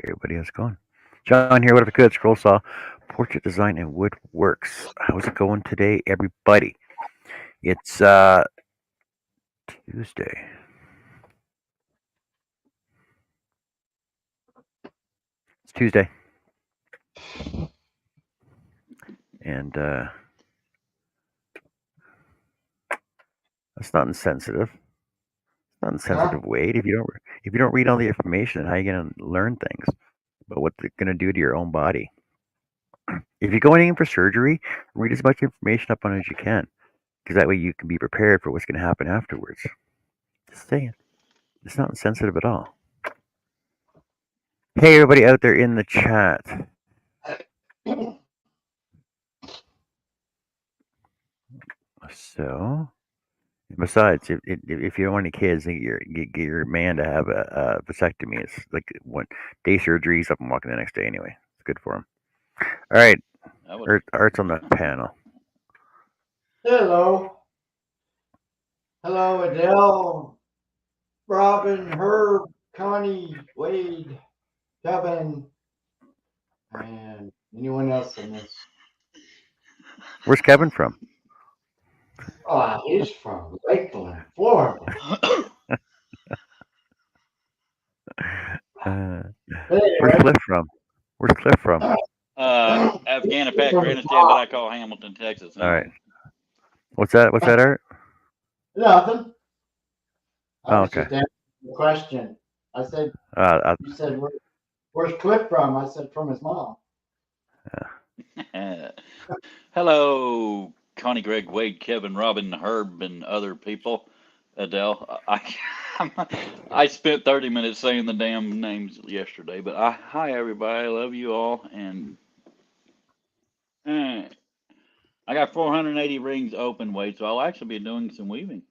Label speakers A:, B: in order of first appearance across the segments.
A: Everybody, how's it going? John here, what if I could? Scroll Saw, Portrait Design and Woodworks. How's it going today, everybody? It's Tuesday. It's Tuesday. And that's not insensitive. It's not insensitive, Wade. If you don't read all the information, how are you gonna learn things about what they're gonna do to your own body? If you're going in for surgery, read as much information up on it as you can, because that way you can be prepared for what's gonna happen afterwards. Just saying. It's not insensitive at all. Hey, everybody out there in the chat. So, besides, if you don't want any kids, get your man to have a vasectomy. It's like one day surgery, up and walking the next day anyway. It's good for him. All right, Art's on the panel.
B: Hello. Hello, Adele, Robin, Herb, Connie, Wade, Kevin, and anyone else in this.
A: Where's Kevin from?
B: Oh, he's from Lakeland, Florida.
A: Where's Cliff from? Where's Cliff from?
C: Afghanipak, Afghanistan, but I call Hamilton, Texas.
A: All right. What's that? What's that, Art?
B: Nothing.
A: Oh, okay.
B: Just answering the question. I said, you said, where's Cliff from? I said, from his mom.
C: Hello, Connie, Greg, Wade, Kevin, Robin, Herb, and other people. Adele, I spent 30 minutes saying the damn names yesterday, but hi everybody, I love you all, and I got 480 rings open, Wade, so I'll actually be doing some weaving.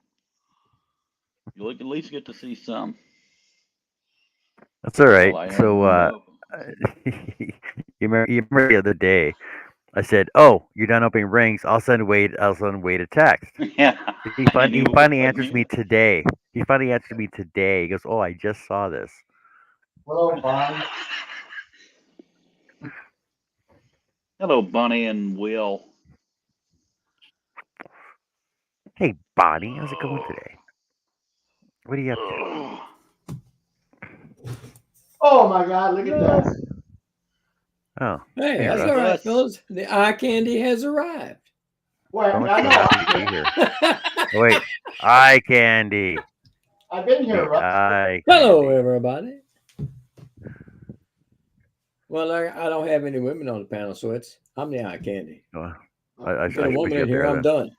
C: You'll at least get to see some.
A: That's all right. So, you remember the other day, I said, "Oh, you're done opening rings. I'll send Wade a text."
C: Yeah.
A: He finally answers me today. He finally answered me today. He goes, "Oh, I just saw this."
B: Hello, Bonnie.
C: Hello, Bunny and Will.
A: Hey, Bonnie, how's it going today? What are you up to?
B: Oh my God! Look at that.
A: Oh.
D: Hey, that's all right, fellas. The eye candy has arrived.
B: Wait,
A: Wait, eye candy.
B: I've been here, right?
D: Hello, everybody. Well, I don't have any women on the panel, so I'm the eye candy.
A: Oh, I
D: Get a woman in here. I'm done.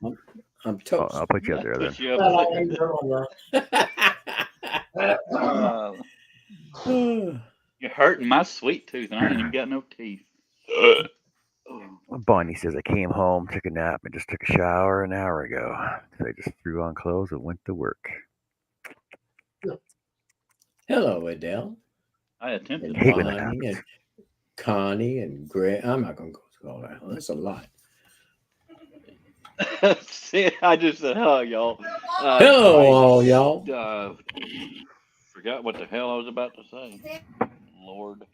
D: I'm toast.
A: I'll put you up there then.
C: You're hurting my sweet tooth, and I ain't even got no teeth.
A: Bonnie says I came home, took a nap, and just took a shower an hour ago. So I just threw on clothes and went to work.
D: Hello, Adele.
C: I attempted.
D: Bonnie and Connie and Greg. I'm not going to go through all that. That's a lot.
C: See, I just said hello, y'all.
D: Hello, all y'all.
C: Forgot what the hell I was about to say. Lord.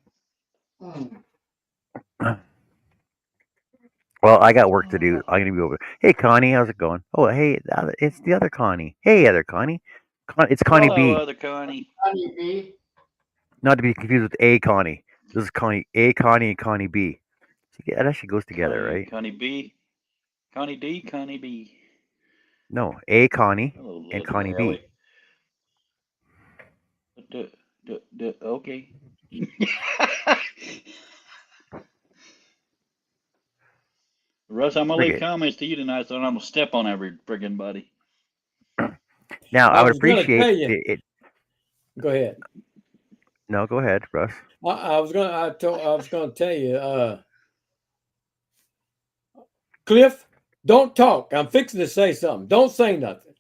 A: Well, I got work to do. I'm gonna be over. Hey, Connie, how's it going? Oh, hey, it's the other Connie. Hey, other Connie. It's Connie
C: Hello,
A: B.
C: Other Connie.
B: Connie B.
A: Not to be confused with A Connie. This is Connie A, Connie, and Connie B. See, that actually goes together, right?
C: Connie B. Connie D. Connie B.
A: No, A Connie and Connie B.
C: Okay. Russ, I'm gonna leave comments to you tonight, so I'm gonna step on every friggin' buddy.
A: Now, I would appreciate
D: it. Go ahead.
A: No, go ahead, Russ.
D: I was gonna tell you, Cliff, don't talk. I'm fixing to say something. Don't say nothing.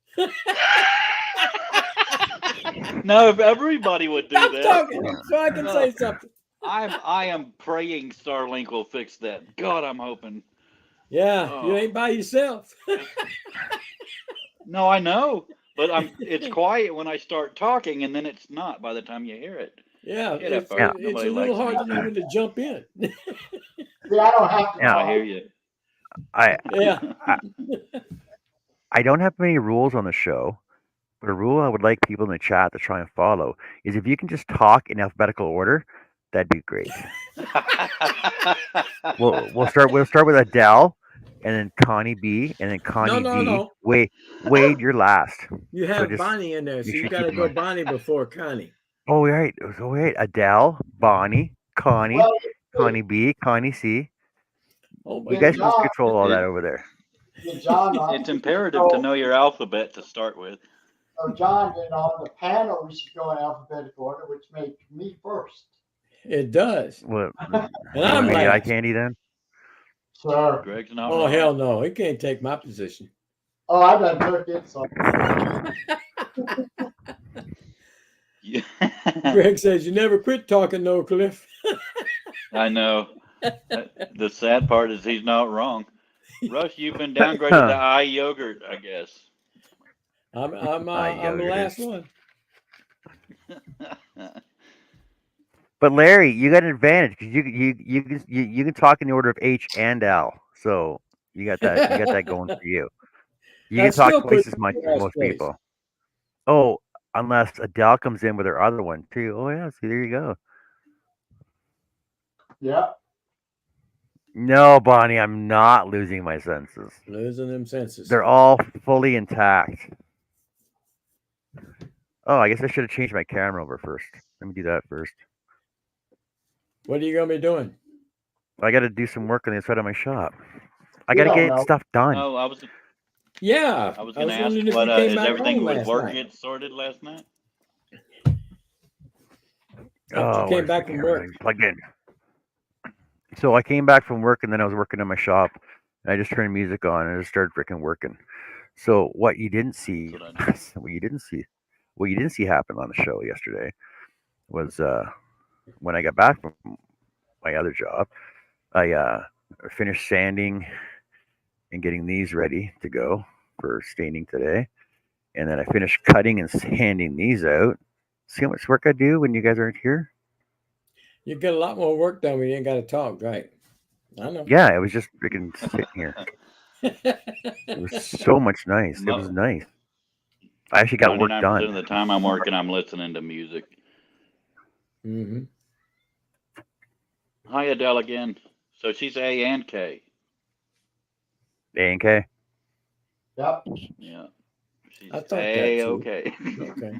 C: No, if everybody would do
D: Stop
C: that.
D: talking so I can
C: No.
D: say something.
C: I am praying Starlink will fix that. God, I'm hoping.
D: Yeah,
C: Oh.
D: you ain't by yourself.
C: No, I know, but it's quiet when I start talking, and then it's not by the time you hear it.
D: Yeah,
C: Get up,
D: it's,
C: Bert.
D: it's
C: Nobody
D: a little
C: likes
D: hard
C: me.
D: even to jump in.
B: See, I don't have to
A: Yeah.
C: I
B: talk.
C: hear you.
D: Yeah.
A: I don't have many rules on the show, but a rule I would like people in the chat to try and follow is if you can just talk in alphabetical order, that'd be great. We'll start with Adele, and then Connie B, and then Connie
D: No,
A: V.
D: no.
A: Wade, you're last.
D: You have
A: just
D: Bonnie in there, so
A: make
D: you
A: sure
D: got to
A: keep
D: go
A: them-
D: Bonnie before Connie.
A: Oh right, so wait, Adele, Bonnie, Connie,
B: Well,
A: Connie B, Connie C.
D: Oh my
A: You guys
D: goodness.
A: just control all that over there.
B: John,
C: It's imperative to know your alphabet to start with.
B: So John, then on the panel, we should go in alphabetical order, which made me first.
D: It does.
A: What?
D: And
A: You
D: I'm
A: want me to get eye
D: last.
A: candy then?
B: Sure.
C: Greg's not
D: Oh
C: wrong.
D: hell no, he can't take my position.
B: Oh, I done took it, so
C: Yeah.
D: Greg says you never quit talking, no, Cliff.
C: I know. The sad part is he's not wrong. Russ, you've been downgraded to I yogurt, I guess.
D: I'm the last one.
A: But Larry, you got an advantage because you can talk in the order of H and L. So you got that going for you. You
D: That
A: can talk
D: still
A: twice
D: puts
A: as much
D: you in
A: as
D: last
A: most
D: place.
A: people. Oh, unless Adele comes in with her other one too. Oh yeah, see there you go.
B: yeah.
A: No, Bonnie, I'm not losing my senses.
D: Losing them senses.
A: They're all fully intact. Oh, I guess I should have changed my camera over first. Let me do that first.
D: What are you gonna be doing?
A: I got to do some work on the inside of my shop. I
B: We
A: got to
B: don't
A: get
B: know.
A: stuff done.
C: Oh, I was
D: Yeah,
C: going to ask
D: wondering if
C: what
D: you came
C: is
D: back
C: everything
D: home
C: with
D: last
C: work
D: night.
C: get sorted last night?
D: After you came
A: where's
D: back
A: the
D: from
A: camera?
D: work.
A: Plugged in. So I came back from work and then I was working in my shop and I just turned music on and I just started freaking working. So what you didn't see,
C: That's what
A: what you didn't see happen on the show yesterday was when I got back from my other job, I finished sanding and getting these ready to go for staining today. And then I finished cutting and sanding these out. See how much work I do when you guys aren't here?
D: You get a lot more work done when you ain't got to talk, right? I know.
A: Yeah, it was just freaking sitting here. It was so much nice. It was nice. I actually got work
C: 99%
A: done.
C: of the time I'm working, I'm listening to music.
D: Mm-hmm.
C: Hi, Adele again. So she's A and K.
A: A and K.
B: Yep.
C: Yeah. She's
D: I thought that
C: A
D: too.
C: okay.
D: Okay.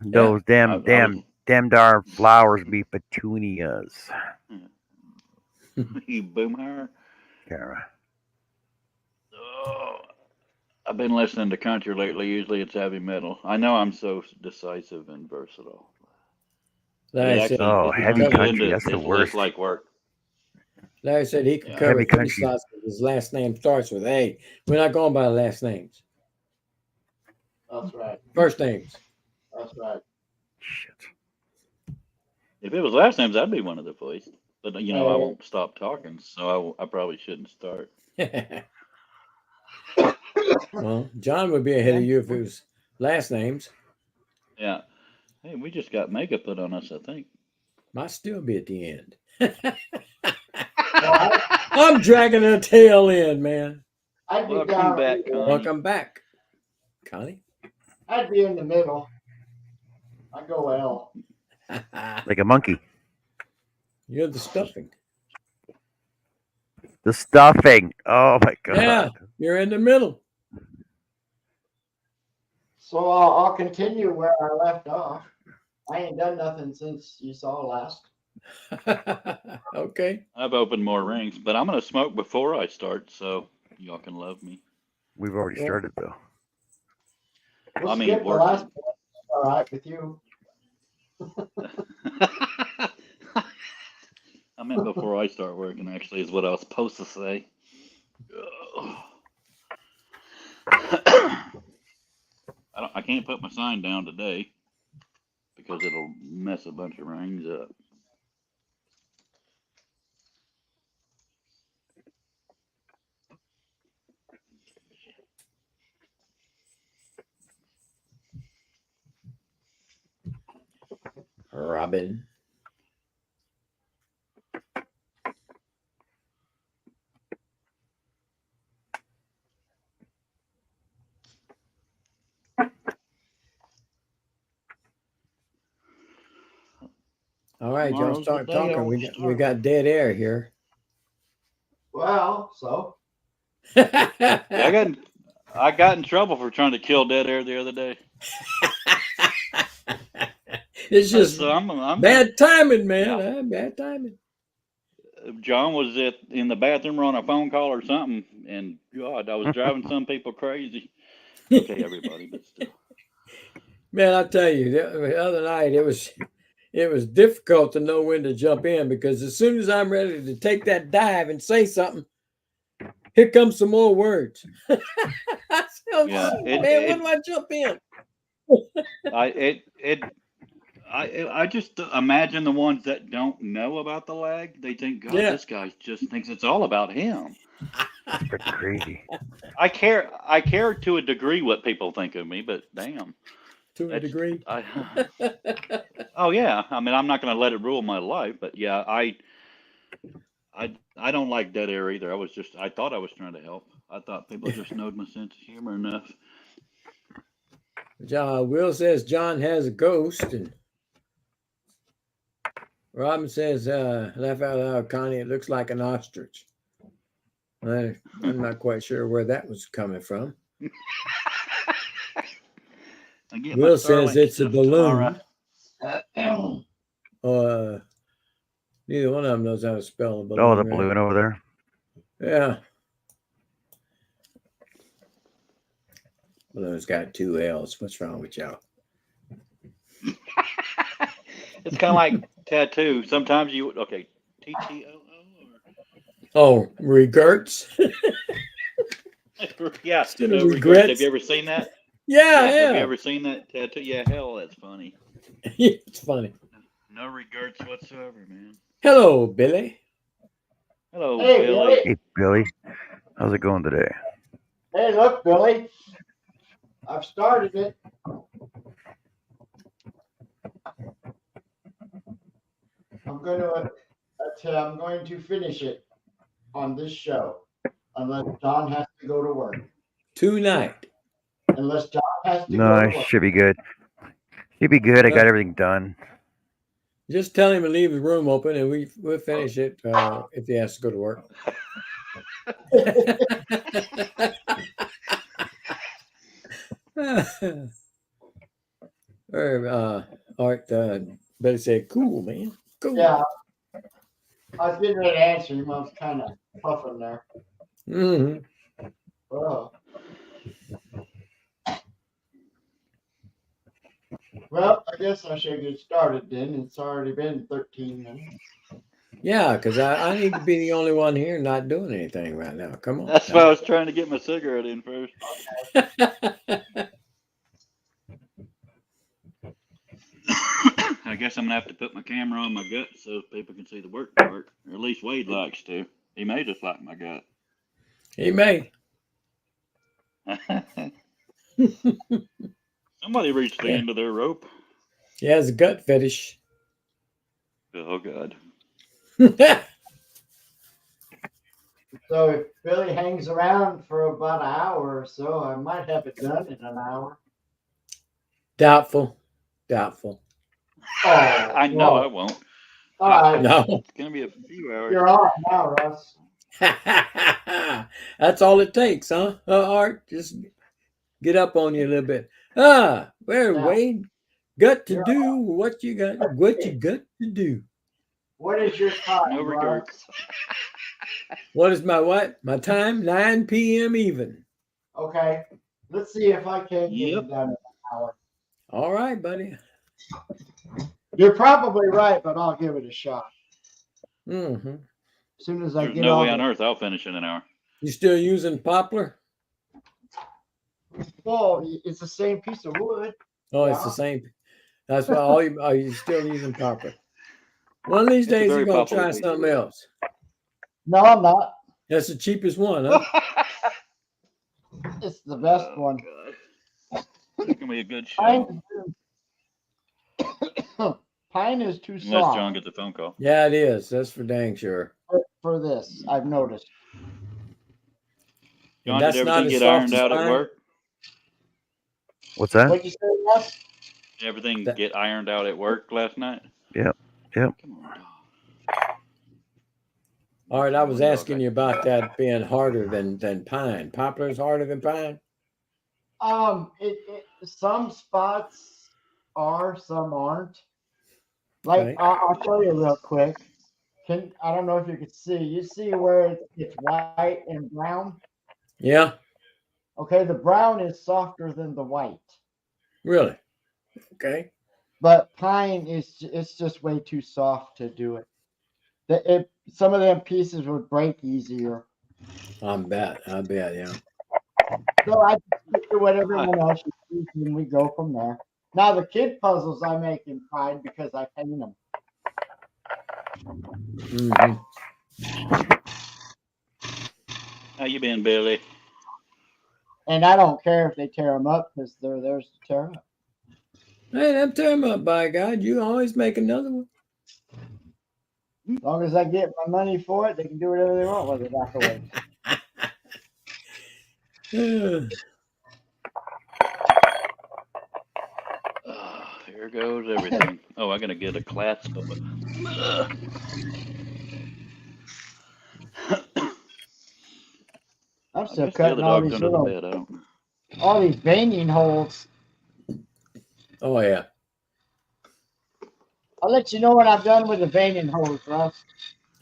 A: Those damn darn flowers be petunias.
C: You boomer.
A: Kara.
C: Oh, I've been listening to country lately. Usually it's heavy metal. I know I'm so decisive and versatile.
D: Larry said,
A: Oh,
C: it
A: heavy
C: turns
A: country,
C: into-
A: that's the
C: it's
A: worst.
C: just like work.
D: Larry said he could
C: Yeah.
D: cover
A: Heavy
D: 3
A: country.
D: slots if his last name starts with A. We're not going by last names.
B: That's right.
D: First names.
B: That's right.
A: Shit.
C: If it was last names, I'd be one of the voice. But I
B: Oh.
C: won't stop talking, so I probably shouldn't start.
D: Well, John would be ahead of you if it was last names.
C: Yeah. Hey, we just got makeup put on us, I think.
D: Might still be at the end.
B: Well,
D: I'm dragging her tail in, man.
B: I'd be
C: Welcome
B: down.
C: back, Connie.
D: Welcome back, Connie.
B: I'd be in the middle. I go L.
A: Like a monkey.
D: You're the stuffing.
A: The stuffing. Oh my god.
D: Yeah, you're in the middle.
B: So I'll continue where I left off. I ain't done nothing since you saw last.
D: Okay.
C: I've opened more rings, but I'm gonna smoke before I start, so y'all can love me.
A: We've already started though.
B: We'll
C: I mean,
B: skip the
C: working.
B: last one. All right with you.
C: I meant before I start working, actually, is what I was supposed to say. I can't put my sign down today because it'll mess a bunch of rings up.
D: Robin. All right, y'all
C: Tomorrow's
D: start
C: the day I
D: talking.
C: will
D: We
C: start.
D: got dead air here.
B: Well, so
C: Yeah, I got in trouble for trying to kill dead air the other day.
D: It's just
C: So I'm
D: bad timing, man.
C: Yeah.
D: Bad timing.
C: John was in the bathroom or on a phone call or something, and God, I was driving some people crazy. Okay, everybody, but still.
D: Man, I tell you, the other night it was difficult to know when to jump in because as soon as I'm ready to take that dive and say something, here comes some more words. I said, oh,
C: Yeah,
D: shoot, man, when do I jump in?
C: I just imagine the ones that don't know about the lag. They think, God,
D: Yeah.
C: this guy just thinks it's all about him.
A: They're crazy.
C: I care to a degree what people think of me, but damn.
D: To a degree.
C: Oh yeah, I mean, I'm not going to let it rule my life, but yeah, I don't like dead air either. I thought I was trying to help. I thought people just knowed my sense of humor enough.
D: Will says John has a ghost, and Robin says, laugh out loud, Connie, it looks like an ostrich. I'm not quite sure where that was coming from. Will says it's a balloon. Neither one of them knows how to spell a balloon.
A: Oh, the balloon over there.
D: Yeah. Balloon's got 2 L's. What's wrong with y'all?
C: It's kind of like tattoo. Sometimes TTOO.
D: Oh, regrets.
C: Yeah.
D: No regrets.
C: Have you ever seen that?
D: Yeah.
C: Have you ever seen that tattoo? Yeah, hell, that's funny.
D: It's funny.
C: No regrets whatsoever, man.
D: Hello, Billy.
C: Hello,
B: Hey,
C: Billy.
A: Hey, Billy. How's it going today?
B: hey, look, Billy. I've started it. I'm going to finish it on this show, unless John has to go to work.
D: Tonight.
B: Unless John has to
A: No,
B: go to
A: it
B: work.
A: should be good. Should be good. I got everything done.
D: Just tell him to leave the room open, and we'll finish it if he has to go to work. Art, better say, cool, man. Cool.
B: Yeah. I was getting ready to answer him. I was kind of puffing there.
D: Mm-hmm.
B: Oh. Well, I guess I should get started then. It's already been 13 minutes.
D: Yeah, because I need to be the only one here not doing anything right now. Come on.
C: That's why I was trying to get my cigarette in first. I guess I'm going to have to put my camera on my gut so people can see the work part. Or at least Wade likes to. He may just like my gut.
D: He may.
C: Somebody reached the end of their rope.
D: He has a gut fetish.
C: Oh, God.
B: So if Billy hangs around for about an hour or so, I might have it done in an hour.
D: Doubtful.
B: Oh,
C: I know I won't.
B: All right.
D: No.
C: It's going to be a few hours.
B: You're on now, Russ.
D: That's all it takes, huh? Art, just get up on you a little bit. Wade, got to do what you got to do.
B: What is your time?
C: No regrets.
D: What is my what? My time? 9 p.m. even.
B: Okay. Let's see if I can get it done in an hour.
D: All right, buddy.
B: You're probably right, but I'll give it a shot.
D: Mm-hmm.
B: As soon as I
C: There's
B: get
C: no
B: all
C: way
B: the-
C: on earth I'll finish in an hour.
D: You still using poplar?
B: Well, it's the same piece of wood.
D: Oh, it's the
B: Yeah.
D: same. That's why are you still using poplar? One of these
C: It's a
D: days
C: very
D: you're gonna
C: popular
D: try
C: piece of
D: something
C: wood.
D: else.
B: No, I'm not.
D: That's the cheapest one, huh?
B: It's the best
C: Oh,
B: one.
C: God. It's gonna be a good show.
B: Pine is too
C: Unless
B: soft
C: John gets a phone call.
D: Yeah, it is. That's for dang sure.
B: for this. I've noticed.
C: John,
D: that's
C: did
D: not
C: everything
D: as
C: get
D: soft
C: ironed
D: as
C: out at
D: pine?
C: work?
A: What's that?
B: What you say, Russ?
C: Did everything
D: That-
C: get ironed out at work last night?
A: Yep. Yep.
C: Come on, dog.
D: All right, I was
C: Come on, dog.
D: asking you about that being harder than pine. Poplar's harder than pine?
B: Some spots are, some aren't. Like
D: Okay.
B: I'll show you real quick. I don't know if you can see. You see where it's white and brown?
D: Yeah,
B: Okay, the brown is softer than the white,
D: really? Okay.
B: but pine it's just way too soft to do it. Some of them pieces would break easier.
D: I bet, yeah.
B: So I just stick to what everyone else uses, and we go from there. Now the kid puzzles I make in pine because I paint them.
D: Hmm.
C: How you been, Billy?
B: And I don't care if they tear them up because they're theirs to tear up.
D: Hey, them tear 'em up, by God. You always make another one.
B: As long as I get my money for it, they can do whatever they want with it afterwards.
C: Here goes everything. Oh, I gotta get a clasp of it.
B: I'm
C: I
B: still
C: guess the other
B: cutting all
C: dog's
B: these
C: under the
B: little,
C: bed. I don't know.
B: all these veining holes.
D: Oh, yeah.
B: I'll let you know when I'm done with the veining holes, Russ.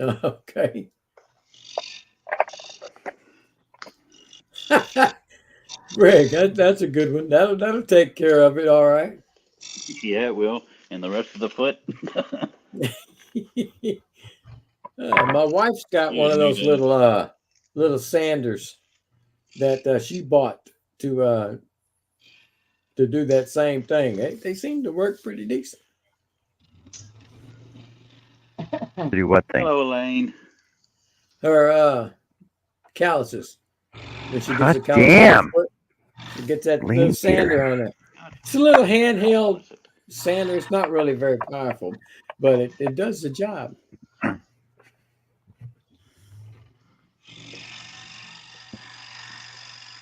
D: Okay. Greg, that's a good one. That'll take care of it, all right.
C: Yeah, it will. And the rest of the foot.
D: My wife's got
C: Yeah,
D: one of
C: me
D: those
C: too.
D: little sanders that she bought to do that same thing. They seem to work pretty decent.
A: To do what thing?
C: Hello, Elaine.
D: Her calluses. When she gets
A: God
D: the calluses,
A: damn.
D: she gets that
A: Lean
D: little sander
A: here.
D: on it. It's a little handheld sander. It's not really very powerful, but it does the job.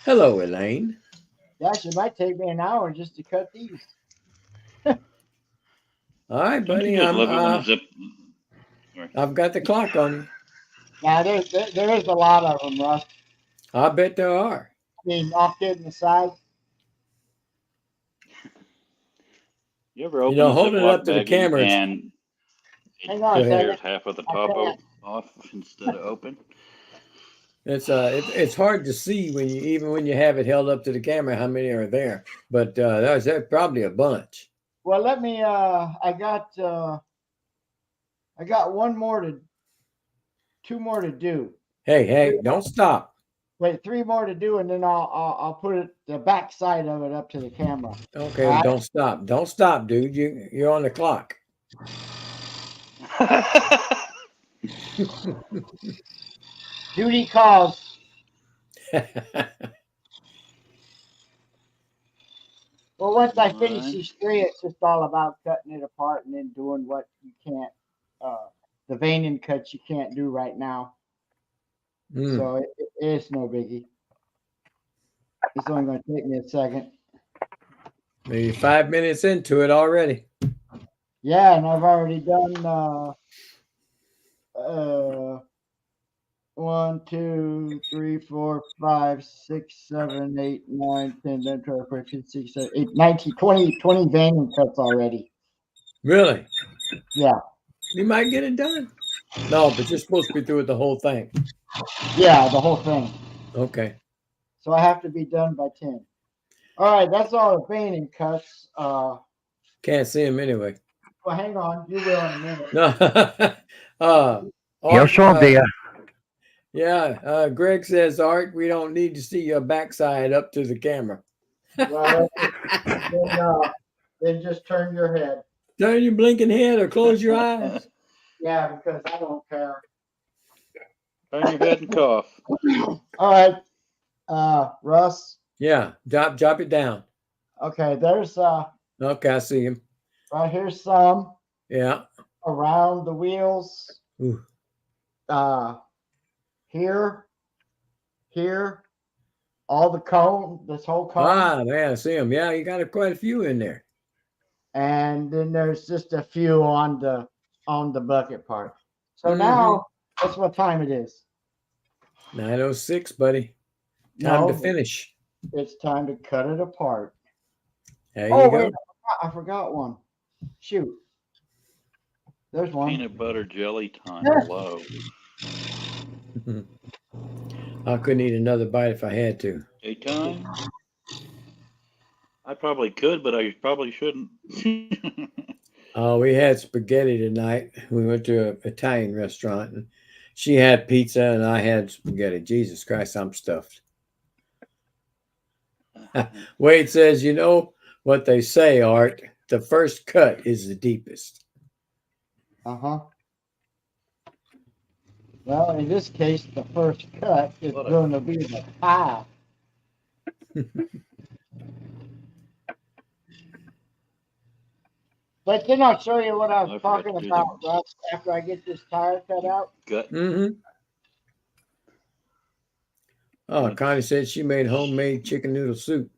D: Hello, Elaine.
B: Gosh, it might take me an hour just to cut these.
D: All right,
C: Don't
D: buddy.
C: you just love it when it zip?
D: I've got the clock on you.
B: Now there is a lot of them, Russ.
D: I bet there are.
B: I mean, all kidding aside.
C: You ever open
D: know,
C: a
D: hold it
C: Ziploc
D: up to the
C: baggie
D: camera, it's-
C: and
B: Hang
C: it
B: on
D: a second.
C: tears half of the top
B: can't.
C: off instead of open?
D: It's hard to see even when you have it held up to the camera how many are there, but there's probably a bunch.
B: Well, let me. I got two more to do.
D: Hey, don't stop.
B: Wait, three more to do, and then I'll put it the back side of it up to the camera.
D: Okay,
B: All right.
D: don't stop, dude. You're on the clock.
B: Duty calls. Well, once I finish
C: Alright.
B: these three, it's just all about cutting it apart and then doing what you can't. The veining cuts you can't do right now.
D: Mm.
B: So it's no biggie. It's only going to take me a second.
D: Maybe 5 minutes into it already.
B: Yeah, and I've already done 1, 2, 3, 4, 5, 6, 7, 8, 9, 10, 11, 12, 14, 15, 16, 17, 18, 19, 20 veining cuts already.
D: Really?
B: Yeah.
D: You might get it done. No, but you're supposed to be through with the whole thing.
B: Yeah, the whole thing.
D: Okay.
B: So I have to be done by 10. All right, that's all the veining cuts.
D: Can't see him anyway.
B: Well, hang on. You will in a minute.
D: No.
A: Yeah, I'll
D: Art,
A: show him to you.
D: yeah, Greg says, Art, we don't need to see your backside up to the camera.
B: Well, then just turn your head.
D: Turn your blinking head or close your eyes.
B: Yeah, because I don't care.
C: Turn your head and cough.
B: All right, Russ.
D: Yeah, drop it down.
B: Okay, there's
D: Okay, I see him.
B: right here's some
D: Yeah.
B: around the wheels.
D: Ooh.
B: Here, all the cone, this whole cone,
D: Ah, man, I see him. Yeah, you got quite a few in there.
B: and then there's just a few on the bucket part. So
D: Mhm.
B: now, that's what time it is.
D: 9:06, buddy. Time
B: No,
D: to finish.
B: it's time to cut it apart.
D: There you
B: Oh
D: go.
B: wait, I forgot one. Shoot, there's one.
C: Peanut butter jelly time low.
D: I couldn't eat another bite if I had to.
C: Daytime? I probably could, but I probably shouldn't.
D: We had spaghetti tonight. We went to an Italian restaurant, and she had pizza, and I had spaghetti. Jesus Christ, I'm stuffed. Wade says, you know what they say, Art? The first cut is the deepest.
B: Uh-huh. Well, in this case, the first cut is
C: What a-
B: going to be the pie. But then I'll show you what I was
C: I forgot
B: talking
C: to do
B: about, Russ, after I get this tire cut out.
C: Gut.
D: Mm-hmm. Oh, Connie said she made homemade chicken noodle soup.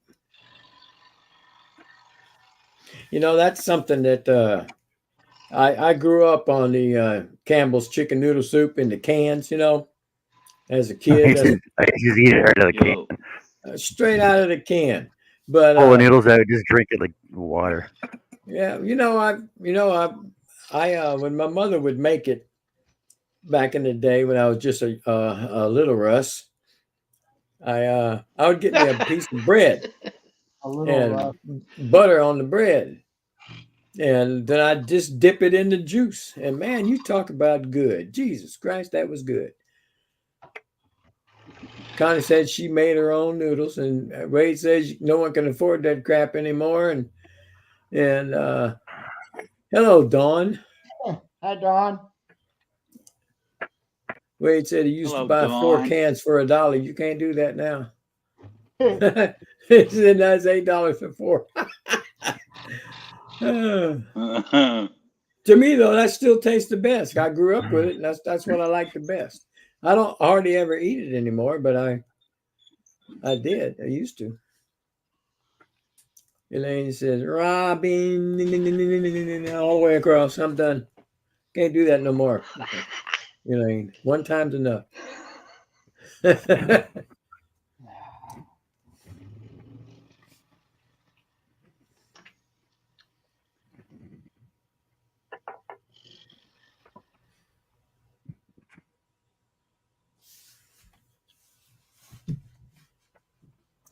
D: You know, that's something that I grew up on the Campbell's chicken noodle soup in the cans, you know, as a
A: I
D: kid.
A: just eat it out of the can.
C: Yo,
D: Straight out of the can. But
A: Pull the noodles out, just drink it like water.
D: yeah, I when my mother would make it back in the day when I was just a little Russ, I would get me a piece of bread
B: A little
D: and butter on the bread, and then I'd just dip it in the juice. And man, you talk about good. Jesus Christ, that was good. Connie said she made her own noodles, and Wade says no one can afford that crap anymore. And hello, Dawn.
B: Hi, Don.
D: Wade said he used
C: Hello,
D: to buy 4
C: Dawn.
D: cans for $1. You can't do that now. He said that's $8 for 4. To me, though, that still tastes the best. I grew up with it, and that's what I like the best. I don't hardly ever eat it anymore, but I did. I used to. Elaine says, Robin, all the way across. I'm done. Can't do that no more. Elaine, one time's enough.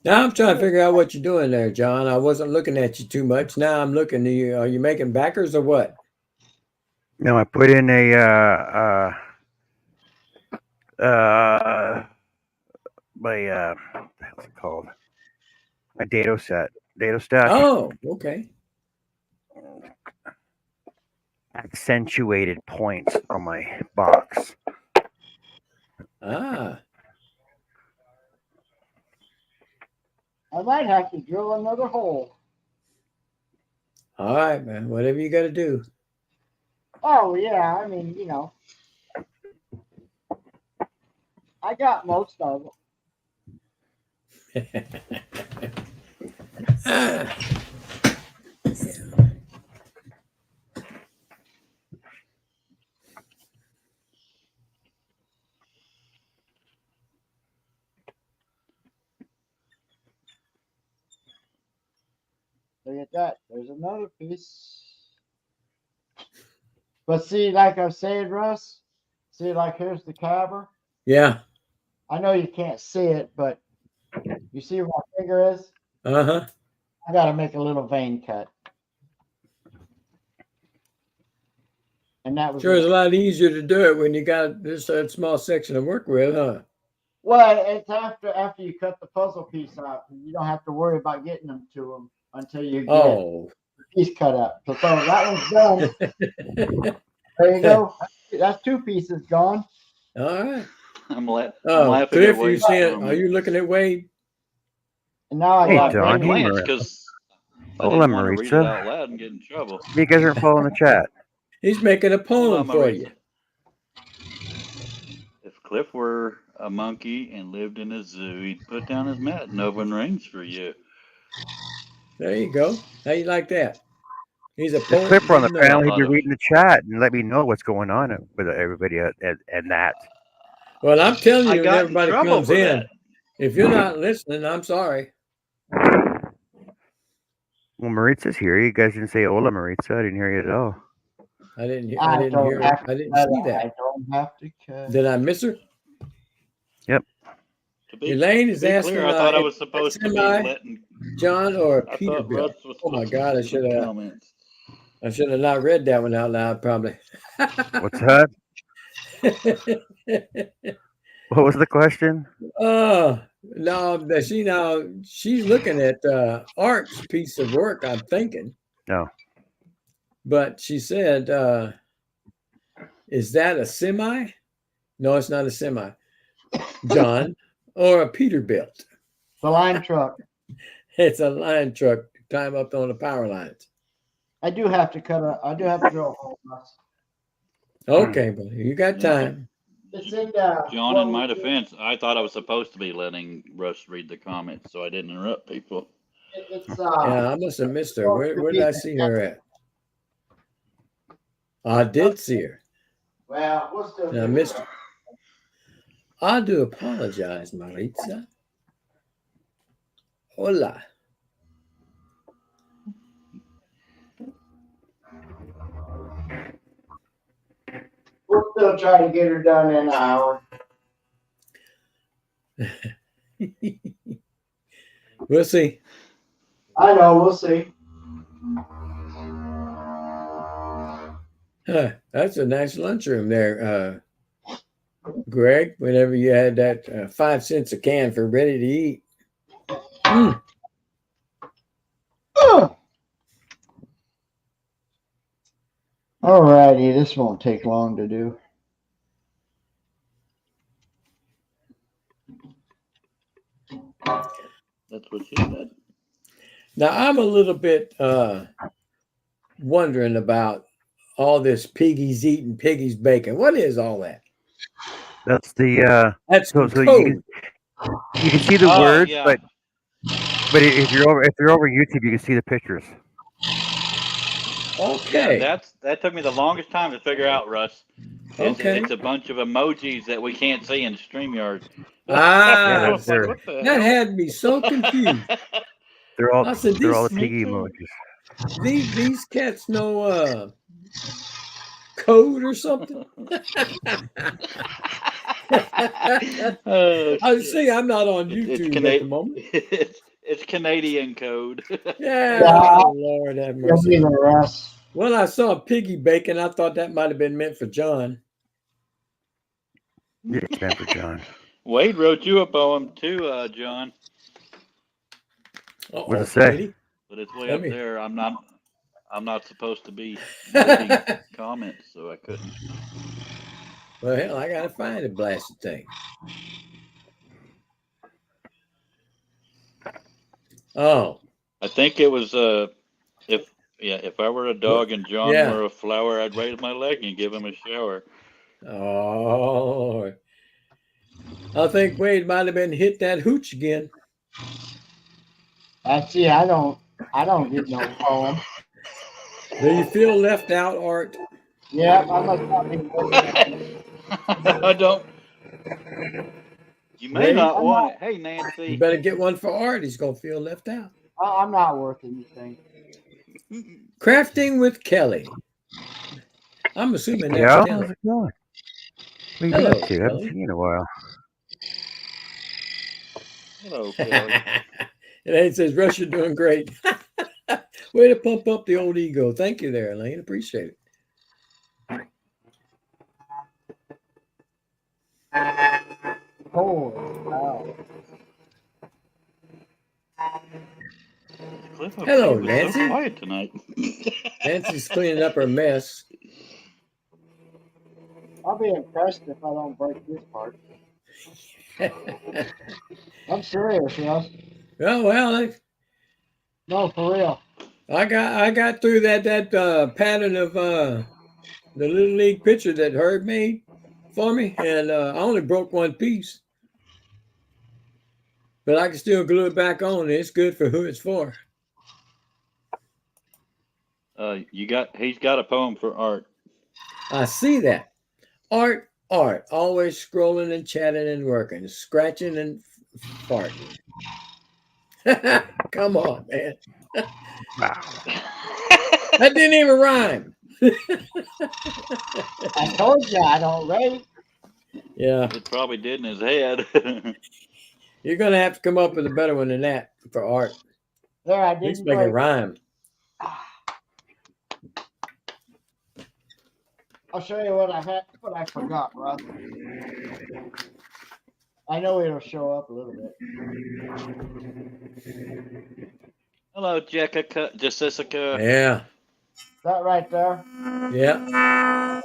D: Now I'm trying to figure out what you're doing there, John. I wasn't looking at you too much. Now I'm looking at you. Are you making backers or what?
A: No, I put in a my what's it called? My dado stack.
D: Oh, okay.
A: Accentuated points on my box.
D: Ah,
B: I might have to drill another hole.
D: all right, man. Whatever you got to do.
B: Oh, yeah. I mean, I got most of them. Look at that. There's another piece. But see, like I said, Russ, see, like here's the cover.
D: Yeah.
B: I know you can't see it, but you see where my finger is?
D: Uh-huh.
B: I got to make a little vein cut. and that was
D: Sure, it's
B: it.
D: a lot easier to do it when you got this small section to work with, huh?
B: Well, it's after you cut the puzzle piece out. You don't have to worry about getting them to them until you get
D: Oh,
B: the piece cut up. So that one's done. There you go. That's 2 pieces gone.
D: all right.
C: I'm
D: Oh,
C: laughing at
D: Cliff, you
C: Wade's
D: saying? Are
C: comment.
D: you looking at Wade?
B: And now I
A: Hey,
B: got
A: John,
B: Wade.
A: hey,
C: Glance
A: Maria.
C: because I
A: Hola,
C: didn't want to read it
A: Maritza.
C: out loud and get in trouble.
A: You guys aren't following the chat.
D: He's making a
C: Hola,
D: poem for you.
C: Maritza. If Cliff were a monkey and lived in a zoo, he'd put down his mat and open rings for you.
D: There you go. How you like that? He's a
A: If
D: poet.
A: Cliff were on the
D: didn't know
A: panel,
D: it.
A: he'd be reading the chat and let me know what's going on with everybody and that.
D: Well, I'm telling
C: I
D: you, when
C: got in
D: everybody
C: trouble
D: comes
C: for
D: in,
C: that.
D: if you're not listening, I'm sorry.
A: Well, Maritza's here. You guys didn't say hola, Maritza. I didn't hear you at all.
D: I didn't hear.
B: I
D: I didn't
B: don't
D: hear.
B: have
D: I didn't
B: to
D: see
B: cut.
D: that.
B: I don't have to cut.
D: Did I miss her?
C: To be,
D: Elaine
C: to
D: is
C: be
D: asking.
C: clear, I thought I
D: if
C: was supposed to be
D: semi,
C: letting.
D: John or
C: I
D: Peterbilt.
C: thought Russ was
D: Oh my
C: supposed
D: God!
C: to
D: I
C: read
D: should
C: the
D: have.
C: comments.
D: I should have not read that one out loud. Probably.
A: What's that? What was the question?
D: No, she's looking at Art's piece of work, I'm thinking.
A: No.
D: But she said, is that a semi? No, it's not a semi. John, or a Peterbilt.
B: The line truck.
D: It's a line truck to climb up on the power lines.
B: I do have to cut. I do have to drill a hole.
D: Okay, buddy, you got time.
B: It's in
C: John, in my defense, I thought I was supposed to be letting Russ read the comments, so I didn't interrupt people.
B: It's
D: Yeah, I must have missed her. Where did I see her at? I did see her.
B: well, we'll still
D: And I
B: do
D: missed
B: it.
D: her. I do apologize, Maritza. Hola.
B: We'll still try to get her done in an hour.
D: We'll see.
B: I know. We'll see.
D: Huh, that's a nice lunchroom there, Greg. Whenever you had that 5 cents a can for ready to eat. Mm.
B: All righty. This won't take long to do.
C: That's what she said.
D: Now I'm a little bit wondering about all this piggies eating piggies bacon. What is all that?
A: That's the
D: That's
A: so
D: code.
A: you can see the
C: Oh,
A: words,
C: yeah.
A: but if you're over YouTube, you can see the pictures.
D: Okay.
C: Yeah, that took me the longest time to figure out, Russ.
D: Okay.
C: It's a bunch of emojis that we can't see in StreamYard.
D: Ah,
C: I was like,
A: they're-
C: what the
D: that
C: hell?
D: had me so confused.
A: They're all
D: I said,
A: they're all the
C: Me
A: piggy
C: too.
A: emojis.
D: these cats know code or something.
C: Oh,
D: I
C: shit.
D: see. I'm not on
C: It's
D: YouTube at the moment.
C: It's Canadian code.
D: Yeah.
B: Yeah.
D: Oh, Lord have
B: You'll
D: mercy.
B: be the rest.
D: When I saw piggy bacon, I thought that might have been meant for John.
A: Yeah, it's meant for John.
C: Wade wrote you a poem too, John,
D: Uh-oh,
A: What does it say?
D: lady.
C: but it's way
D: Let
C: up
D: me-
C: there. I'm not supposed to be reading comments, so I couldn't.
D: Well, hell, I gotta find a blasted thing. Oh,
C: I think it was if I were a dog and John
D: Yeah.
C: were a flower, I'd raise my leg and give him a shower.
D: oh. I think Wade might have been hit that hooch again.
B: See, I don't get no poem.
D: Do you feel left out, Art?
B: Yeah, I must not be working.
C: I don't. You may
D: Wade?
C: not
B: I'm
C: want it. Hey,
D: You
C: Nancy.
D: better get one for Art. He's gonna feel left out.
B: I'm not worth anything.
D: Crafting with Kelly. I'm assuming that's
A: Yeah, how's
D: Kelly.
A: it going? What are you
D: Hello,
A: up to? I haven't
D: Kelly.
A: seen you in a while.
C: Hello, Kelly.
D: Elaine says, Russ, you're doing great. Way to pump up the old ego. Thank you there, Elaine. Appreciate it.
B: Holy cow.
C: Cliff
D: Hello,
C: was
D: Nancy.
C: so quiet tonight.
D: Nancy's cleaning up her mess.
B: I'll be impressed if I don't break this part. I'm serious, Russ.
D: Oh well,
B: No, for real.
D: I got through that pattern of the little league picture that Herb made for me, and I only broke one piece, but I can still glue it back on. It's good for who it's for.
C: He's got a poem for Art.
D: I see that. Art, always scrolling and chatting and working, scratching and farting. Come on, man.
A: Wow.
D: That didn't even rhyme.
B: I told you I don't rate.
D: Yeah,
C: It probably did in his head.
D: you're gonna have to come up with a better one than that for Art.
B: There, I
D: At least
B: didn't
D: make it
B: break.
D: rhyme.
B: I'll show you what I forgot, Russ. I know it'll show up a little bit.
C: Hello, Jessica.
D: Yeah,
B: That right there.
D: yeah.
B: Now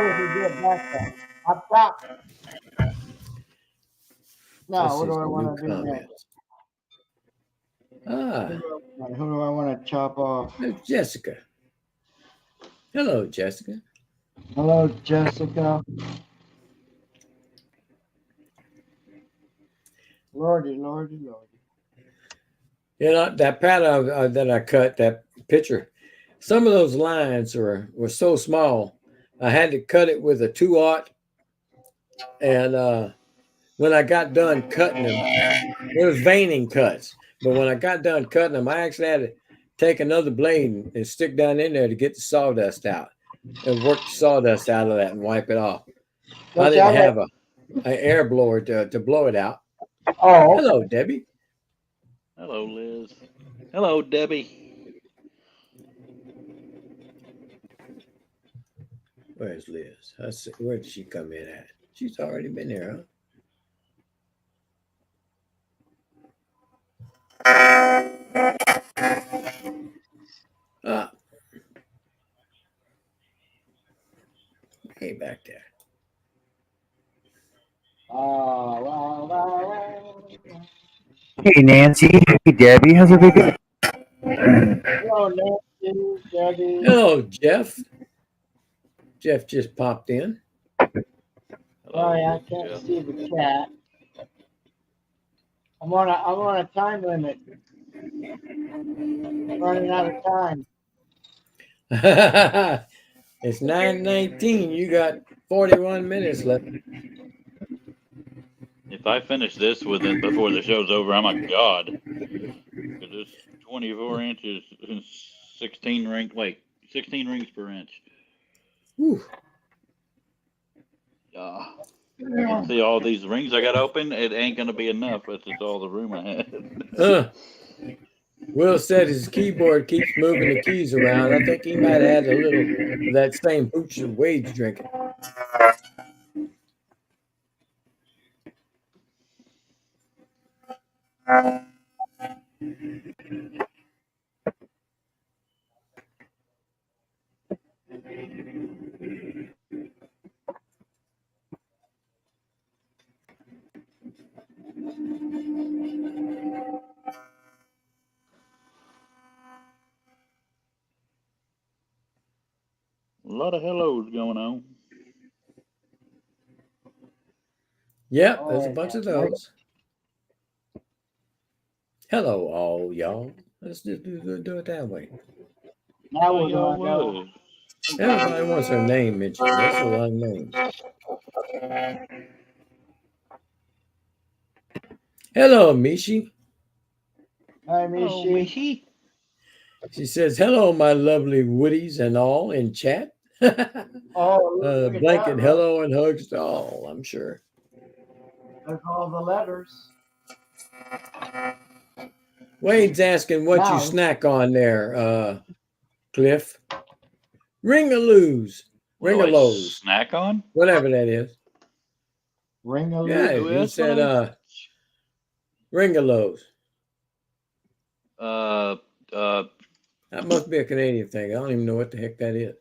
B: we can get back there. Up top. Now,
D: Let's
B: what
D: see
B: do I
D: some
B: want to
D: new
B: do next?
D: comments.
B: Who do I want to chop off?
D: There's Jessica. Hello, Jessica.
B: Hello, Jessica. Lordy, lordy, lordy.
D: You know, that pattern that I cut, that picture, some of those lines were so small, I had to cut it with a 2/0. And when I got done cutting them, it was veining cuts. But when I got done cutting them, I actually had to take another blade and stick down in there to get the sawdust out and work the sawdust out of that and wipe it off. I didn't have an air blower to blow it out.
B: Oh,
D: Hello, Debbie.
C: Hello, Liz. Hello, Debbie.
D: Where's Liz? Let's see. Where did she come in at? She's already been there, huh? Hey, back there.
A: Hey, Nancy. Hey, Debbie. How's everybody going?
B: Hello, Nancy, Debbie.
D: Hello, Jeff. Jeff just popped in.
B: Sorry, I can't see the chat. I'm on a time limit. I'm running out of time.
D: It's 9:19. You got 41 minutes left.
C: If I finish this with it before the show's over, I'm a god. Because it's 24 inches, 16 rings per inch.
D: Whew.
C: See all these rings I got open? It ain't going to be enough. That's just all the room I had.
D: Will said his keyboard keeps moving the keys around. I think he might add a little of that same hooch that Wade's drinking.
C: A lot of hellos going on.
D: Yep, there's a bunch of those. Hello, all y'all. Let's just do it that way.
B: Now
C: Oh,
B: we're
C: y'all
B: gonna go.
C: was.
D: Everybody wants their name mentioned. That's a lot of names. Hello, Mishi.
B: Hi,
C: Oh,
B: Mishi.
C: Michi.
D: She says, hello, my lovely woodies and all in chat.
B: Oh, look at
D: Blanket
B: that,
D: hello and hugs to all, I'm sure.
B: There's all the letters.
D: Wade's asking what
B: Now.
D: you snack on there, Cliff. Ringaloos.
C: What do I
D: Ringaloos.
C: snack on?
D: Whatever that is.
B: Ringaloo.
D: Yeah,
C: Who
D: he
C: else?
D: said Ringalos.
C: Uh,
D: That must be a Canadian thing. I don't even know what the heck that is.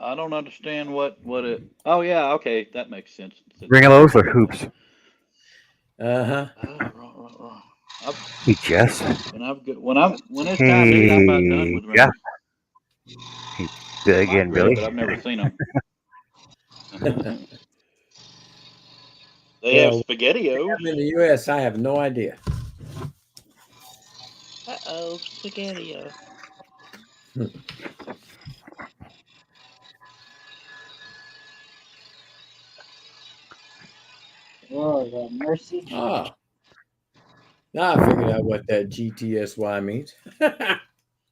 C: I don't understand what it. Oh yeah, okay, that makes sense.
A: Ringalos or hoops?
D: Uh-huh.
C: Wrong.
A: Hey, Jess.
C: And when it's time to eat, I'm about done
A: Hey,
C: with
A: Jeff.
C: Ringalos.
A: Hey, again,
C: Might be,
A: Billy.
C: but I've never seen them. They have
D: Well,
C: SpaghettiOs.
D: I'm in the U.S. I have no idea.
C: Uh-oh, SpaghettiO.
B: Lord have mercy.
D: Ah, now I figured out what that GTSY means.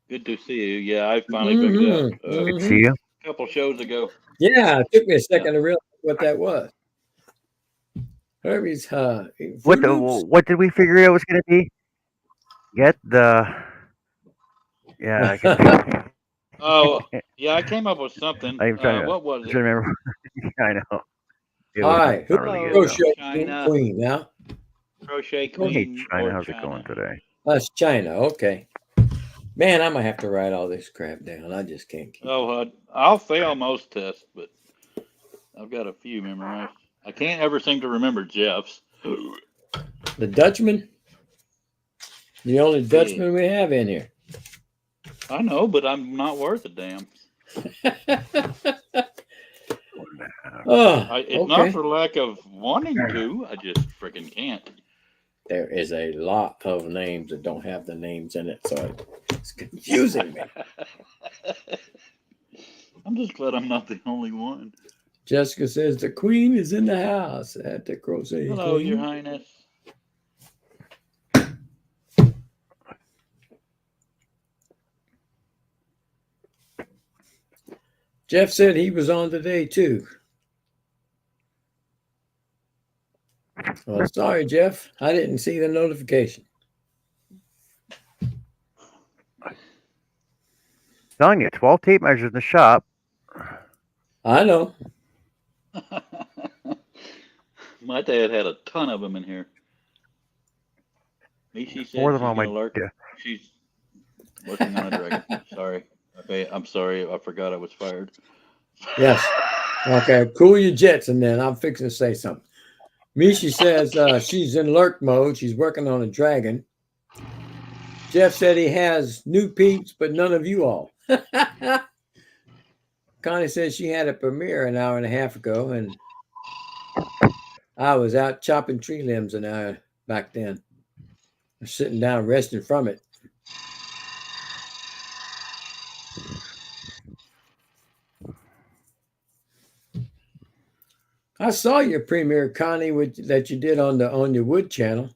C: Good to see you. Yeah, I finally picked it up
A: Good to see you.
C: a couple shows ago.
D: Yeah, it took me a second to realize what that was. Herbie's Fruit Loops?
A: What did we figure it was going to be? Get the yeah. I can,
C: Oh, yeah, I came up with something.
A: I'm trying to
C: What was it?
A: remember. I know. It
D: All
A: was
D: right,
A: not
D: who's
A: really
C: Hello,
A: good though.
D: Crochet
C: China.
D: Queen now?
C: Crochet
A: Hey,
C: Queen
A: China,
C: or
A: how's it
C: China?
A: going today?
D: That's China. Okay. Man, I'm going to have to write all this crap down. I just can't keep
C: Oh, I'll fail most tests, but I've got a few memorized. I can't ever seem to remember Jeff's.
D: The Dutchman? The only Dutchman we have in here.
C: I know, but I'm not worth a damn.
D: Oh,
C: It's not for lack of wanting to. I just freaking can't.
D: There is a lot of names that don't have the names in it, so it's confusing me.
C: I'm just glad I'm not the only one.
D: Jessica says the Queen is in the house at the Crochet
C: Hello,
D: Queen.
C: Your Highness.
D: Jeff said he was on today too. Well, sorry, Jeff. I didn't see the notification.
A: Telling you, 12 tape measures in the shop.
D: I know.
C: My dad had a ton of them in here. She said
A: More
C: she's
A: than on
C: gonna
A: my.
C: lurk. She's working on a dragon. Sorry. Okay, I'm sorry. I forgot I was fired.
D: Yes. Okay, cool your jets, and then I'm fixing to say something. Mishi says she's in lurk mode. She's working on a dragon. Jeff said he has new peeps, but none of you all. Connie says she had a premiere an hour and a half ago, and I was out chopping tree limbs an hour back then. I'm sitting down resting from it. I saw your premiere, Connie, that you did on your wood channel.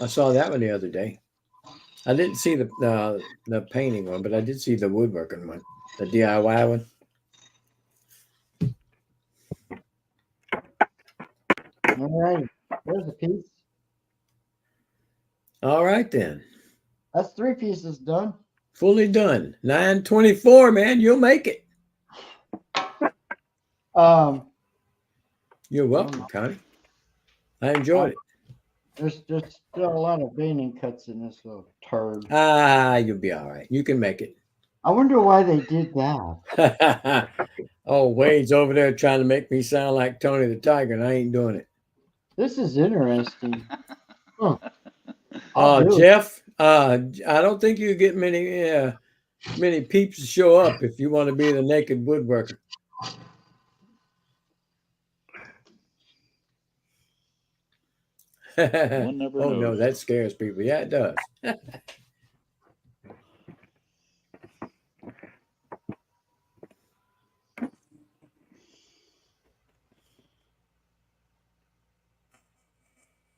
D: I saw that one the other day. I didn't see the painting one, but I did see the woodworking one, the DIY one.
B: All right. There's a piece.
D: All right then.
B: That's 3 pieces done.
D: Fully done. 9:24, man. You'll make it. You're welcome, Connie. I enjoyed it.
B: There's still a lot of veining cuts in this little turd.
D: You'll be all right. You can make it.
B: I wonder why they did that.
D: Oh, Wade's over there trying to make me sound like Tony the Tiger, and I ain't doing it.
B: This is interesting. Huh.
D: Jeff, I don't think you get many peeps to show up if you want to be the naked woodworker.
C: One never
D: Oh no,
C: knows.
D: that scares people. Yeah, it does.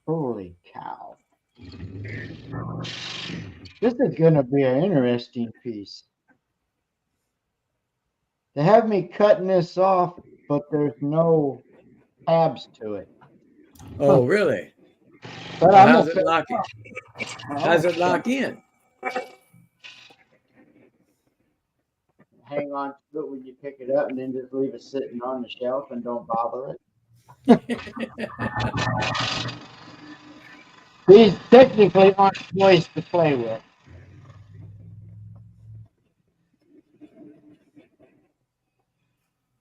B: Holy cow. This is going to be an interesting piece. They have me cutting this off, but there's no tabs to it.
D: Oh, really?
B: But
D: Well, how's it lock in?
B: Oh,
D: How's it lock in?
B: hang on to it when you pick it up and then just leave it sitting on the shelf and don't bother it. These technically aren't toys to play with.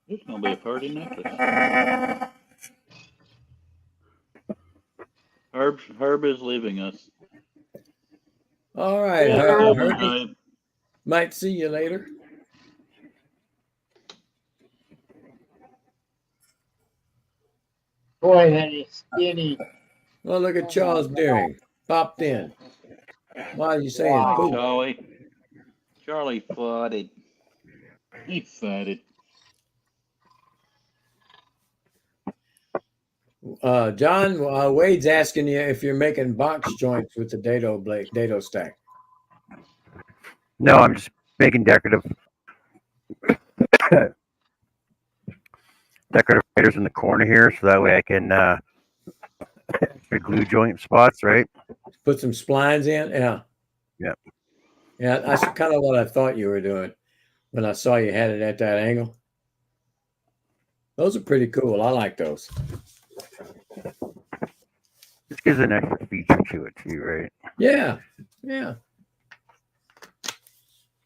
C: It's gonna be a party necklace. Herb is leaving us.
D: All right,
B: Yeah,
D: Herb.
B: Herb.
C: Night.
D: Might see you later.
B: Boy, that is skinny.
D: Well, look at Charles Deering. Popped in. Why are you saying
B: Wow.
D: poop?
C: Charlie farted. He farted.
D: John, Wade's asking you if you're making box joints with the dado stack.
A: No, I'm just making decorative fighters in the corner here, so that way I can extra glue joint spots, right?
D: Put some splines in. Yeah.
A: Yeah.
D: Yeah, that's kind of what I thought you were doing when I saw you had it at that angle. Those are pretty cool. I like those.
A: This gives an extra feature to it too, right?
D: Yeah. Yeah.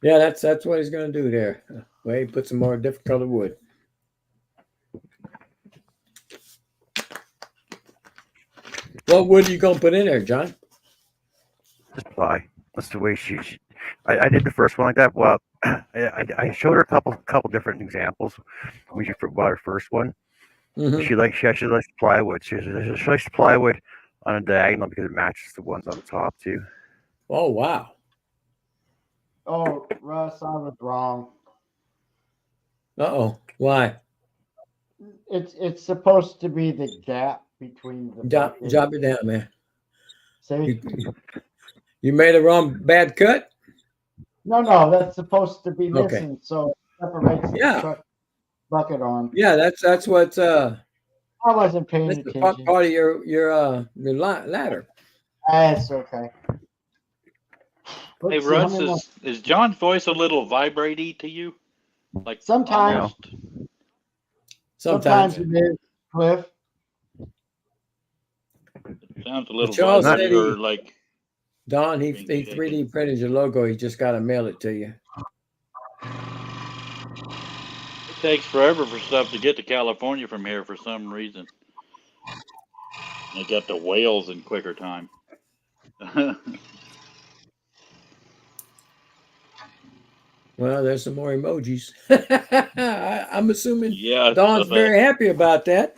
D: Yeah, that's what he's going to do there. Wade, put some more different colored wood. What wood are you going to put in there, John?
A: Just ply. That's the way I did the first one like that. Well, I showed her a couple different examples when she bought her first one.
D: Mhm.
A: She actually likes plywood. She likes plywood on a diagonal because it matches the ones on the top too.
D: Oh, wow.
B: Oh, Russ, I was wrong.
D: Uh-oh. Why?
B: It's supposed to be the gap between the
D: Drop
B: buckets.
D: it down, man.
B: See?
D: You made a bad cut?
B: No, that's supposed to be
D: Okay.
B: missing, so it separates
D: Yeah.
B: the truck bucket arm.
D: Yeah, that's what
B: I wasn't paying
D: that's the
B: attention.
D: part of your ladder.
B: That's okay.
C: Hey,
B: Let's see, how
C: Russ,
B: many more-
C: is John's voice a little vibraty to you? Like
B: Sometimes.
C: almost?
D: Sometimes.
B: it is, Cliff.
C: Sounds a little
D: Charles
C: vibraty,
D: said he-
C: or like
D: Don, he 3D printed your logo. He just got to mail it to you.
C: it takes forever for stuff to get to California from here for some reason. They got the whales in quicker time.
D: Well, there's some more emojis. I'm assuming
C: Yeah.
D: Don's very happy about that.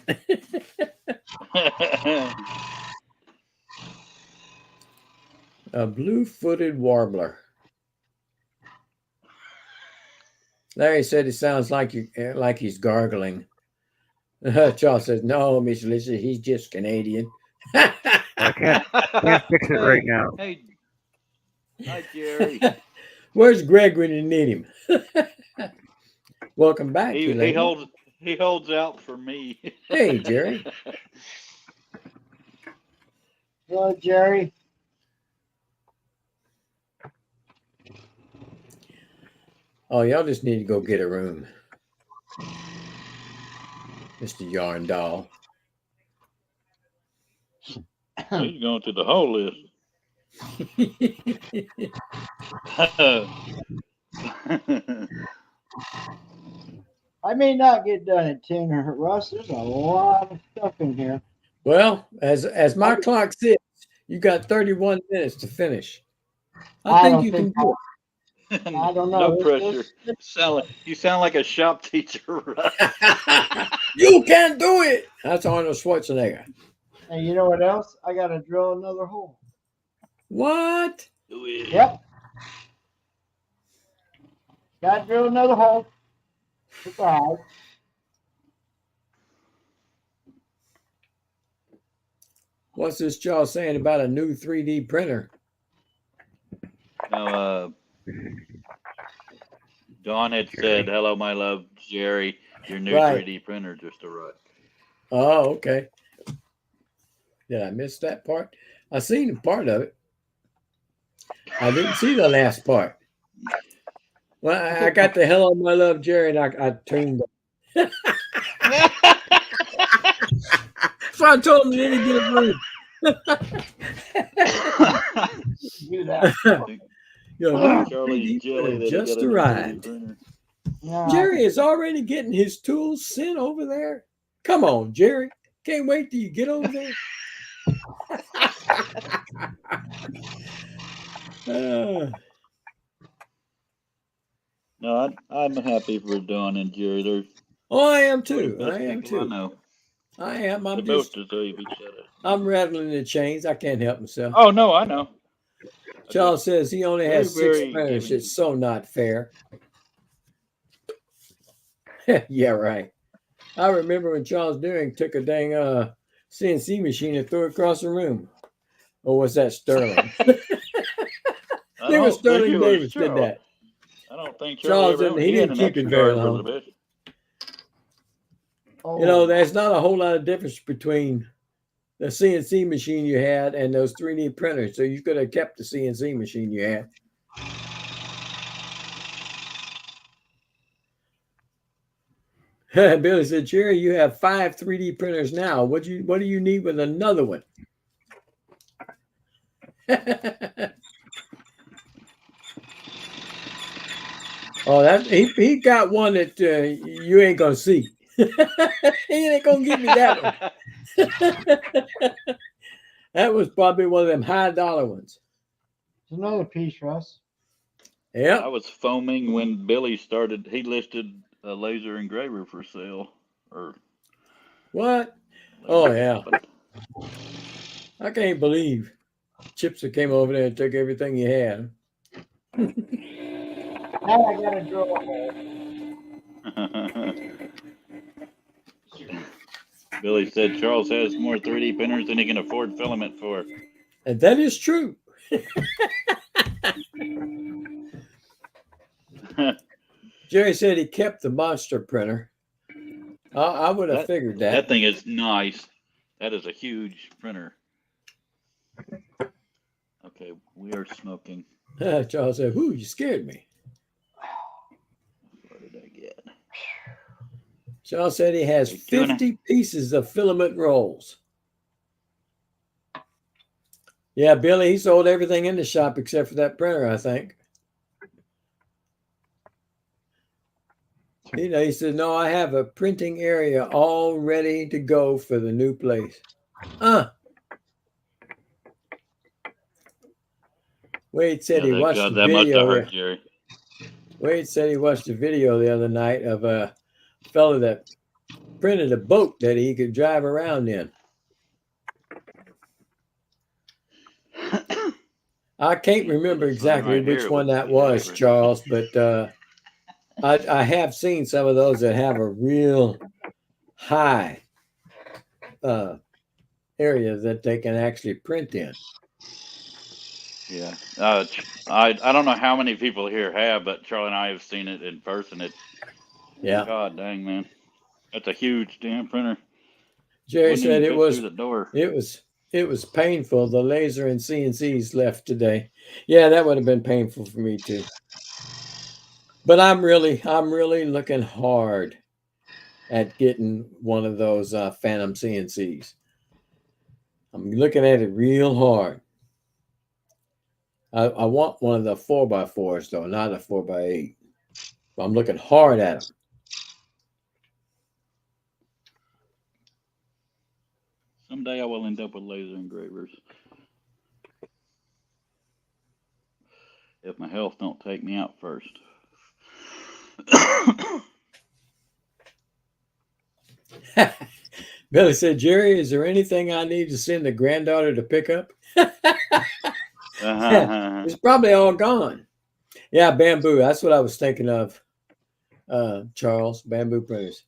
D: A blue-footed warbler. Larry said it sounds like he's gargling. Charles says, "No, Miss Lisa, he's just Canadian."
A: I can't fix it right now.
C: Hey, hi Jerry.
D: Where's Greg when you need him? Welcome back.
C: He holds out for me.
D: Hey, Jerry.
B: Hello, Jerry.
D: Oh, y'all just need to go get a room, Mr. Yarn Doll.
C: He's going through the whole list.
B: I may not get done at 10, Russ. There's a lot of stuff in here.
D: Well, as my clock says, you got 31 minutes to finish. I think you can do it.
B: I don't know.
C: No
B: It's-
C: pressure. You sound like a shop teacher.
D: You can do it. That's Arnold Schwarzenegger.
B: And you know what else? I got to drill another hole.
D: What?
B: Yep. Got to drill another hole. Goodbye.
D: What's this Charles saying about a new 3D printer?
C: No, Dawn had said, "Hello, my love, Jerry. Your new
D: Right.
C: 3D printer just arrived."
D: Oh, okay. Did I miss that part? I seen part of it. I didn't see the last part. Well, I got the "Hello, my love, Jerry," and I tuned. why I told him he didn't get a room.
B: Do that.
D: Your new
C: Charlie's
D: 3D
C: jelly
D: printer
C: that he
D: just
C: got a new 3D
D: arrived.
C: printer.
B: Yeah,
D: Jerry is already getting his tools sent over there. Come on, Jerry. Can't wait till you get over there.
C: No, I'm happy for Don and Jerry. They're
D: Oh, I am
C: two of the
D: too.
C: best
D: I am
C: people I
D: too.
C: know.
D: I am.
C: They
D: I'm
C: both
D: just.
C: deserve each other.
D: I'm rattling the chains. I can't help myself.
C: Oh no, I know.
D: Charles says he only has
C: Very,
D: 6
C: very
D: printers.
C: giving.
D: It's so not fair. Yeah, right. I remember when Charles Deering took a dang CNC machine and threw it across the room. Or was that Sterling?
C: I
D: They were
C: don't think
D: Sterling
C: it was
D: Davis did
C: Charles.
D: that.
C: I don't think
D: Charles
C: Charlie ever
D: didn't. He
C: had
D: didn't
C: an
D: keep it
C: extra
D: very
C: guard for
D: long.
C: the best.
B: oh,
D: You know, there's not a whole lot of difference between the CNC machine you had and those 3D printers. So you could have kept the CNC machine you had. Billy said, Jerry, you have 5 3D printers now. What do you need with another one? Oh, that he got one that you ain't gonna see. He ain't gonna give me that one. That was probably one of them $high ones.
B: There's another piece, Russ.
C: I
D: Yeah.
C: was foaming when Billy started. He listed a laser engraver for sale. Or
D: What? Oh
C: laser
D: yeah.
C: but
D: I can't believe Chipser came over there and took everything you had.
B: Now I gotta draw a hole.
C: Billy said Charles has more 3D printers than he can afford filament for.
D: And that is true. Jerry said he kept the monster printer. I would have figured
C: That
D: that.
C: thing is nice. That is a huge printer. Okay, we are smoking.
D: Charles said, "Whoo, you scared me."
C: What did I get?
D: Charles said he has
C: Hey,
D: 50 pieces of filament rolls. Yeah, Billy, he sold everything in the shop except for that printer, I think. You know, he said, no, I have a printing area all ready to go for the new place. Wade said he watched the
C: that must have
D: video.
C: hurt Jerry.
D: Wade said he watched a video the other night of a fellow that printed a boat that he could drive around in. I can't remember exactly
C: Right
D: which
C: here
D: one
C: was
D: that
C: my
D: was,
C: favorite.
D: Charles, but I have seen some of those that have a real high area that they can actually print in.
C: Yeah. I don't know how many people here have, but Charlie and I have seen it in person. It's
D: Yeah.
C: God dang, man. That's a huge damn printer.
D: Jerry
C: Wouldn't
D: said
C: even
D: it
C: fit
D: was
C: through the door.
D: it was painful. The laser and CNCs left today. Yeah, that would have been painful for me too. But I'm really looking hard at getting one of those Phantom CNCs. I'm looking at it real hard. I want one of the 4x4s though, not a 4x8. But I'm looking hard at them.
C: Someday I will end up with laser engravers. If my health don't take me out first.
D: Billy said, Jerry, is there anything I need to send the granddaughter to pick up? It's probably all gone. Yeah, bamboo. That's what I was thinking of, Charles. Bamboo printers.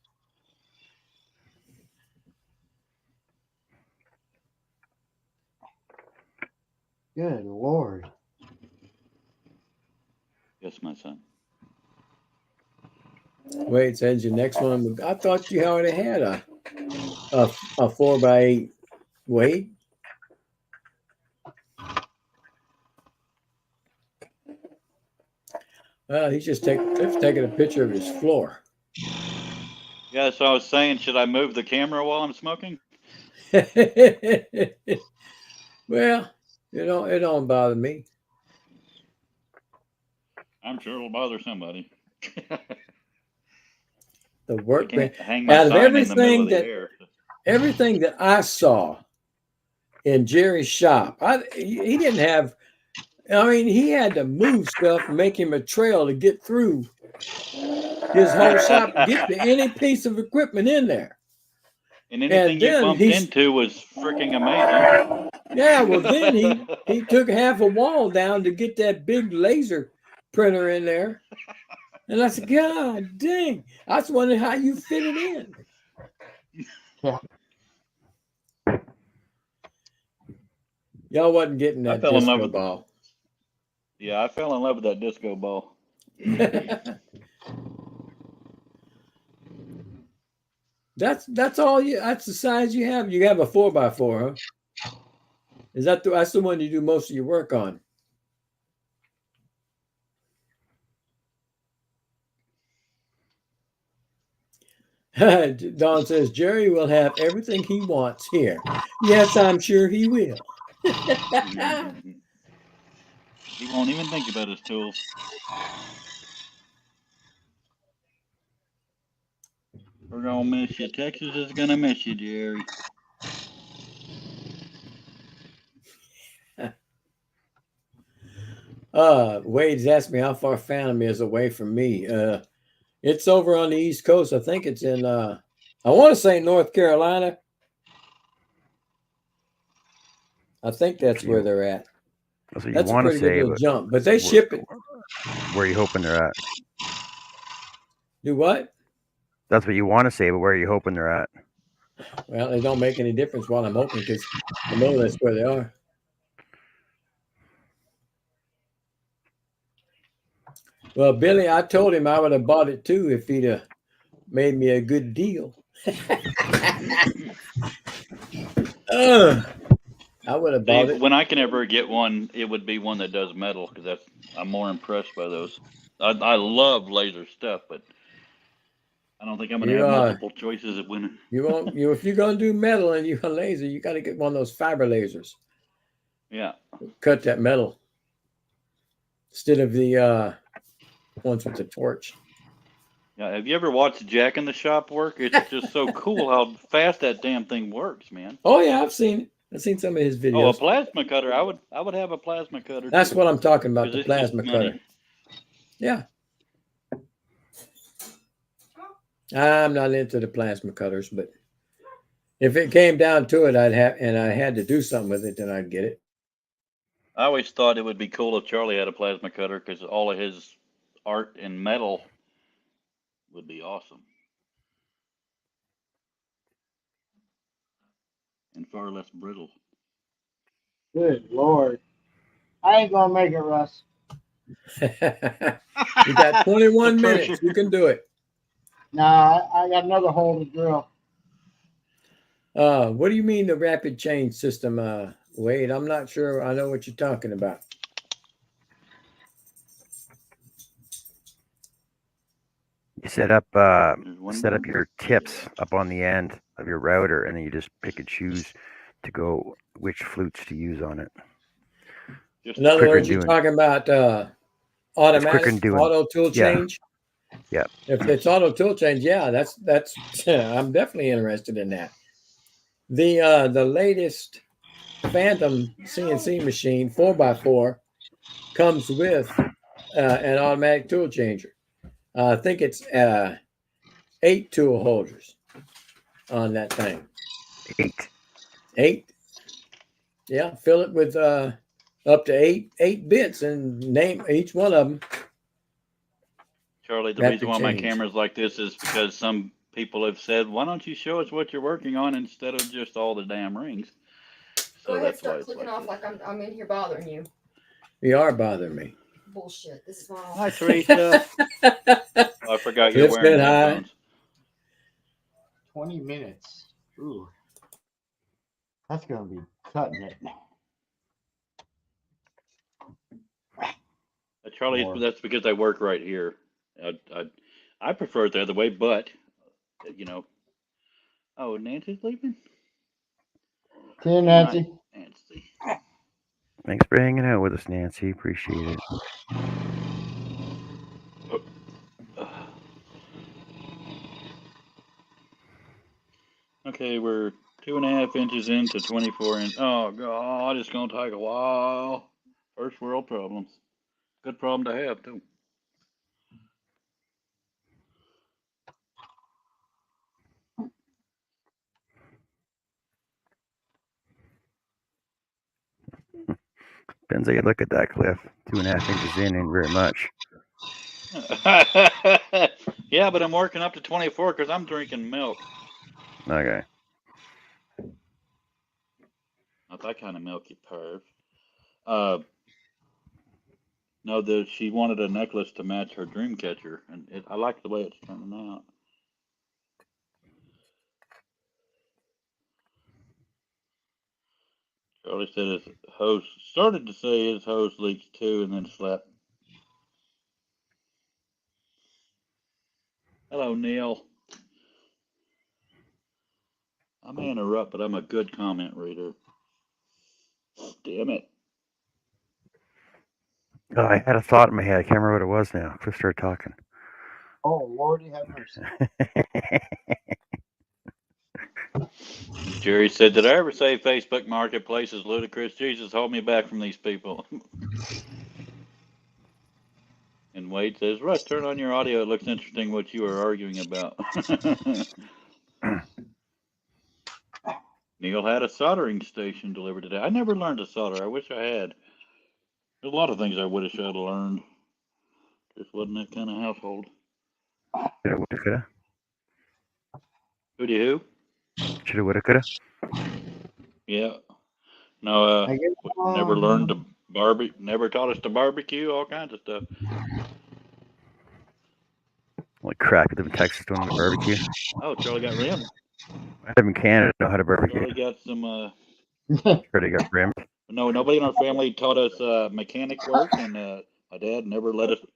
B: Good Lord.
C: Yes, my son.
D: Wait, says your next one. I thought you already had a 4x8. Wait. Well, he's just taking a picture of his floor.
C: Yeah, so I was saying, should I move the camera while I'm smoking?
D: Well, it don't bother me.
C: I'm sure it'll bother somebody.
D: The
C: I
D: workbench.
C: can't hang my
D: Out of
C: sign in the middle of the
D: everything
C: air.
D: everything that I saw in Jerry's shop, he didn't have. I mean, he had to move stuff, and make him a trail to get through his whole shop, get to any piece of equipment in there.
C: And anything
D: And
C: you
D: then
C: bumped into was freaking amazing.
D: yeah, well, then he took half a wall down to get that big laser printer in there. And I said, God dang. I was wondering how you fit it in.
B: Yeah.
D: Y'all wasn't getting
C: I
D: that
C: fell in love
D: disco
C: with
D: ball.
C: Yeah, I fell in love with that disco ball.
D: That's all you. That's the size you have. You have a 4x4, huh? Is that's the one you do most of your work on? Don says Jerry will have everything he wants here. Yes, I'm sure he will.
C: He won't even think about his tools. We're gonna miss you. Texas is gonna miss you, Jerry.
D: Wade's asked me how far Phantom is away from me. It's over on the East Coast. I think it's in I want to say North Carolina. I think that's where they're at.
A: That's what you
D: That's a
A: want to
D: pretty good
A: say,
D: little
A: but
D: jump. But they ship it.
A: where are you hoping they're at?
D: Do what?
A: That's what you want to say, but where are you hoping they're at?
D: Well, it don't make any difference what I'm hoping because I know that's where they are. Well, Billy, I told him I would have bought it too if he'd have made me a good deal. I would have bought it.
C: When I can ever get one, it would be one that does metal because I'm more impressed by those. I love laser stuff, but I don't think I'm gonna have multiple choices of winning.
D: If you're gonna do metal and you're a laser, you got to get one of those fiber lasers.
C: Yeah.
D: Cut that metal instead of the ones with the torch.
C: Yeah. Have you ever watched Jack in the Shop work? It's just so cool how fast that damn thing works, man.
D: Oh yeah, I've seen it. I've seen some of his videos.
C: Oh, a plasma cutter. I would have a plasma cutter.
D: That's
C: too,
D: what I'm talking about,
C: 'cause
D: the
C: it's just
D: plasma
C: money.
D: cutter. Yeah. I'm not into the plasma cutters, but if it came down to it, I had to do something with it, then I'd get it.
C: I always thought it would be cool if Charlie had a plasma cutter because all of his art in metal would be awesome. And far less brittle.
B: Good Lord. I ain't gonna make it, Russ.
D: You got 21 minutes. You can do it.
B: Nah, I got another hole to drill.
D: What do you mean the rapid change system, Wade? I'm not sure I know what you're talking about.
A: You set up your tips up on the end of your router, and then you just pick and choose to go which flutes to use on it.
D: In other words, you're talking about automatic auto tool change.
A: Yeah.
D: If it's auto tool change, yeah, that's I'm definitely interested in that. The latest Phantom CNC machine 4x4 comes with an automatic tool changer. I think it's 8 tool holders on that thing. 8. Yeah, fill it with up to 8 bits and name each one of them.
C: Charlie, the reason why my camera's like this is because some people have said, "Why don't you show us what you're working on instead of just all the damn rings?" So
E: go ahead,
C: that's
E: start
C: why it's
E: clicking
C: like
E: off like I'm in here bothering you.
D: You are bothering me.
E: Bullshit. This is my
C: Hi, Teresa. I forgot you're wearing headphones.
B: 20 minutes. Ooh. That's gonna be cutting it.
C: Charlie, that's because I work right here. I prefer it the other way, but you know. Oh, Nancy's leaving.
B: See you, Nancy.
C: Nancy.
A: Thanks for hanging out with us, Nancy. Appreciate it.
C: Okay, we're 2.5 inches into 24 inch. Oh God, it's gonna take a while. First world problems. Good problem to have too.
A: Depends how you look at that, Cliff. 2.5 inches in ain't very much.
C: Yeah, but I'm working up to 24 because I'm drinking milk.
A: Okay.
C: Not that kind of milk, you perv. No, she wanted a necklace to match her dream catcher, and I like the way it's turning out. Charlie said his host started to say his hose leaks too, and then slept. Hello, Neil. I may interrupt, but I'm a good comment reader. Damn it.
A: Oh, I had a thought in my head. I can't remember what it was now. Cliff started talking.
B: Oh, Lordy, have mercy.
C: Jerry said, "Did I ever say Facebook Marketplace is ludicrous? Jesus, hold me back from these people." And Wade says, "Russ, turn on your audio. It looks interesting what you are arguing about." Neil had a soldering station delivered today. I never learned to solder. I wish I had. There's a lot of things I wish I'd learned. Just wasn't that kind of household.
A: Shoulda, woulda, coulda.
C: Who?
A: Shoulda, woulda, coulda.
C: Yeah. No,
B: I guess,
C: never learned to never taught us to barbecue, all kinds of stuff.
A: Like crap, you live in Texas, don't know how to barbecue.
C: Oh, Charlie got rimmed.
A: I live in Canada, know how to barbecue.
C: Charlie got some,
A: Charlie got rimmed.
C: no, nobody in our family taught us mechanic work, and my dad never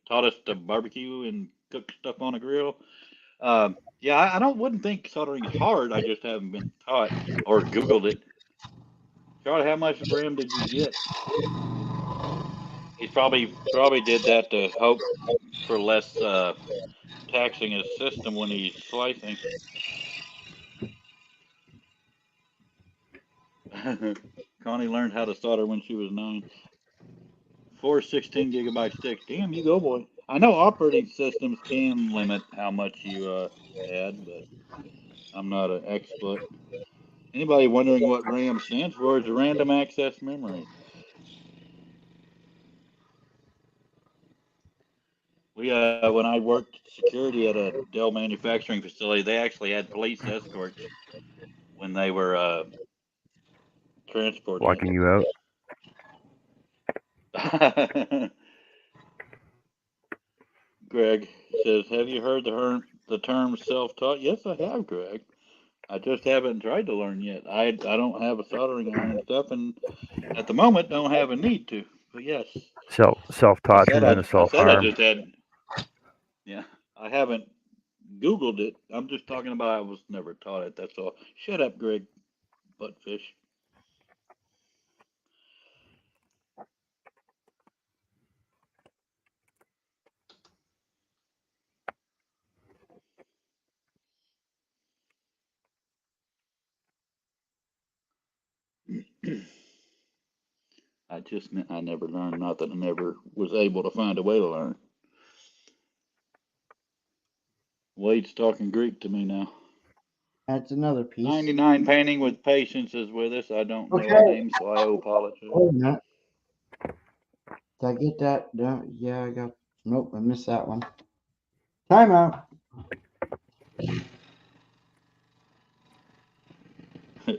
C: taught us to barbecue and cook stuff on a grill. Yeah, I wouldn't think soldering is hard. I just haven't been taught or Googled it. Charlie, how much rim did you get? He probably did that to hope for less taxing his system when he's slicing. Connie learned how to solder when she was 9. 4 16-gigabyte sticks. Damn, you go, boy. I know operating systems can limit how much you add, but I'm not an expert. Anybody wondering what RAM stands for? It's random access memory. We when I worked security at a Dell manufacturing facility, they actually had police escorts when they were transporting
A: Walking you out.
C: it. Greg says, "Have you heard the term self-taught?" Yes, I have, Greg. I just haven't tried to learn yet. I don't have a soldering iron and stuff, and at the moment don't have a need to. But yes,
A: Self-taught turns into
C: I said I
A: self-harm.
C: just had. Yeah, I haven't Googled it. I'm just talking about I was never taught it. That's all. Shut up, Greg. Buttfish. I just meant I never learned. Not that I never was able to find a way to learn. Wade's talking Greek to me now.
B: that's another piece.
C: 99 Painting with Patience is with us. I don't know
B: Okay.
C: her name, so I apologize.
B: Wait a minute. Did I get that? No, yeah, I got. Nope, I missed that one. Timeout.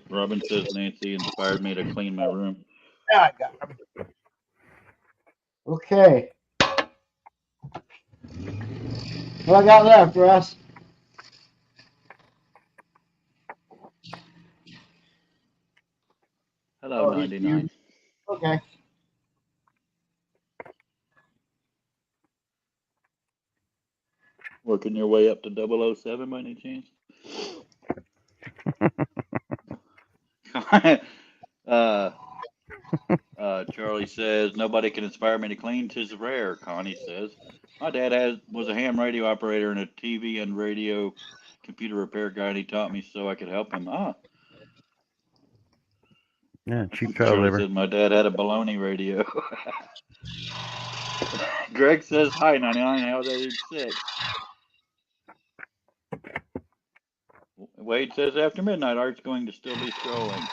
C: Robin says Nancy inspired me to clean my room.
B: Yeah, I got them. Okay. What I got left, Russ?
C: Hello,
B: Oh,
C: 99.
B: Okay.
C: Working your way up to 007 by any chance? Charlie says nobody can inspire me to clean. 'Tis rare. Connie says my dad was a ham radio operator and a TV and radio computer repair guy, and he taught me so I could help him.
A: Yeah, cheap child
C: Charlie
A: labor.
C: says my dad had a baloney radio. Greg says hi, 99. How's age 6? Wade says after midnight, Art's going to still be scrolling.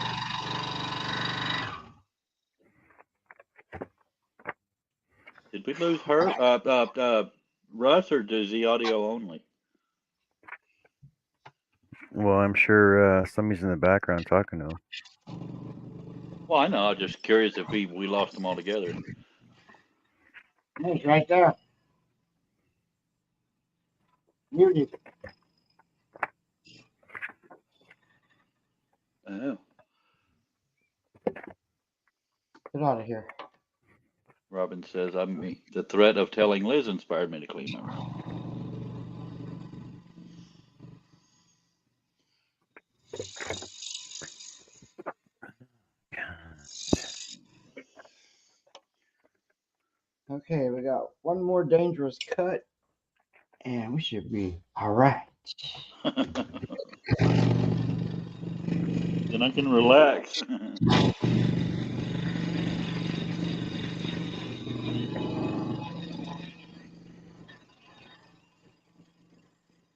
C: Did we lose her, Russ, or is he audio only?
A: Well, I'm sure somebody's in the background talking to him.
C: Well, I know. I'm just curious if we lost them all together.
B: He's right there. Muted.
C: Oh.
B: Get out of here.
C: Robin says the threat of telling Liz inspired me to clean my room.
B: Okay, we got one more dangerous cut, and we should be all right.
C: Then I can relax.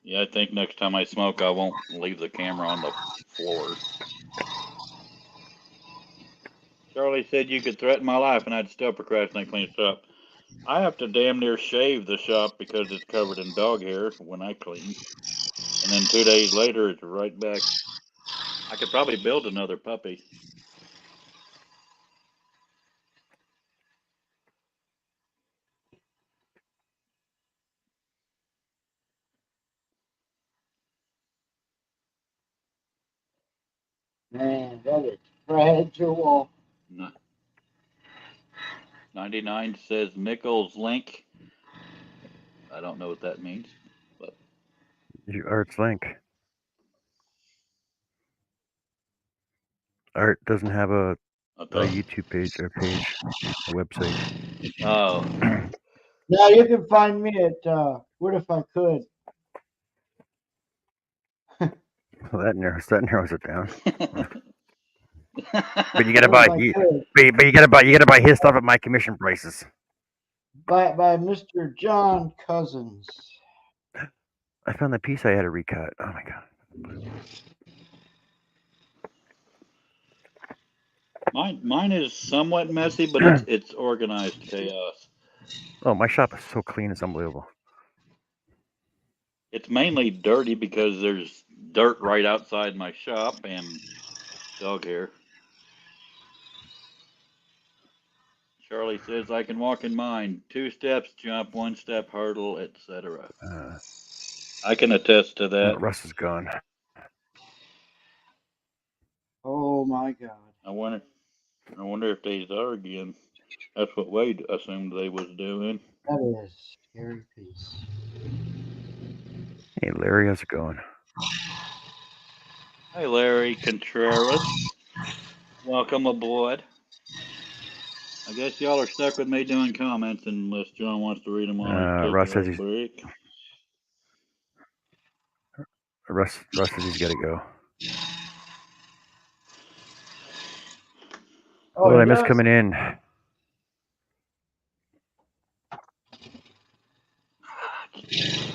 C: Yeah, I think next time I smoke, I won't leave the camera on the floor. Charlie said you could threaten my life and I'd still procrastinate cleaning the shop. I have to damn near shave the shop because it's covered in dog hair when I clean. And then 2 days later, it's right back. I could probably build another puppy.
B: Man, that is fragile.
C: 99 says Mickles link. I don't know what that means, but
A: Art's link. Art doesn't have a YouTube page or a website.
C: Oh.
B: Now you can find me at What If I Could.
A: Well, that narrows it down. But you gotta buy
B: What If I Could,
A: but you gotta buy his stuff at my commission prices.
B: by Mr. John Cousins.
A: I found the piece I had to recut. Oh my god.
C: Mine is somewhat messy, but it's organized chaos.
A: Oh, my shop is so clean, it's unbelievable.
C: It's mainly dirty because there's dirt right outside my shop and dog hair. Charlie says I can walk in mine. 2 steps, jump, 1 step, hurdle, etc. I can attest to that.
A: Russ is gone.
B: Oh my God.
C: I wonder if they are again. That's what Wade assumed they was doing.
B: That is a scary piece.
A: Hey Larry, how's it going?
C: Hey Larry Contreras. Welcome aboard. I guess y'all are stuck with me doing comments unless John wants to read them on
A: Russ says
C: break.
A: Russ says he's gotta go.
B: Oh,
A: What did I
B: he
A: miss
B: does?
A: coming in?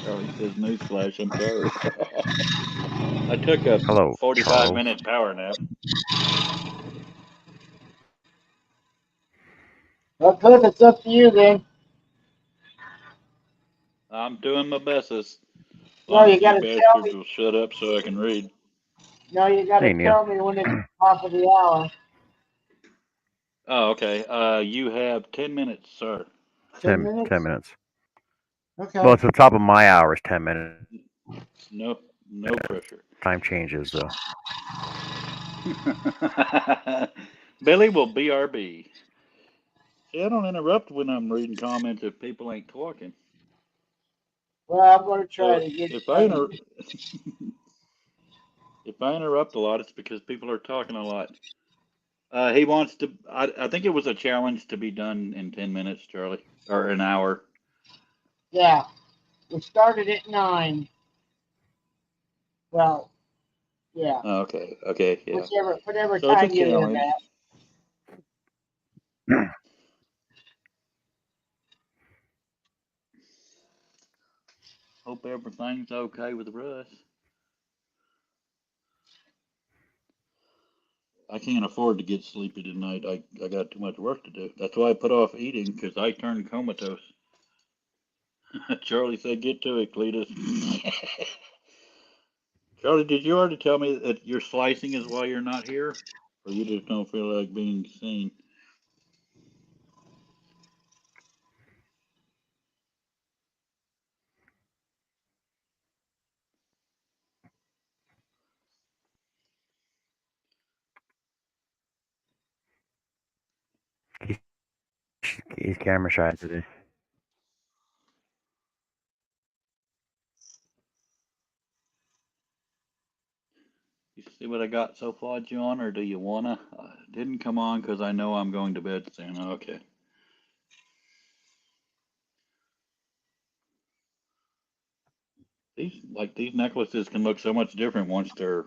C: Charlie says newsflash, I'm sorry. I took a
A: Hello,
C: 45-minute power nap.
B: Well, Cliff, it's up to you then.
C: I'm doing my bestest.
B: No, you gotta
C: bastards
B: tell me.
C: will shut up so I can read.
B: No, you gotta
A: Hey, Neil.
B: tell me when it's top of the hour.
C: Oh, okay. You have 10 minutes, sir.
B: 10 minutes?
A: 10 minutes.
B: Okay.
A: Well, it's the top of my hour is 10 minutes.
C: No pressure.
A: Time changes though.
C: Billy will BRB. See, I don't interrupt when I'm reading comments if people ain't talking.
B: Well, I'm gonna try
C: So
B: to get.
C: if I interrupt a lot, it's because people are talking a lot. He wants to. I think it was a challenge to be done in 10 minutes, Charlie, or an hour.
B: Yeah. We started at 9. Well, yeah.
C: Oh, okay. Okay. Yeah.
B: Whatever
C: So it's a
B: time you live
C: challenge.
B: at.
C: Hope everything's okay with Russ. I can't afford to get sleepy tonight. I got too much work to do. That's why I put off eating, because I turned comatose. Charlie said, "Get to it, Cletus." Charlie, did you already tell me that your slicing is why you're not here, or you just don't feel like being seen?
A: He's camera shy today.
C: You see what I got so far, John, or do you wanna? Didn't come on because I know I'm going to bed soon. Okay. These necklaces can look so much different once they're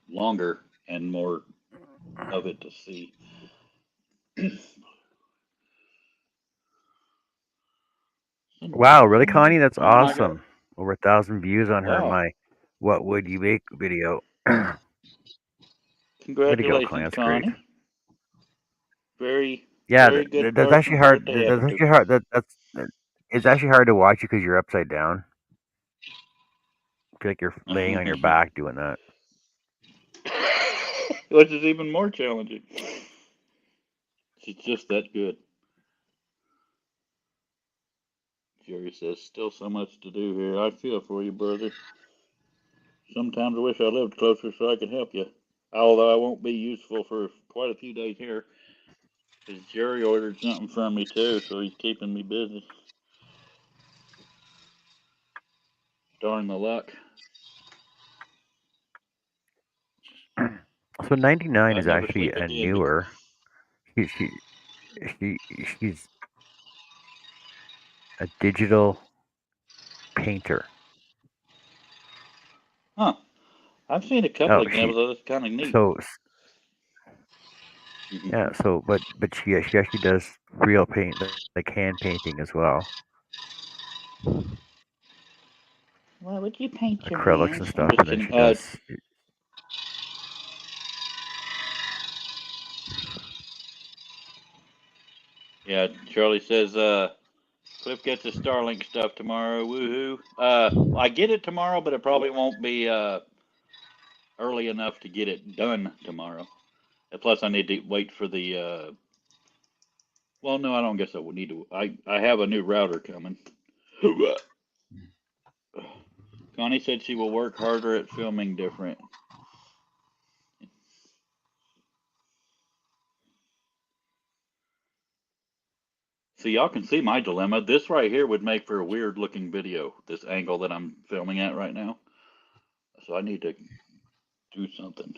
C: longer and more of it to see.
A: Wow, really, Connie? That's
C: Oh my God.
A: awesome. Over 1,000 views on her
C: Wow.
A: my "What Would You Make" video. Way to go,
C: Congratulations,
A: Connie. That's great.
C: Connie. Very,
A: Yeah,
C: very good
A: that's
C: person
A: actually
C: for
A: hard.
C: it to
A: That's
C: happen to.
A: actually hard. It's actually hard to watch you because you're upside down. I feel like you're laying on your back doing that.
C: Which is even more challenging. She's just that good. Jerry says, "Still so much to do here. I feel for you, brother. Sometimes I wish I lived closer so I could help you. Although I won't be useful for quite a few days here. Because Jerry ordered something from me too, so he's keeping me busy. Darn the luck."
A: So 99
C: I
A: is
C: never
A: actually
C: sleep
A: a
C: again.
A: newer. She's a digital painter.
C: Huh. I've seen a couple
A: Oh,
C: examples of this. Kind of neat.
A: so yeah. So but she actually does real paint, like hand painting as well,
C: Why would you paint your
A: acrylics
C: hands?
A: and
C: I'm
A: stuff,
C: just
A: and then
C: kidding.
A: she does.
C: Yeah, Charlie says, Cliff gets his Starlink stuff tomorrow. Woohoo. I get it tomorrow, but it probably won't be early enough to get it done tomorrow. And plus, I need to wait for the. Well, no, I don't guess I would need to. I have a new router coming. Connie said she will work harder at filming different. See, y'all can see my dilemma. This right here would make for a weird looking video, this angle that I'm filming at right now. So I need to do something.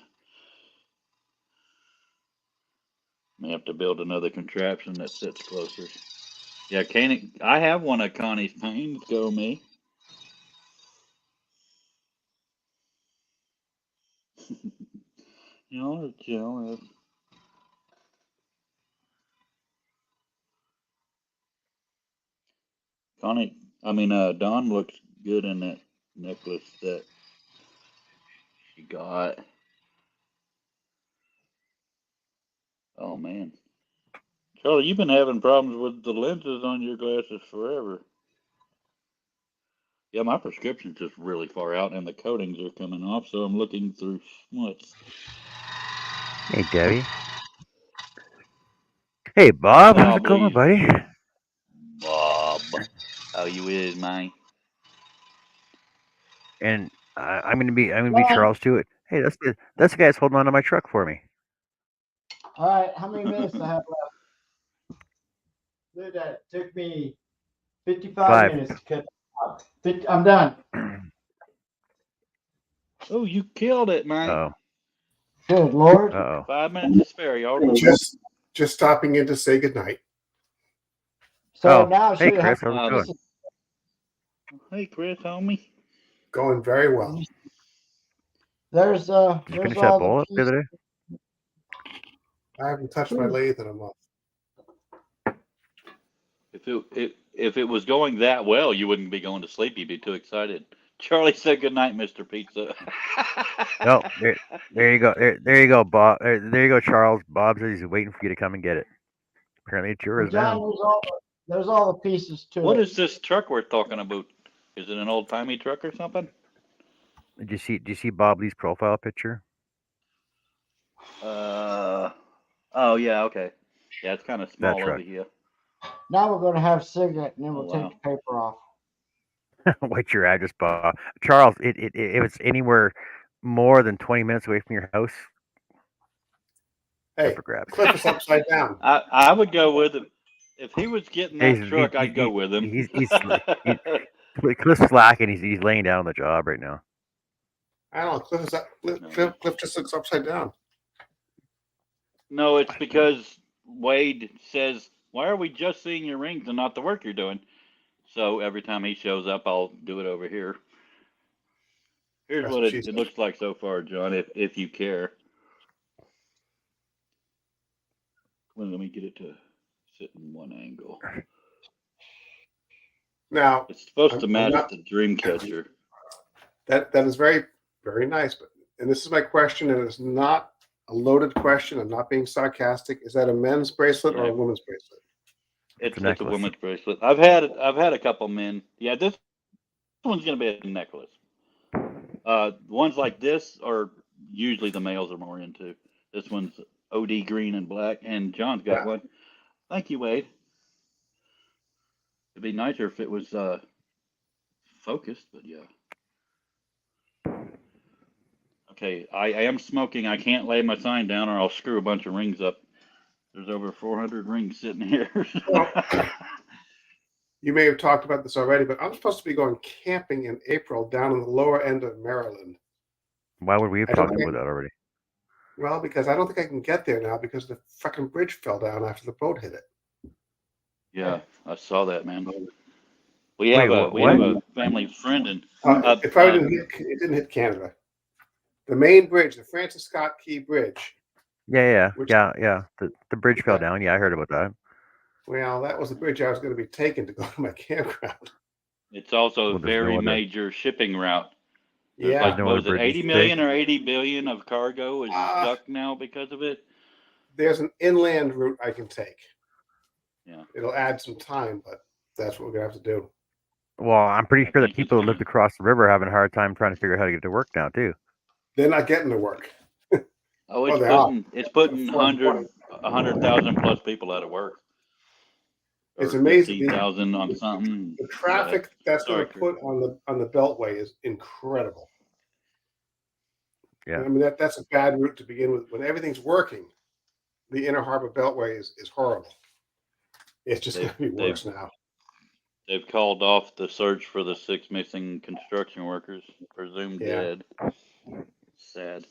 C: May have to build another contraption that sits closer. Yeah, I have one of Connie's paintings. Go me. You're jealous. Dawn looks good in that necklace that she got. Oh man, Charlie, you've been having problems with the lenses on your glasses forever. Yeah, my prescription's just really far out, and the coatings are coming off, so I'm looking through smuts.
A: Hey, Debbie. Hey, Bob. How's
C: Oh,
A: it going,
C: please,
A: buddy?
C: Bob. How you is, man?
A: And I'm gonna be Charles Stewart. Hey, that's the guy that's holding on to my truck for me.
B: All right, how many minutes I have left? Look, that took me 55
A: 5.
B: minutes to cut out. I'm done.
C: Oh, you killed it, man.
A: Oh,
B: Good Lord.
A: Uh-oh.
C: 5 minutes to spare, y'all.
F: Just stopping in to say goodnight.
B: So
A: Oh,
B: now
A: hey,
B: she
A: Chris, how's it going?
C: Hey, Chris, homie.
F: Going very well.
B: there's
A: Did you
B: there's
A: finish that
B: all
A: bowl
B: the
A: up the
B: pieces.
A: other day?
F: I haven't touched my lathe in a month.
C: If it was going that well, you wouldn't be going to sleep. You'd be too excited. Charlie said good night, Mr. Pizza.
A: No, there you go. There you go, Bob. There you go, Charles. Bob says he's waiting for you to come and get it. Apparently it's yours
B: John,
A: now.
B: there's all the pieces to
C: What
B: it.
C: is this truck we're talking about? Is it an old timey truck or something?
A: Did you see Bob Lee's profile picture?
C: Oh yeah, okay. Yeah, it's kind of
A: That
C: small
A: truck.
C: over here.
B: Now we're going to have cigarette, and then we'll
C: Oh,
B: take
C: wow.
B: the paper off.
A: What's your address, Bob? Charles, if it's anywhere more than 20 minutes away from your house,
F: Hey,
A: up for grabs.
F: Cliff is upside down.
C: I would go with him. If he was getting that truck, I'd go with him.
A: Cliff's slacking. He's laying down on the job right now.
F: I don't know. Cliff just looks upside down.
C: No, it's because Wade says, "Why are we just seeing your rings and not the work you're doing?" So every time he shows up, I'll do it over here. Here's
F: That's
C: what
F: what she
C: it
F: said.
C: looks like so far, John, if you care. Well, let me get it to sit in one angle.
F: Now,
C: It's supposed to
F: I'm
C: match
F: not-
C: the dream catcher.
F: that is very, very nice. And this is my question, and it's not a loaded question. I'm not being sarcastic. Is that a men's bracelet or a woman's bracelet?
C: It's
A: a
C: a
A: necklace.
C: woman's bracelet. I've had a couple men. Yeah, this one's gonna be a necklace. Ones like this are usually the males are more into. This one's OD green and black, and John's got
F: Yeah.
C: one. Thank you, Wade. It'd be nicer if it was focused, but yeah. Okay, I am smoking. I can't lay my sign down or I'll screw a bunch of rings up. There's over 400 rings sitting here.
F: You may have talked about this already, but I'm supposed to be going camping in April down in the lower end of Maryland.
A: Why would we have
F: I don't
A: talked
F: think-
A: about that already?
F: Well, because I don't think I can get there now because the fucking bridge fell down after the boat hit it.
C: Yeah, I saw that, man. We have
A: Wait,
C: we have
A: what?
C: a family friend and
F: It probably didn't hit Canada. The main bridge, the Francis Scott Key Bridge.
A: Yeah.
F: Which-
A: The bridge fell
F: Okay.
A: down. Yeah, I heard about that.
F: Well, that was the bridge I was going to be taking to go to my campground.
C: it's also a
A: Well, there's
C: very
A: no other-
C: major shipping route. There's
F: Yeah,
C: like,
A: no
C: what
A: other
C: is it,
A: bridges
C: 80
A: to
C: million
A: take?
C: or 80 billion of cargo is
F: Ah.
C: stuck now because of it?
F: there's an inland route I can take.
C: Yeah.
F: It'll add some time, but that's what we're going to have to do.
A: Well, I'm pretty
C: I
A: sure that
C: think it's
A: people who
C: gonna-
A: lived across the river are having a hard time trying to figure out how to get to work now too.
F: They're not getting to work.
C: Oh,
F: Well, they are.
C: it's putting
F: Before the morning.
C: 100,000 plus people out of work.
F: It's
C: Or
F: amazing.
C: 50,000 on something.
F: The traffic that's going
C: Sorry,
F: to put on the Beltway is incredible.
A: Yeah.
F: I mean that's a bad route to begin with. When everything's working, the Inner Harbor Beltway is horrible. It's just going to be worse now.
C: They've called off the search for the 6 missing construction workers, presumed
F: Yeah.
C: dead. Sad.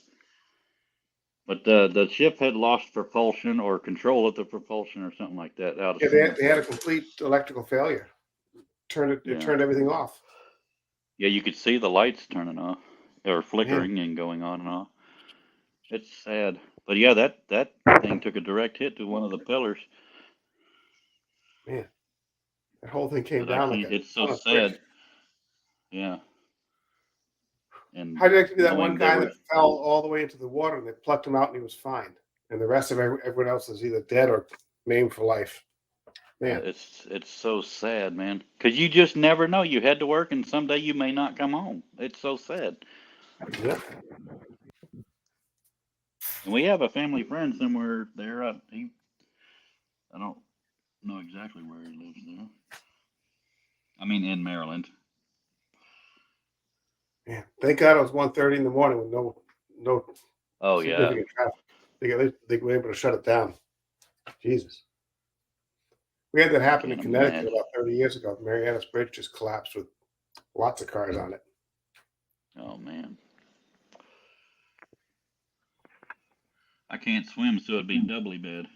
C: But the ship had lost propulsion or control of the propulsion or something like that. Out of
F: Yeah,
C: sync.
F: they had a complete electrical failure. It
C: Yeah.
F: turned everything off.
C: Yeah, you could see the lights turning off or flickering and going on and off. It's sad. But yeah, that thing took a direct hit to one of the pillars.
F: Man, that whole thing came
C: But I
F: down like
C: can't-
F: a
C: it's so
F: ton of bricks.
C: sad. Yeah. And
F: How did I do that
C: knowing
F: one
C: they
F: guy
C: were-
F: that fell all the way into the water and they plucked him out and he was fine, and the rest of everyone else is either dead or maimed for life. Man,
C: It's so sad, man. Because you just never know. You head to work and someday you may not come home. It's so sad.
F: yeah.
C: And we have a family friend somewhere there. I don't know exactly where he lives there. I mean, in Maryland.
F: Man, thank God it was 1:30 in the morning with no
C: Oh yeah.
F: significant traffic. They were able to shut it down. Jesus. We had that happen in
C: Can't
F: Connecticut
C: imagine.
F: about 30 years ago. The Marianas Bridge just collapsed with lots of cars on it.
C: Oh man. I can't swim, so it'd be doubly bad.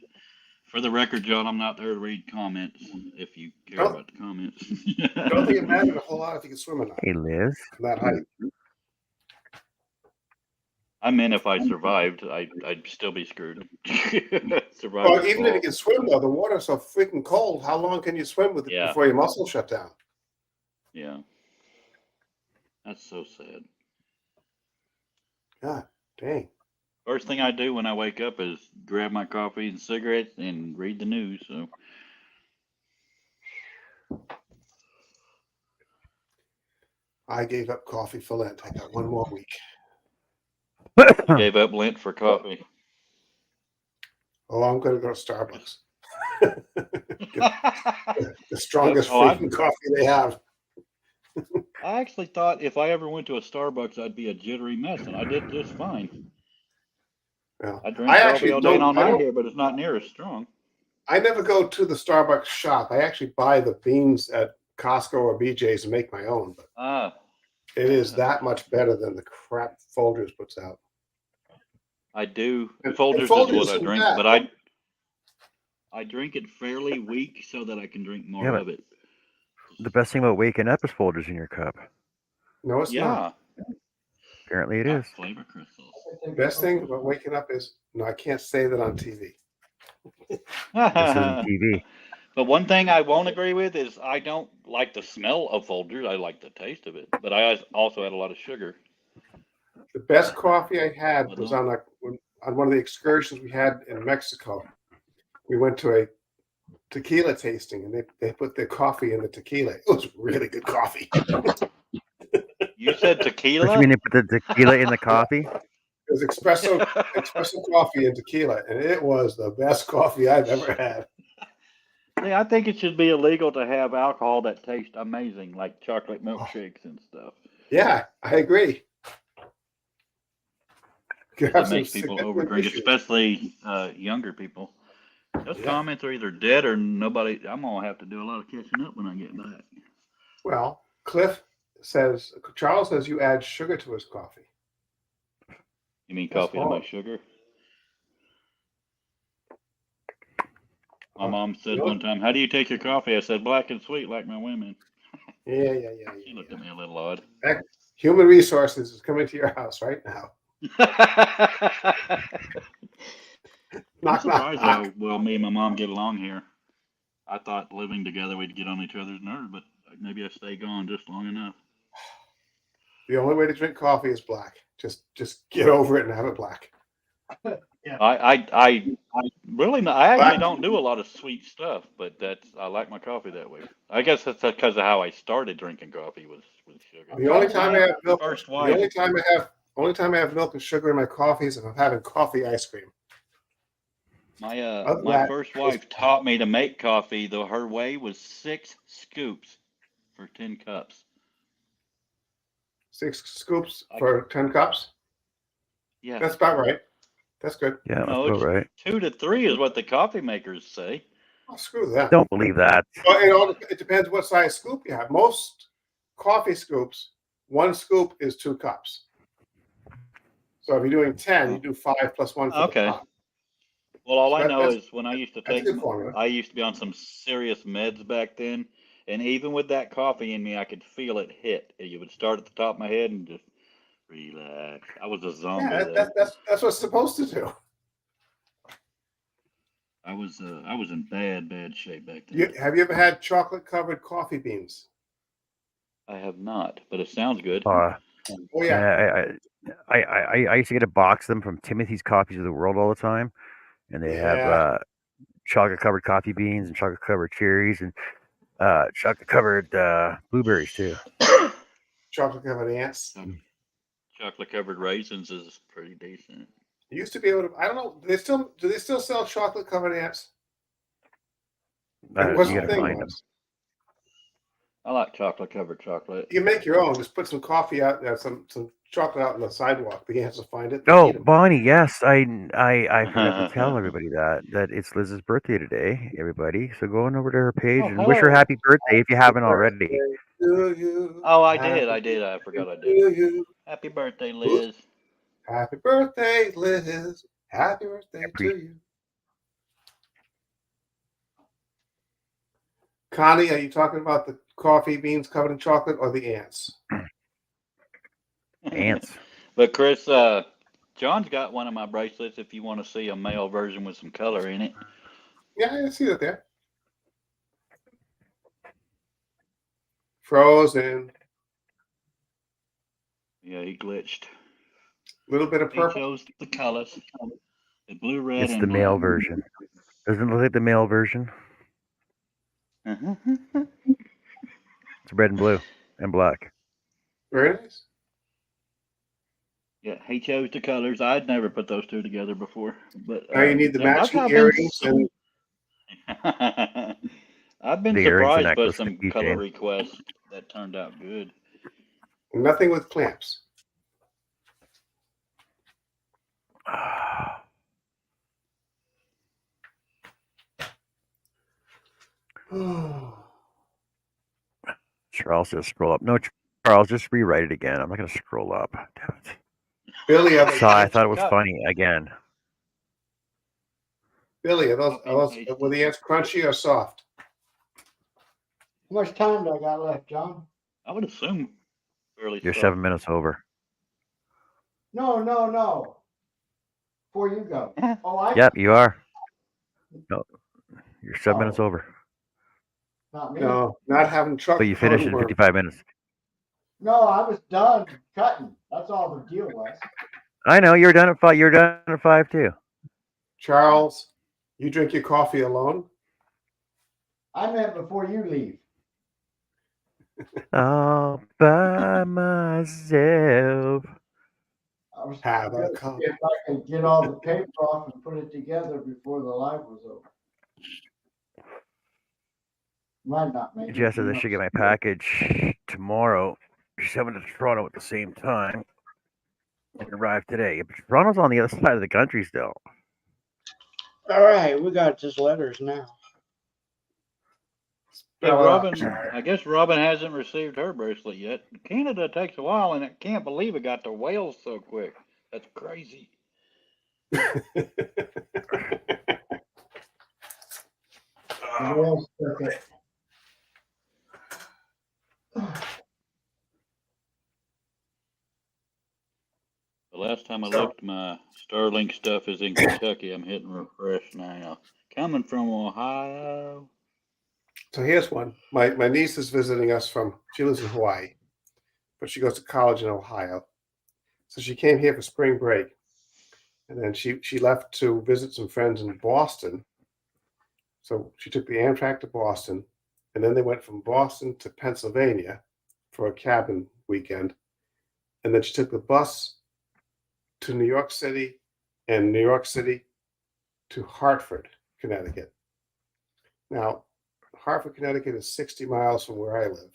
C: For the record, John, I'm not there to read comments. If you care
F: Don't-
C: about the comments.
F: I don't think it mattered a whole lot if you could swim or not
A: Hey, Liz.
F: from that height.
C: I meant if I survived, I'd still be screwed. Survival
F: Well, even if
C: fall.
F: you can swim, though, the water's so freaking cold. How long can you swim with it
C: Yeah.
F: before your muscles shut down?
C: Yeah. That's so sad.
F: God dang.
C: First thing I do when I wake up is grab my coffee and cigarettes and read the news. So
F: I gave up coffee for Lent. I got one more week.
C: I gave up Lent for coffee.
F: Oh, I'm going to go to Starbucks. The strongest
C: Oh, I'm-
F: freaking coffee they have.
C: I actually thought if I ever went to a Starbucks, I'd be a jittery mess, and I did just fine.
F: Well,
C: I drink
F: I
C: coffee
F: actually
C: all day and all
F: don't- I
C: night
F: don't-
C: here, but it's not near as strong.
F: I never go to the Starbucks shop. I actually buy the beans at Costco or BJ's and make my own. But
C: Ah,
F: it is that much better than the crap Folgers puts out.
C: I do.
F: And
C: Folgers is
F: Folgers
C: what I
F: isn't
C: drink,
F: bad.
C: but I drink it fairly weak so that I can drink more
A: Yeah, but
C: of it.
A: The best thing about waking up is Folgers in your cup.
F: No, it's not.
C: Yeah,
A: Apparently it
C: got
A: is.
C: flavor crystals.
F: The best thing about waking up is no, I can't say that on TV.
A: This isn't TV.
C: But one thing I won't agree with is I don't like the smell of Folgers. I like the taste of it, but I also add a lot of sugar.
F: The best coffee I had was on one of the excursions we had in Mexico. We went to a tequila tasting, and they put their coffee in the tequila. It was really good coffee.
C: You said
A: What
C: tequila?
A: you mean they put the tequila in the coffee?
F: It was espresso coffee and tequila, and it was the best coffee I've ever had.
C: See, I think it should be illegal to have alcohol that tastes amazing, like chocolate milkshakes and stuff.
F: Yeah, I agree. Could have
C: It
F: some
C: makes people
F: significant
C: overdrink,
F: issues.
C: especially younger people. Those
F: Yeah.
C: comments are either dead or nobody. I'm gonna have to do a lot of catching up when I get back.
F: Well, Charles says you add sugar to his coffee.
C: You mean
F: That's
C: coffee to my
F: hard.
C: sugar? My
F: Uh,
C: mom said
F: you know-
C: one time, "How do you take your coffee?" I said, "Black and sweet, like my women."
F: Yeah.
C: She looked at me a little odd.
F: Human Resources is coming to your house right now.
C: I'm
F: Knock,
C: surprised
F: knock.
C: how well me and my mom get along here. I thought living together we'd get on each other's nerves, but maybe I stay gone just long enough.
F: The only way to drink coffee is black. Just get over it and have it black.
C: I really I actually don't do a lot of sweet stuff, but I like my coffee that way. I guess that's because of how I started drinking coffee was with sugar.
F: The only time I have milk,
C: First
F: the
C: wife.
F: only time I have milk and sugar in my coffee is if I'm having coffee ice cream.
C: My
F: Other than
C: my
F: that,
C: first wife taught me to make coffee, though her way was 6 scoops for 10 cups.
F: 6 scoops for 10 cups.
C: Yeah,
F: That's about right. That's good.
A: Yeah, that's
C: No,
A: about
C: it's-
A: right.
C: 2 to 3 is what the coffee makers say.
F: Oh, screw that.
A: Don't believe that.
F: Well, it depends what size scoop you have. Most coffee scoops, 1 scoop is 2 cups. So if you're doing 10, you do 5 plus 1 for
C: Okay.
F: the cup.
C: Well, all I
F: That-
C: know
F: that's-
C: is when I used to
F: That's a
C: take,
F: good formula.
C: I used to be on some serious meds back then, and even with that coffee in me, I could feel it hit. You would start at the top of my head and just relax. I was a zombie
F: Yeah,
C: there.
F: that's what it's supposed to do.
C: I was in bad shape back then.
F: Have you ever had chocolate covered coffee beans?
C: I have not, but it sounds good.
F: Oh yeah.
A: I used to get a box of them from Timothy's Coffees of the World all the time, and they
F: Yeah.
A: have chocolate covered coffee beans and chocolate covered cherries and chocolate covered blueberries too.
F: Chocolate covered ants.
C: Chocolate covered raisins is pretty decent.
F: You used to be able to. I don't know. Do they still sell chocolate covered ants? What's
A: You
F: the
A: gotta
F: thing
A: find them.
F: was,
C: I like chocolate covered chocolate.
F: you make your own. Just put some coffee out there, some chocolate out on the sidewalk. The ants will find it.
A: Oh,
F: eat 'em.
A: Bonnie, yes, I forgot to tell everybody that it's Liz's birthday today, everybody. So go on over to her page
C: Oh,
A: and wish her
C: hello.
A: happy birthday if you haven't already.
F: To you.
C: Oh, I
F: Happy
C: did. I forgot I
F: to
C: did.
F: you.
C: Happy birthday, Liz.
F: Happy birthday, Liz. Happy birthday
A: Pre-
F: to you. Connie, are you talking about the coffee beans covered in chocolate or the ants?
A: Ants.
C: But Chris, John's got one of my bracelets if you want to see a male version with some color in it.
F: Yeah, I see that there. Frozen.
C: Yeah, he glitched.
F: Little bit of
C: He
F: purple.
C: chose the colors. The blue, red,
A: It's
C: and
A: the
C: black.
A: male version. Doesn't it look like the male version? It's red and blue and black.
F: Very nice.
C: Yeah, he chose the colors. I'd never put those two together before. But
F: Now you need the
C: I've
F: matching
C: been-
F: earrings and
C: I've been
A: The earrings, the
C: surprised by
A: necklace,
C: some
A: the
C: color
A: keychain.
C: requests that turned out good.
F: nothing with clamps.
A: Charles, just scroll up. No, Charles, just rewrite it again. I'm not going to scroll up. Damn it.
F: Billy,
A: I thought it was funny again.
F: Billy, are those were the ants crunchy or soft?
B: How much time do I got left, John?
C: I would assume fairly
A: You're
C: soft.
A: 7 minutes over.
B: No. Before you go. Oh, I.
A: Yep, you are. No, you're 7 minutes
B: Oh.
A: over.
B: Not me.
F: No, not having trouble.
A: But you finished in 55 minutes.
B: No, I was done cutting. That's all the deal was.
A: I know you're done at 5. You're done at 5 too.
F: Charles, you drink your coffee alone?
B: I meant before you leave.
A: All by myself.
B: I was
F: Have a
B: gonna
F: cup.
B: see if I could get all the paper off and put it together before the live was over. Might not make it.
A: Jess says
B: Who
A: I should
B: knows?
A: get my package tomorrow. She's having to Toronto at the same time. It arrived today. But Toronto's on the other side of the country still.
B: All right, we got just letters now.
C: Hey,
F: Spell it out.
C: Robin, I guess Robin hasn't received her bracelet yet. Canada takes a while, and I can't believe it got to Wales so quick. That's crazy.
B: Wales took it.
C: The last time I looked, my Starlink stuff is in Kentucky. I'm hitting refresh now. Coming from Ohio.
F: So here's one. My niece is visiting us she lives in Hawaii, but she goes to college in Ohio. So she came here for spring break. And then she left to visit some friends in Boston. So she took the Amtrak to Boston, and then they went from Boston to Pennsylvania for a cabin weekend. And then she took the bus to New York City and New York City to Hartford, Connecticut. Now, Hartford, Connecticut is 60 miles from where I live.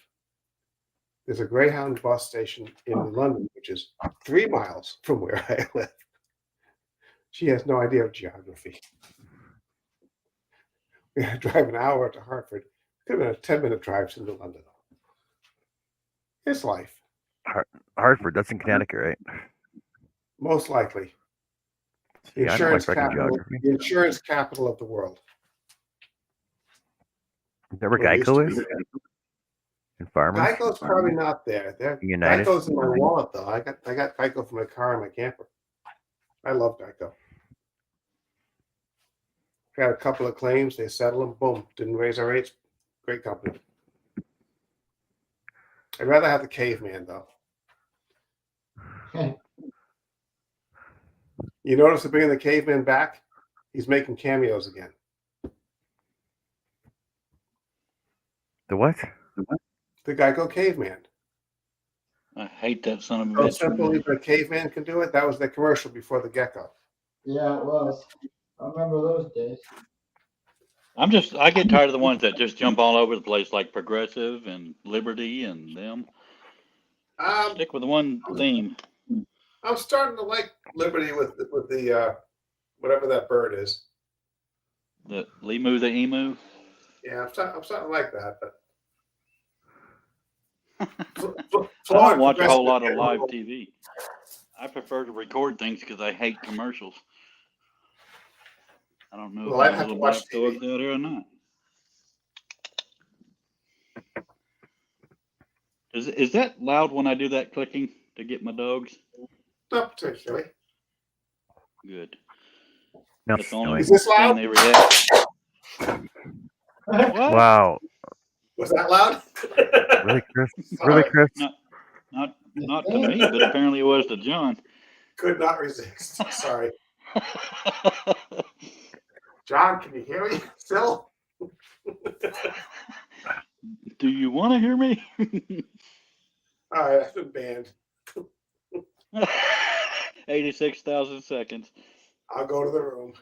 F: There's a Greyhound bus station in London, which is 3 miles from where I live. She has no idea of geography. We had to drive an hour to Hartford. Could have been a 10-minute drive to London. It's life,
A: Hartford, that's in Connecticut, right?
F: most likely. The
A: Yeah, I know my
F: insurance
A: fucking
F: capital,
A: geography.
F: the insurance capital of the world.
A: Is that where
F: Or used to
A: Geico
F: be.
A: is? And Farmers?
F: Geico's probably not there.
A: United?
F: Geico's in my wallet though. I got Geico for my car and my camper. I love Geico. Got a couple of claims, they settled them, boom, didn't raise our rates. Great company. I'd rather have the caveman though. You notice they're bringing the caveman back? He's making cameos again.
A: The what?
F: The Geico caveman.
C: I hate that son of a
F: So
C: bitch.
F: simple, even a caveman can do it. That was their commercial before the gecko.
B: Yeah, it was. I remember those days.
C: I get tired of the ones that just jump all over the place, like Progressive and Liberty and them. Stick with the one theme.
F: I'm starting to like Liberty with the whatever that bird is.
C: The Limu, the emu.
F: Yeah, I'm starting to like that. But
C: I don't watch a whole lot of live TV. I prefer to record things because I hate commercials. I don't know
F: Well,
C: if
F: I'd
C: my
F: have to
C: little
F: watch
C: black dog's
F: TV.
C: out here or not. Is that loud when I do that clicking to get my dogs?
F: Not particularly.
C: Good.
A: No,
C: That's the only
F: Is this
C: thing
F: loud?
C: they react. What?
A: wow,
F: Was that loud?
A: really, Chris?
F: Sorry.
A: Really, Chris?
C: Not to me, but apparently it was to John.
F: Could not resist. Sorry. John, can you hear me still?
C: Do you want to hear me?
F: All right, I've been banned.
C: 86,000 seconds.
F: I'll go to the room.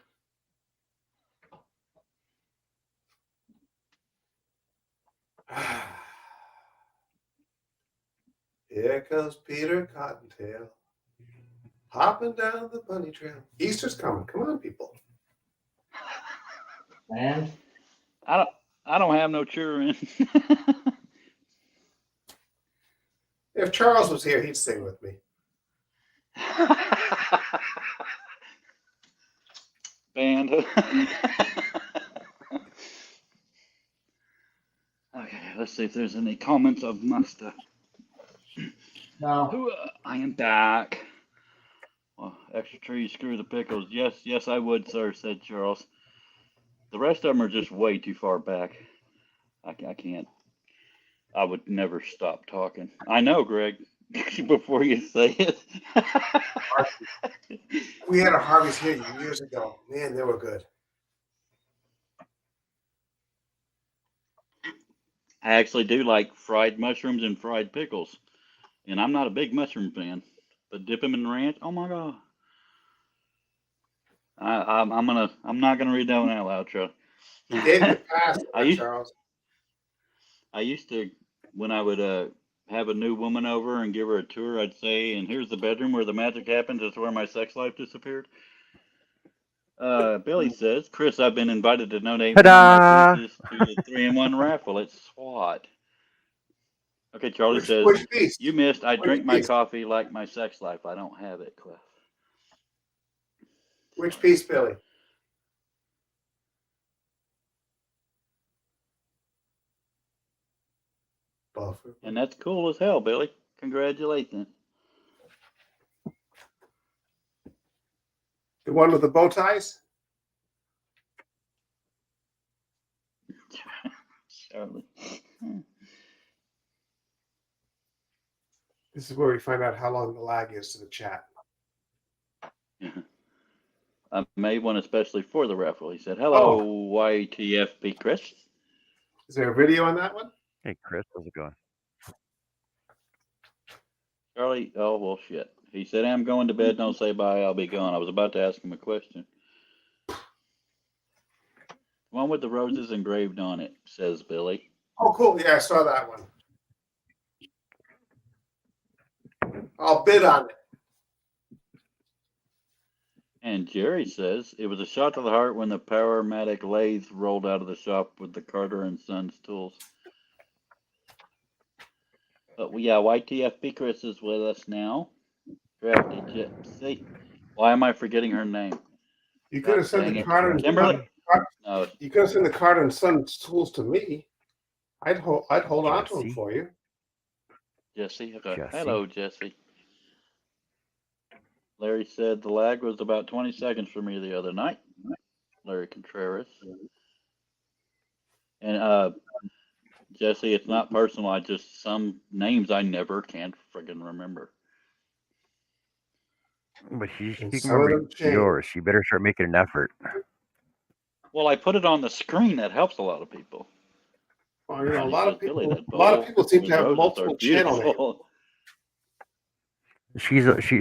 F: Here comes Peter Cottontail, hopping down the bunny trail. Easter's coming. Come on, people.
B: And
C: I don't have no children.
F: If Charles was here, he'd sing with me.
C: Band. Okay, let's see if there's any comments of my stuff.
B: no,
C: I am back. Well, extra trees, screw the pickles. Yes, I would, sir, said Charles. The rest of them are just way too far back. I can't. I would never stop talking. I know, Greg, before you say it.
F: We had a Harvey's here years ago. Man, they were good.
C: I actually do like fried mushrooms and fried pickles. And I'm not a big mushroom fan, but dip them in ranch. Oh my God. I'm not gonna read that one out loud, Charlie.
F: You gave me a pass,
C: I used-
F: Charles.
C: I used to, when I would have a new woman over and give her a tour, I'd say, and here's the bedroom where the magic happens. It's where my sex life disappeared. Billy says, Chris, I've been invited to donate one of
A: Ta-da!
C: my pieces to the 3-in-1 raffle at SWAT. Okay, Charlie says,
F: Which piece?
C: you missed. I
F: Which
C: drink my
F: piece?
C: coffee like my sex life. I don't have it, Cliff.
F: Which piece, Billy? Buffer.
C: And that's cool as hell, Billy. Congratulations.
F: The one with the bow ties?
C: Charlie.
F: This is where we find out how long the lag is to the chat.
C: I made one especially for the raffle. He said, hello, YTFP Chris.
F: Is there a video on that one?
A: Hey, Chris, how's it going?
C: Charlie, oh, well, shit. He said, I'm going to bed. Don't say bye. I'll be gone. I was about to ask him a question. One with the roses engraved on it, says Billy.
F: Oh, cool. Yeah, I saw that one. I'll bid on it.
C: And Jerry says, it was a shot to the heart when the Powermatic lathe rolled out of the shop with the Carter and Sons tools. But yeah, YTFP Chris is with us now. Drafty Gypsy. Why am I forgetting her name?
F: You could have sent
C: Dang
F: the
C: it.
F: Carter and
C: Kimberly? No,
F: You could have sent the Carter and Sons tools to me. I'd hold on to them
A: Jesse?
F: for you.
C: Jesse. Okay.
A: Jesse.
C: Hello, Jesse. Larry said the lag was about 20 seconds for me the other night. Larry Contreras. And Jesse, it's not personal. I just, some names I never can friggin' remember.
A: But she
F: And
A: can
F: some of
A: remember
F: them change.
A: yours. She better start making an effort.
C: Well, I put it on the screen. That helps a lot of people.
F: Well, you know, a
C: He
F: lot of
C: says, Billy, that
F: people
C: bowl
F: seem to
C: with
F: have
C: roses
F: multiple
C: are
F: channel names.
C: beautiful.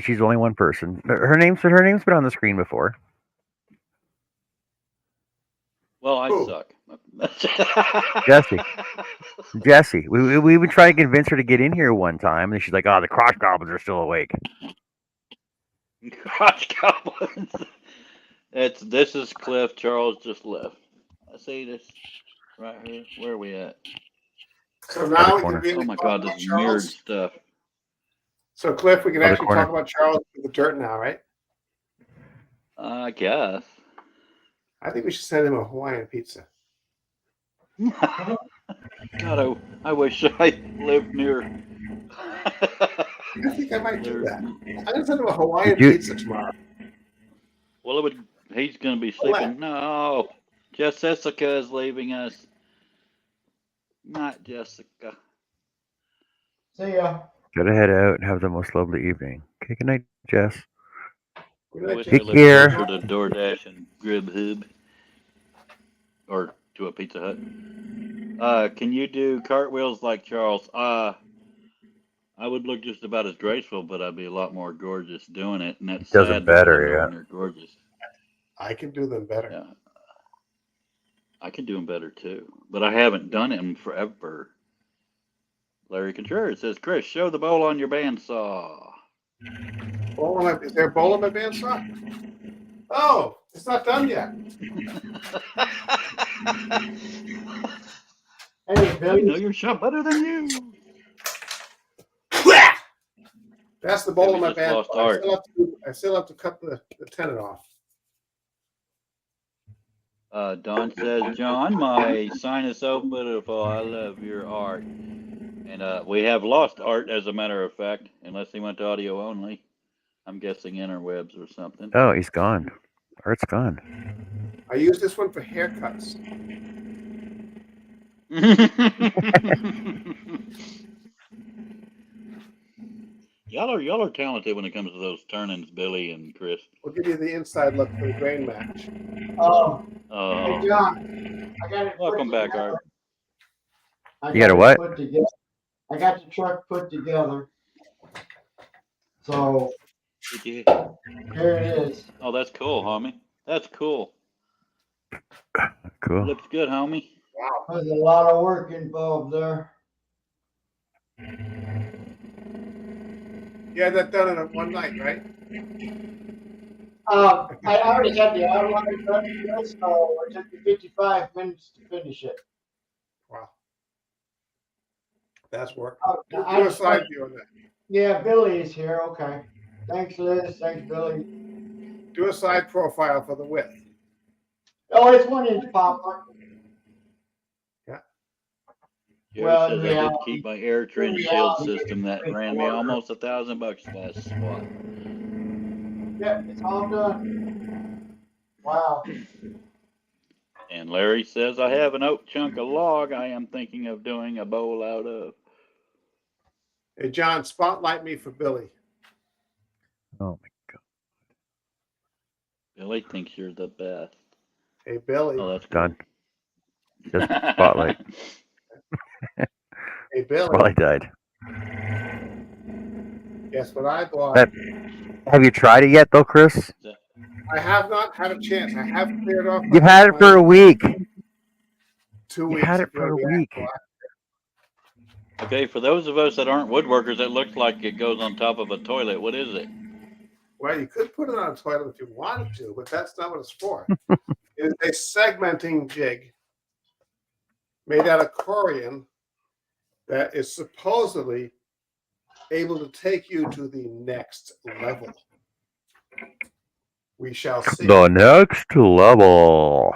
A: She's only one person. Her name's been on the screen before.
C: Well, I
F: Who?
C: suck.
A: Jesse, we even tried to convince her to get in here one time, and she's like, "Oh, the crotch goblins are still awake."
C: Crotch goblins. This is Cliff. Charles just left. I see this right here. Where are we at?
F: So now we
A: corner.
F: can really
C: Oh my
F: talk
C: God,
F: about
C: this mirrored
F: Charles.
C: stuff.
F: So Cliff, we can
A: Other
F: actually
A: corner.
F: talk about Charles with the dirt now, right?
C: I guess.
F: I think we should send him a Hawaiian pizza.
C: God, I wish I lived near.
F: I think I might do that.
C: There-
F: I'm gonna send him a Hawaiian
A: You-
F: pizza tomorrow.
C: Well, he's going to be
F: What?
C: sleeping. No, Jessica is leaving us. Not Jessica.
B: See ya.
A: Gotta head out and have the most lovely evening. Okay, good night, Jess.
F: Good
C: I
F: night,
C: wish I
F: Jake.
A: Take
C: lived
A: care.
C: closer to DoorDash and Grubhub, or to a Pizza Hut. Can you do cartwheels like Charles? I would look just about as graceful, but I'd be a lot more gorgeous doing it, and that's
A: Does it
C: sad
A: better,
C: because I know
A: yeah.
C: when they're gorgeous.
F: I can do them better.
C: Yeah, I can do them better too, but I haven't done it in forever. Larry Contreras says, "Chris, show the bowl on your bandsaw."
F: Is there a bowl in my bandsaw? Oh, it's not done yet.
B: Hey,
C: I know
B: Billy.
C: your shop better than you.
F: That's the bowl
C: Maybe
F: in my
C: just lost
F: bandsaw.
C: art.
F: I still have to cut the tenon off.
C: Don says, "John, my sign is so beautiful. I love your art." And we have lost Art, as a matter of fact, unless he went to audio only. I'm guessing interwebs or something.
A: Oh, he's gone. Art's gone.
F: I use this one for haircuts.
C: Y'all are talented when it comes to those turn-ins, Billy and Chris.
F: We'll give you the inside look for the grain match.
B: Hey,
C: Oh,
B: John. I got it.
C: welcome
B: put
C: back,
B: together.
C: Art.
B: I
A: You got a
B: it
A: what?
B: put together. I got the truck put together. So
C: Did you-
B: here it is.
C: Oh, that's cool, homie. That's cool.
A: Cool.
C: Looks good, homie.
F: Wow.
B: There's a lot of work involved there.
F: You had that done in one night, right?
B: I already had the outline done, so it took me 55 minutes to finish it.
F: Wow. That's work.
B: Oh,
F: Do a side view on that.
B: Yeah, Billy is here. Okay. Thanks, Liz. Thanks, Billy.
F: Do a side profile for the width.
B: Oh, it's 1 inch popper.
C: Jerry
B: Well,
C: says I
B: yeah.
C: did keep my air trend shield system that ran me almost $1,000 last swap.
B: Yep, it's all done. Wow.
C: And Larry says I have an oak chunk of log I am thinking of doing a bowl out of.
F: Hey, John, spotlight me for Billy.
A: Oh my god.
C: Billy thinks you're the best.
F: Hey, Billy.
C: Oh, that's
A: Done.
C: cool.
A: Just spotlight.
F: Hey, Billy.
A: Well, I died.
F: Guess what I bought?
A: That- Have you tried it yet, though, Chris?
F: I have not had a chance. I have cleared off.
A: You've had it for a week.
F: 2
A: You
F: weeks.
A: had it for a
F: ago, yeah.
A: week.
C: Okay, for those of us that aren't woodworkers, it looks like it goes on top of a toilet. What is it?
F: Well, you could put it on a toilet if you wanted to, but that's not what it's for. It is a segmenting jig made out of corian that is supposedly able to take you to the next level. We shall see.
A: The next level.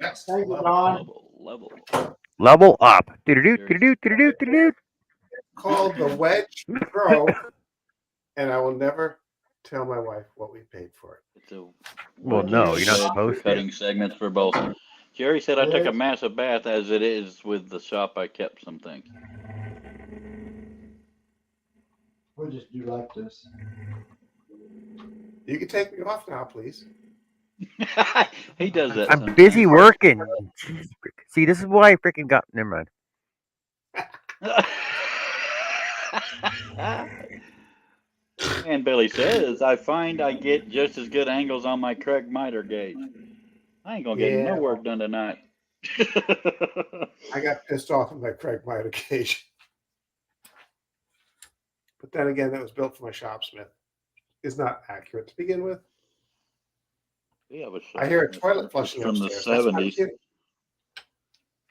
F: Next
B: Thank you,
F: level.
B: Don.
C: Level.
A: Level up. Do-do-do, do-do-do, do-do-do, do-do-do.
F: Called the Wedge Pro, and I will never tell my wife what we paid for it.
C: It's a
A: Well, no, you're not
C: Said
A: supposed to.
C: cutting segments for both. Jerry said I took a
B: Yes.
C: massive bath as it is with the shop. I kept some things.
B: We'll just do like this.
F: You can take me off now, please.
C: He does that.
A: I'm
C: sometimes.
A: busy working. See, this is why I freaking got. Never mind.
C: And Billy says, I find I get just as good angles on my Craig miter gauge. I ain't gonna get
F: Yeah.
C: no work done tonight.
F: I got pissed off at my Craig Miter gauge. But then again, that was built for my shopsmith. It's not accurate to begin with.
C: We have a
F: I hear a
C: shop
F: toilet flushing
C: from the
F: upstairs. That's not
C: 70s.
F: kidding.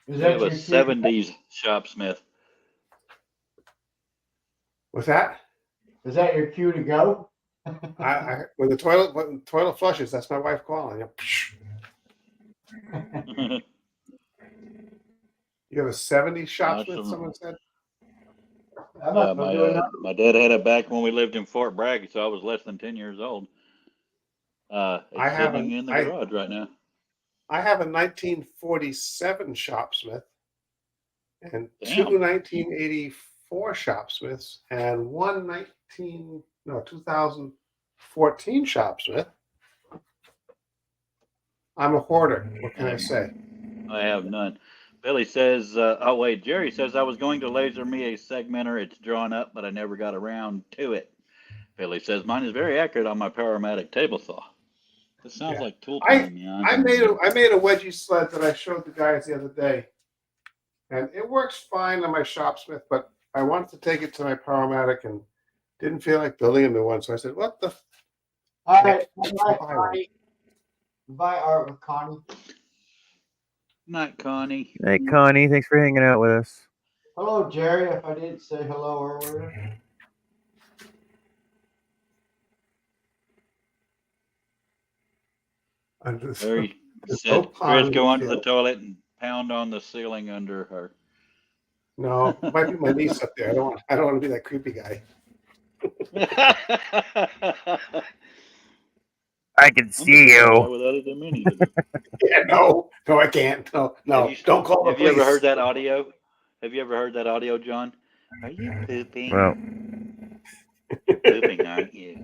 B: Is
C: We
B: that
C: have a
B: your
C: 70s shopsmith.
F: What's that?
B: Is that your cue to go?
F: When the toilet flushes, that's my wife calling. You have a 70 Shopsmith,
C: Awesome.
F: someone said?
B: I'm
C: Yeah,
B: up for doing that.
C: my dad had it back when we lived in Fort Bragg, so I was less than 10 years old. It's sitting in the garage right now.
F: I have a 1947 Shopsmith and
C: Damn.
F: two 1984 Shopsmiths and one 2014 Shopsmith. I'm a hoarder. What can I say?
C: I have none. Billy says, oh wait, Jerry says I was going to laser me a segmenter. It's drawn up, but I never got around to it. Billy says mine is very accurate on my Powermatic table saw. This sounds like tool time, man.
F: I made a wedgie sled that I showed the guys the other day, and it works fine on my Shopsmith, but I wanted to take it to my Powermatic and didn't feel like building a new one, so I said, "What the?"
B: All right. Bye, Connie. Bye, Art with Connie.
C: Not Connie.
A: Hey, Connie, thanks for hanging out with us.
B: Hello, Jerry, if I didn't say hello earlier.
C: Harry
F: There's
C: said,
F: no
C: Chris,
F: pond
C: go
F: in
C: under the
F: field.
C: toilet and pound on the ceiling under her.
F: No, it might be my niece up there. I don't want to be that creepy guy.
A: I can see you.
C: Without it, many.
F: Yeah, no, I can't. No, don't call the
C: Have you ever
F: police.
C: heard that audio? Have you ever heard that audio, John? Are you pooping?
A: Well,
C: You're pooping, aren't you?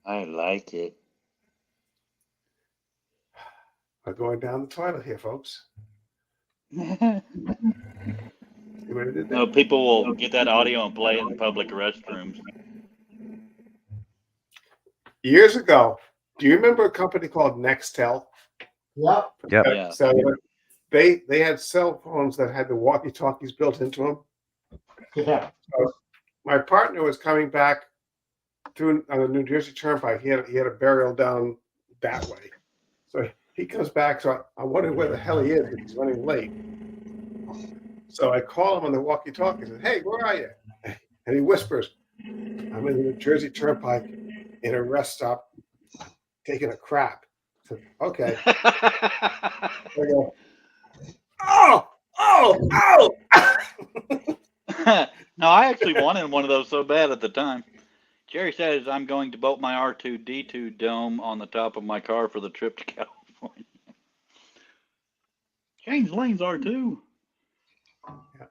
C: I like it.
F: I'm going down the toilet here, folks. You ready to do
C: No,
F: that?
C: people will get that audio and play it in public restrooms.
F: Years ago, do you remember a company called Nextel?
B: Yep.
A: Yep.
C: Yeah.
F: So they had cell phones that had the walkie-talkies built into them.
B: Yeah.
F: So my partner was coming back through on the New Jersey Turnpike. He had a burial down that way. So he comes back. So I wonder where the hell he is because he's running late. So I call him on the walkie-talkie and said, "Hey, where are you?" And he whispers, "I'm in the New Jersey Turnpike in a rest stop taking a crap." I said, "Okay." I go, "Oh!
C: No, I actually wanted one of those so bad at the time. Jerry says I'm going to bolt my R2-D2 dome on the top of my car for the trip to California. Change lanes, R2.
F: Yeah.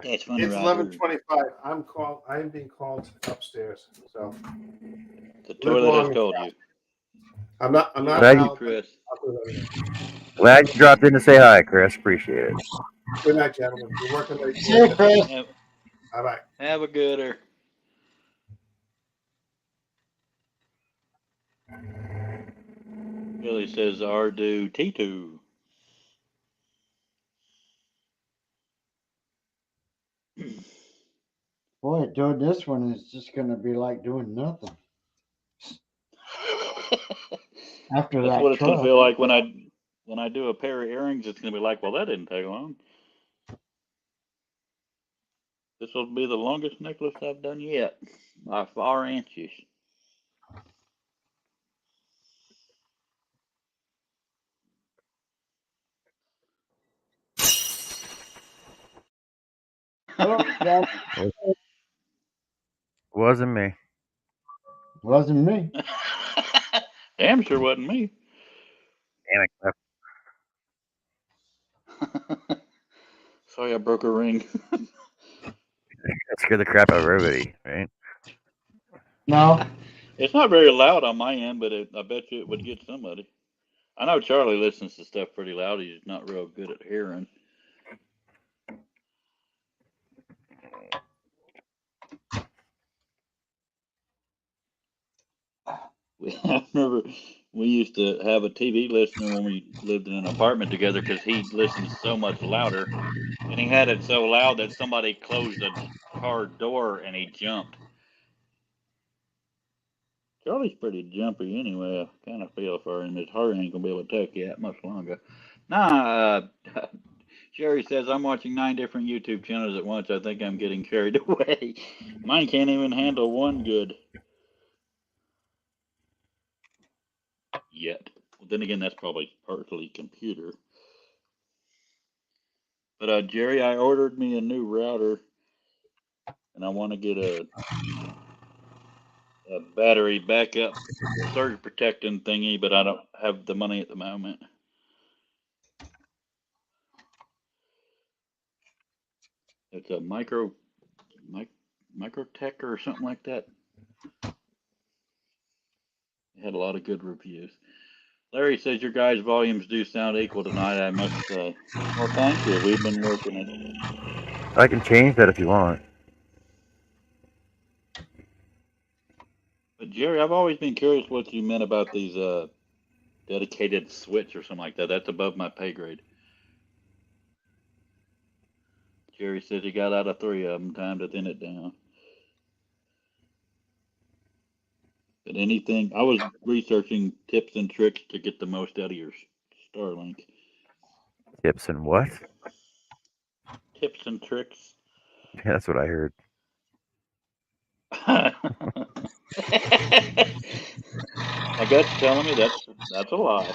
C: That's funny.
F: It's
C: Roger.
F: 11:25. I'm being called upstairs. So
C: The toilet has told you.
F: I'm not.
A: Glad you-
F: out.
C: Chris.
A: Glad you dropped in to say hi, Chris. Appreciate it.
F: Good night, gentlemen. You're working late.
B: See you, Chris.
F: Bye-bye.
C: Have a gooder. Billy says R2-T2.
B: Boy, doing this one is just going to be like doing nothing. After
C: That's
B: that
C: what it's gonna
B: truck.
C: feel like when I do a pair of earrings. It's gonna be like, well, that didn't take long. This will be the longest necklace I've done yet, by 4 inches.
B: Hello, John.
A: Wasn't me.
B: Wasn't me.
C: Damn sure wasn't me.
A: Damn it, Cliff.
C: Sorry, I broke a ring.
A: That scared the crap out of everybody, right?
B: No.
C: It's not very loud on my end, but I bet you it would get somebody. I know Charlie listens to stuff pretty loud. He's not real good at hearing. I remember we used to have a TV listener when we lived in an apartment together because he listened so much louder, and he had it so loud that somebody closed a car door and he jumped. Charlie's pretty jumpy anyway. I kind of feel for him. His heart ain't gonna be able to take you that much longer. Nah, Jerry says I'm watching 9 different YouTube channels at once. I think I'm getting carried away. Mine can't even handle one good. yet. Then again, that's probably partly computer. But Jerry, I ordered me a new router, and I want to get a battery backup surge protecting thingy, but I don't have the money at the moment. It's a Microtech or something like that. It had a lot of good reviews. Larry says your guys' volumes do sound equal tonight, I must say. Well, thank you. We've been working it.
A: I can change that if you want.
C: But Jerry, I've always been curious what you meant about these dedicated switch or something like that. That's above my pay grade. Jerry says he got out of 3 of them. Time to thin it down. But anything, I was researching tips and tricks to get the most out of your Starlink.
A: Tips and what?
C: Tips and tricks.
A: Yeah, that's what I heard.
C: My gut's telling me that's a lie.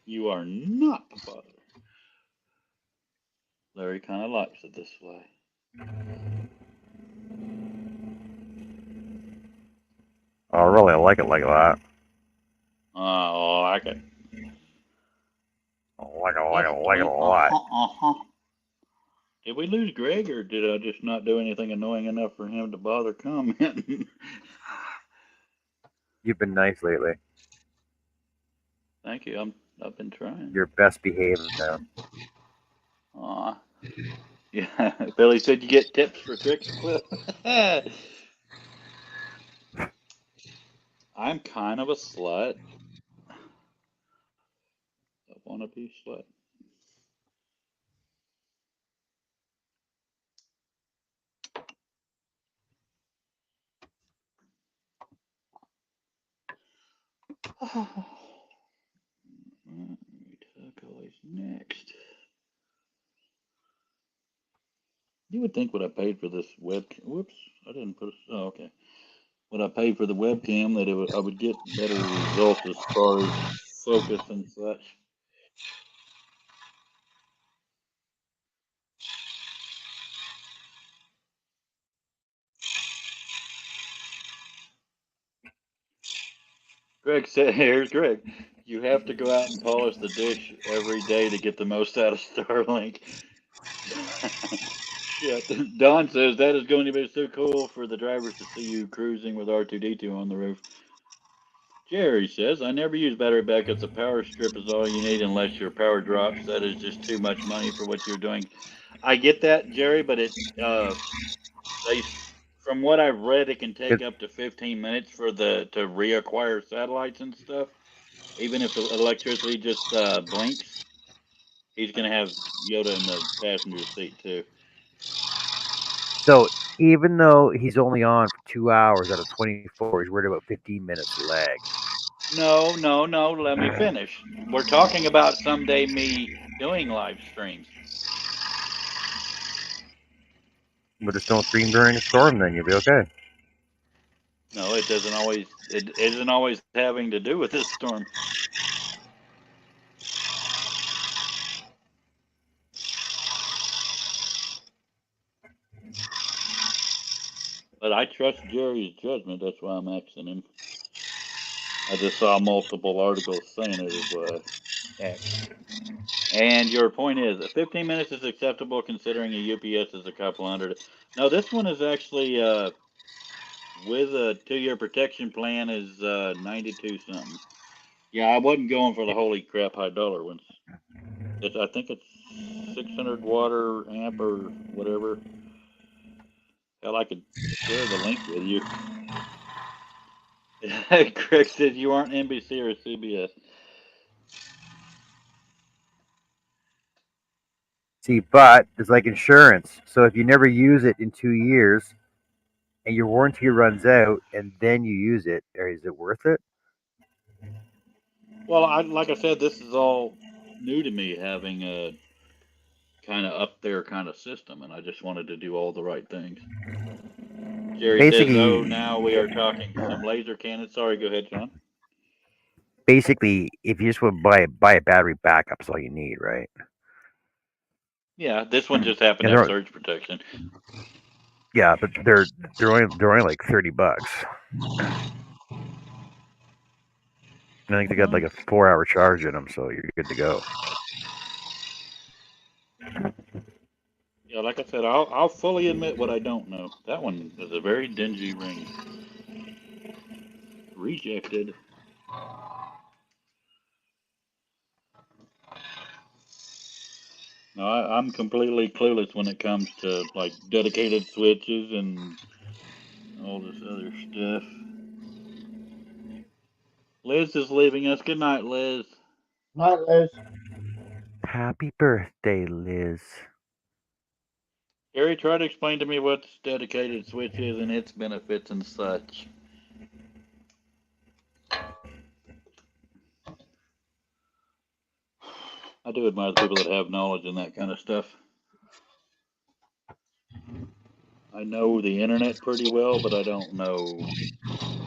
C: You are not the father. Larry kind of likes it this way.
A: I really like it like that.
C: Oh, I like it.
A: I like it a lot.
C: Did we lose Greg, or did I just not do anything annoying enough for him to bother commenting?
A: You've been nice lately.
C: Thank you. I've been trying.
A: You're best behaved now.
C: Aw. Yeah. Billy said you get tips for tricks, Cliff. I'm kind of a slut. I want to be a slut. Always next. You would think what I paid for this webcam. Whoops, I didn't put. Oh, okay. What I paid for the webcam, that I would get better results as far as focus and such. Greg said, "Here's Greg. You have to go out and polish the dish every day to get the most out of Starlink." Shit. Don says that is going to be so cool for the drivers to see you cruising with R2D2 on the roof. Jerry says, I never use battery backups. A power strip is all you need unless your power drops. That is just too much money for what you're doing. I get that, Jerry, but from what I've read, it can take up to 15 minutes to reacquire satellites and stuff. Even if the electricity just blinks, he's going to have Yoda in the passenger seat too.
A: So even though he's only on for 2 hours out of 24, he's worried about 15 minutes lag.
C: No. Let me finish. We're talking about someday me doing live streams.
A: But just don't stream during a storm, then you'll be okay.
C: No, it doesn't always. It isn't always having to do with this storm. But I trust Jerry's judgment. That's why I'm asking him. I just saw multiple articles saying it as well. And your point is, 15 minutes is acceptable considering a UPS is a couple hundred. No, this one is actually with a 2-year protection plan is 92 something. Yeah, I wasn't going for the holy crap high dollar ones. I think it's 600 water amp or whatever. Hell, I could share the link with you. Craig said you aren't NBC or CBS.
A: See, but it's like insurance. So if you never use it in 2 years and your warranty runs out and then you use it, is it worth it?
C: Well, like I said, this is all new to me, having a kind of up there kind of system, and I just wanted to do all the right things. Jerry says, "Oh, now we are talking some laser cannons." Sorry, go ahead, John.
A: basically, if you just want to buy a battery backup, that's all you need, right?
C: Yeah, this one just happened
A: And
C: to have
A: they're
C: surge protection.
A: yeah, but they're only like $30. And I think they got like a 4-hour charge in them, so you're good to go.
C: Yeah, like I said, I'll fully admit what I don't know. That one is a very dingy ring. Rejected. No, I'm completely clueless when it comes to like dedicated switches and all this other stuff. Liz is leaving us. Good night, Liz.
B: Not Liz.
A: Happy birthday, Liz.
C: Gary, try to explain to me what dedicated switch is and its benefits and such. I do admire the people that have knowledge in that kind of stuff. I know the internet pretty well, but I don't know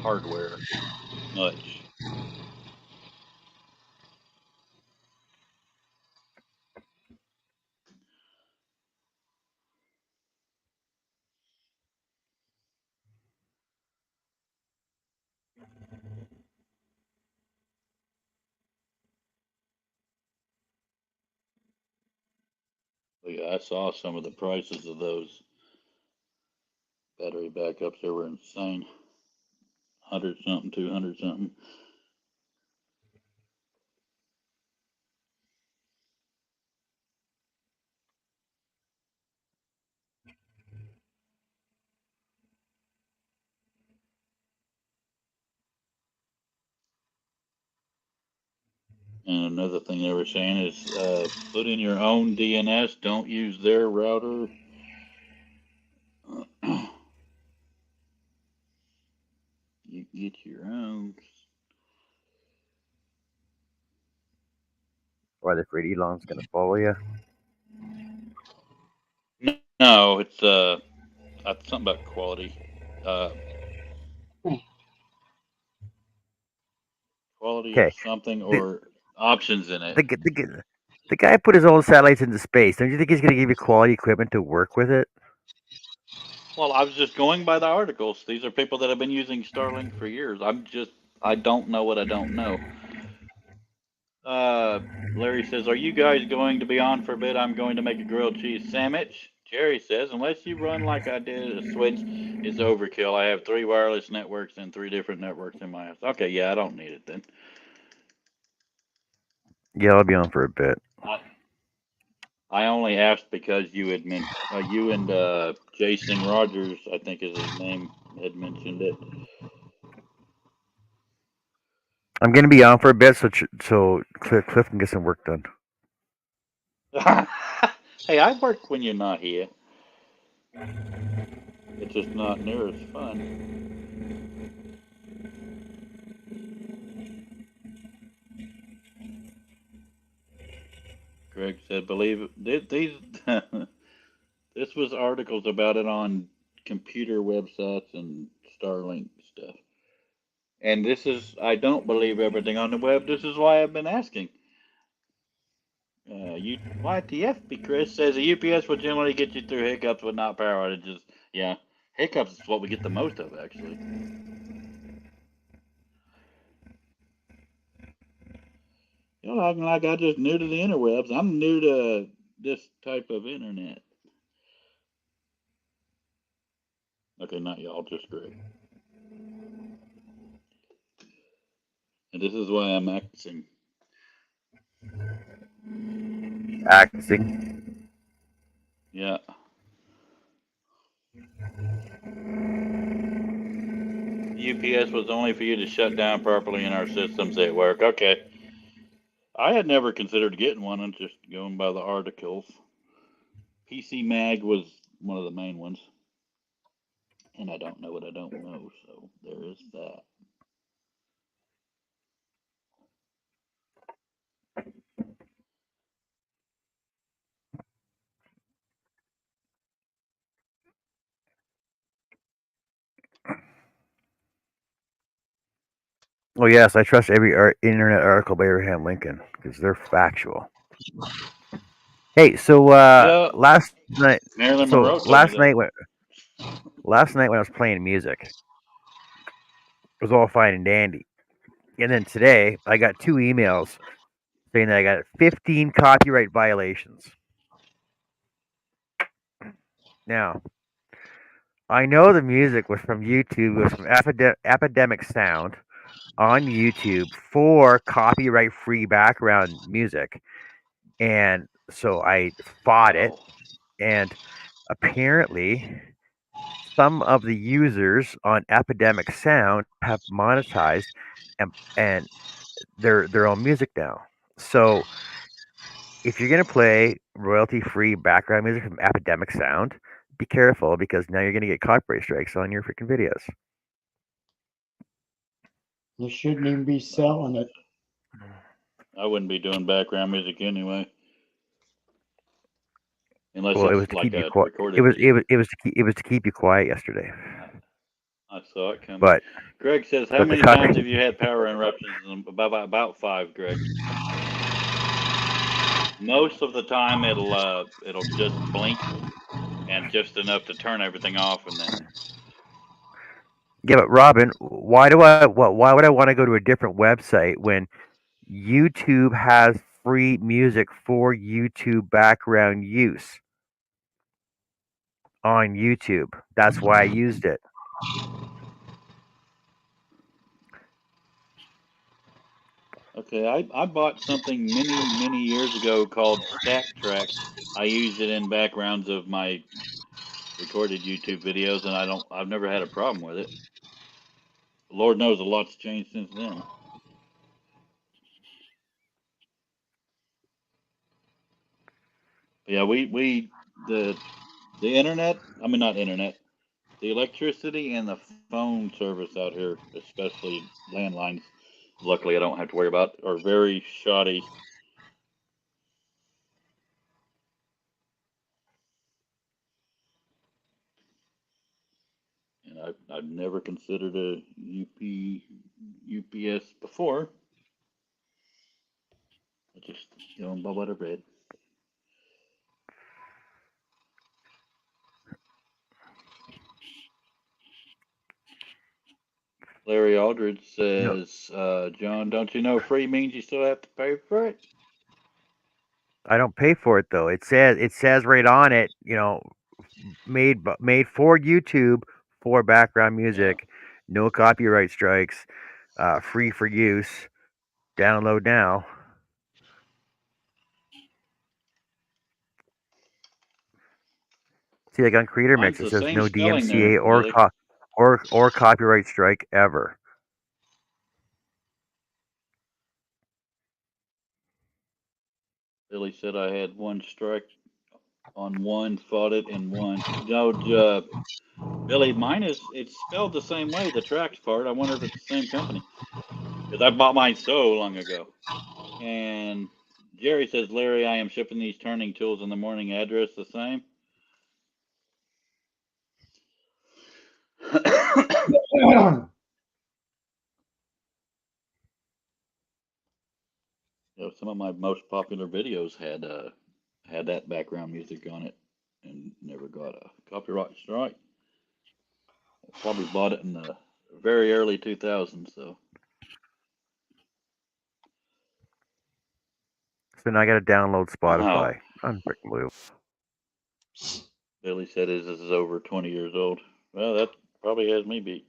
C: hardware much. But yeah, I saw some of the prices of those battery backups. They were insane. 100 something, 200 something. And another thing they were saying is put in your own DNS. Don't use their router. You get your own.
A: Why the afraid Elon's gonna follow you?
C: No, it's something about quality. Quality of
A: Okay,
C: something
A: the,
C: or options in it.
A: the guy put his own satellites into space. Don't you think he's gonna give you quality equipment to work with it?
C: Well, I was just going by the articles. These are people that have been using Starlink for years. I don't know what I don't know. Larry says, "Are you guys going to be on for a bit? I'm going to make a grilled cheese sandwich." Jerry says, "Unless you run like I did, a switch is overkill. I have 3 wireless networks and 3 different networks in my house." Okay, yeah, I don't need it then.
A: Yeah, I'll be on for a bit.
C: I only asked because you had you and Jason Rogers, I think is his name, had mentioned it.
A: I'm gonna be on for a bit, so Cliff can get some work done.
C: Hey, I work when you're not here. It's just not near as fun. Greg said, "Believe it." These this was articles about it on computer websites and Starlink stuff. And this is, I don't believe everything on the web. This is why I've been asking. YTFB Chris says a UPS will generally get you through hiccups, but not power outages. Yeah, hiccups is what we get the most of, actually. Y'all acting like I just new to the interwebs. I'm new to this type of internet. Okay, not y'all, just Greg. And this is why I'm acting.
A: Acting.
C: Yeah. UPS was only for you to shut down properly in our systems at work. Okay. I had never considered getting one. I'm just going by the articles. PC Mag was one of the main ones. And I don't know what I don't know, so there is that.
A: Oh yes, I trust every internet article by Abraham Lincoln because they're factual. Hey, so
C: Yeah,
A: last night,
C: Marilyn Monroe told me
A: last
C: that.
A: night when I was playing music, it was all fine and dandy. And then today, I got 2 emails saying that I got 15 copyright violations. Now, I know the music was from YouTube, it was from Epidemic Sound on YouTube for copyright free background music. And so I fought it,
C: Oh,
A: and apparently some of the users on Epidemic Sound have monetized and their own music now. So if you're gonna play royalty free background music from Epidemic Sound, be careful because now you're gonna get copyright strikes on your freaking videos.
B: You shouldn't even be selling it.
C: I wouldn't be doing background music anyway, unless
A: Well, it was
C: it's
A: to
C: like
A: keep you
C: a
A: quiet.
C: recorded video.
A: It was to keep you quiet yesterday.
C: I saw it coming.
A: But
C: Greg says, "How
A: but the
C: many times
A: copy
C: have you had power interruptions?" About 5, Greg. Most of the time, it'll just blink and just enough to turn everything off, and then
A: yeah, but Robin, why would I want to go to a different website when YouTube has free music for YouTube background use on YouTube? That's why I used it.
C: okay. I bought something many years ago called Stack Track. I use it in backgrounds of my recorded YouTube videos, and I've never had a problem with it. Lord knows a lot's changed since then. But yeah, the internet. I mean, not internet. The electricity and the phone service out here, especially landlines. Luckily, I don't have to worry about, are very shoddy. And I've never considered a UPS before. I just go and bubble out of bed. Larry Aldridge
A: No,
C: says, John, don't you know free means you still have to pay for it?
A: I don't pay for it though. It says right on it, made for YouTube for background
C: Yeah.
A: music, no copyright strikes, free for use. Download now. See, like on Creator
C: Mine's
A: Mix, it
C: the
A: says
C: same
A: no
C: spelling there,
A: DMCA
C: Billy.
A: or copyright strike ever.
C: Billy said I had one strike on one, fought it, and won. No, Billy, it's spelled the same way, the tracks part. I wonder if it's the same company. Because I bought mine so long ago. And Jerry says, Larry, I am shipping these turning tools in the morning. Address the same. Some of my most popular videos had that background music on it, and never got a copyright strike. Probably bought it in the very early 2000s. So
A: So now I got to download
C: oh,
A: Spotify. Unbreakable.
C: Billy said this is over 20 years old. Well, that probably has me beat.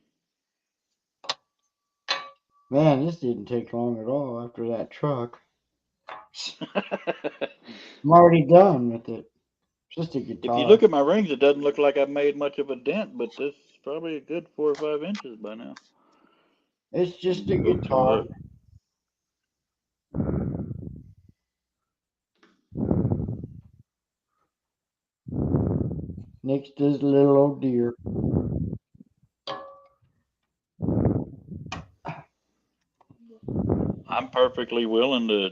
B: Man, this didn't take long at all after that truck. I'm already done with it. Just a
C: If you
B: guitar.
C: look at my rings, it doesn't look like I've made much of a dent, but this is probably a good 4 or 5 inches by now.
B: It's just a
C: Oops,
B: guitar. Next is little old deer.
C: I'm perfectly willing to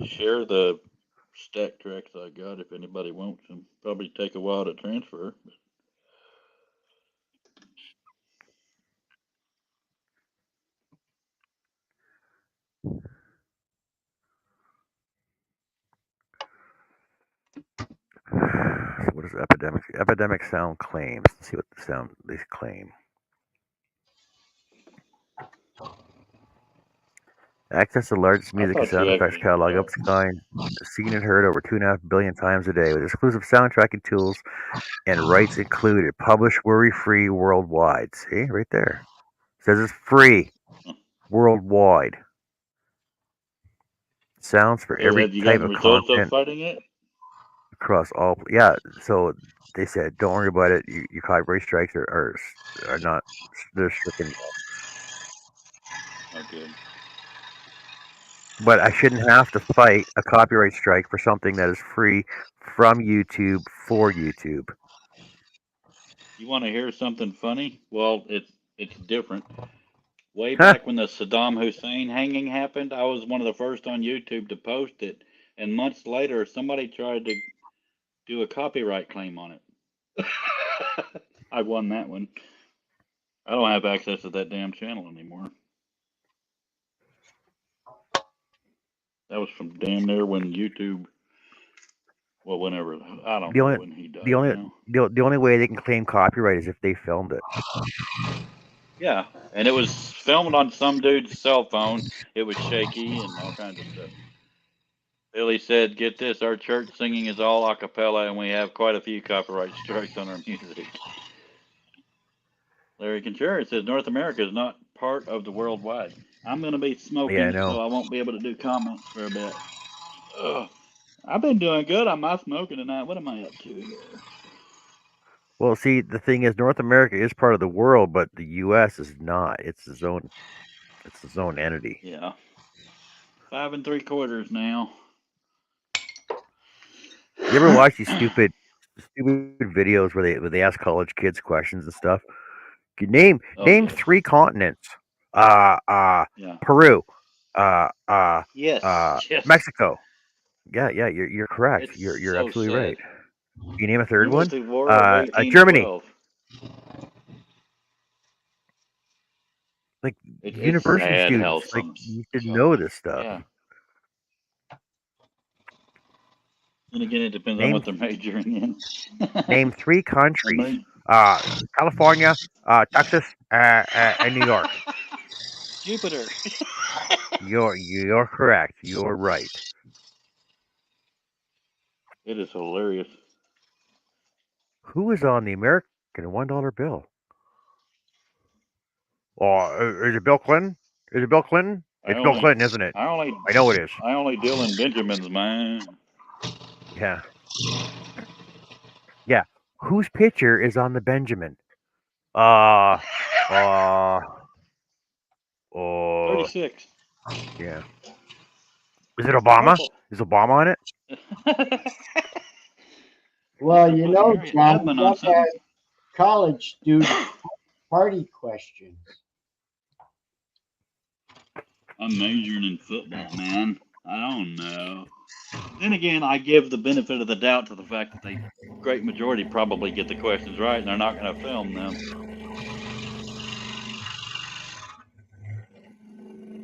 C: share the stack tracks I got if anybody wants them. Probably take a while to transfer.
A: What is epidemic? Epidemic sound claims. Let's see what the sound they claim. Access the largest
C: I
A: music and
C: thought you
A: sound effects
C: actually
A: catalog of its kind, seen and heard over 2.5 billion times a day, with exclusive soundtracking tools and rights included. Published worry-free worldwide. See, right there. Says it's free worldwide. Sounds for
C: So
A: every
C: have you
A: type
C: gotten
A: of
C: results of
A: content
C: fighting it?
A: across all. Yeah, so they said, don't worry about it. Your copyright strikes are not. They're stricken.
C: Oh, good.
A: But I shouldn't have to fight a copyright strike for something that is free from YouTube for YouTube.
C: You want to hear something funny? Well, it's different. Way
A: Huh?
C: back when the Saddam Hussein hanging happened, I was one of the first on YouTube to post it, and months later, somebody tried to do a copyright claim on it. I won that one. I don't have access to that damn channel anymore. That was from damn near when YouTube. Well, whenever I don't
A: The
C: know
A: only
C: when he died
A: the only
C: now.
A: the only way they can claim copyright is if they filmed it.
C: Yeah, and it was filmed on some dude's cell phone. It was shaky and all kinds of stuff. Billy said, "Get this, our church singing is all a cappella, and we have quite a few copyright strikes on our music." Larry Contreras says, "North America is not part of the worldwide." I'm going to be
A: Yeah, I
C: smoking,
A: know.
C: so I won't be able to do comments for a bit. Ugh. I've been doing good. I'm not smoking tonight. What am I up to here?
A: Well, see, the thing is, North America is part of the world, but the U.S. is not. It's its own. It's its own entity.
C: Yeah, 5 3/4 now.
A: You ever watch these stupid videos where they ask college kids questions and stuff? Name
C: Oh
A: name
C: yes,
A: 3 continents.
C: yeah,
A: Peru.
C: yes, yes.
A: Mexico. Yeah, you're correct.
C: It's
A: You're
C: so
A: absolutely right.
C: sad.
A: Can you name a third
C: Remember
A: one?
C: the War of
A: Germany.
C: 1812?
A: Like
C: It's
A: university
C: sad how
A: students, like
C: some
A: you should
C: stuff.
A: know this stuff.
C: Yeah. And again, it depends on
A: Name
C: what they're majoring in.
A: name 3
C: I
A: countries.
C: mean,
A: California, Texas, and New York.
C: Jupiter.
A: You're correct. You're right.
C: It is hilarious.
A: Who is on the American $1 bill? Oh, is it Bill Clinton? Is it Bill Clinton?
C: I
A: It's Bill
C: only,
A: Clinton, isn't it?
C: I only,
A: I know it is.
C: I only deal in Benjamins, man.
A: Yeah. Yeah. Whose picture is on the Benjamin? Uh, uh,
C: 36.
A: yeah. Is it Obama?
C: Purple.
A: Is Obama on it?
B: Well, you
C: Put
B: know,
C: Harriet
B: John,
C: Tubman
B: you
C: on
B: got
C: something.
B: that college student party questions.
C: I'm majoring in football, man. I don't know. Then again, I give the benefit of the doubt to the fact that the great majority probably get the questions right and they're not going to film them.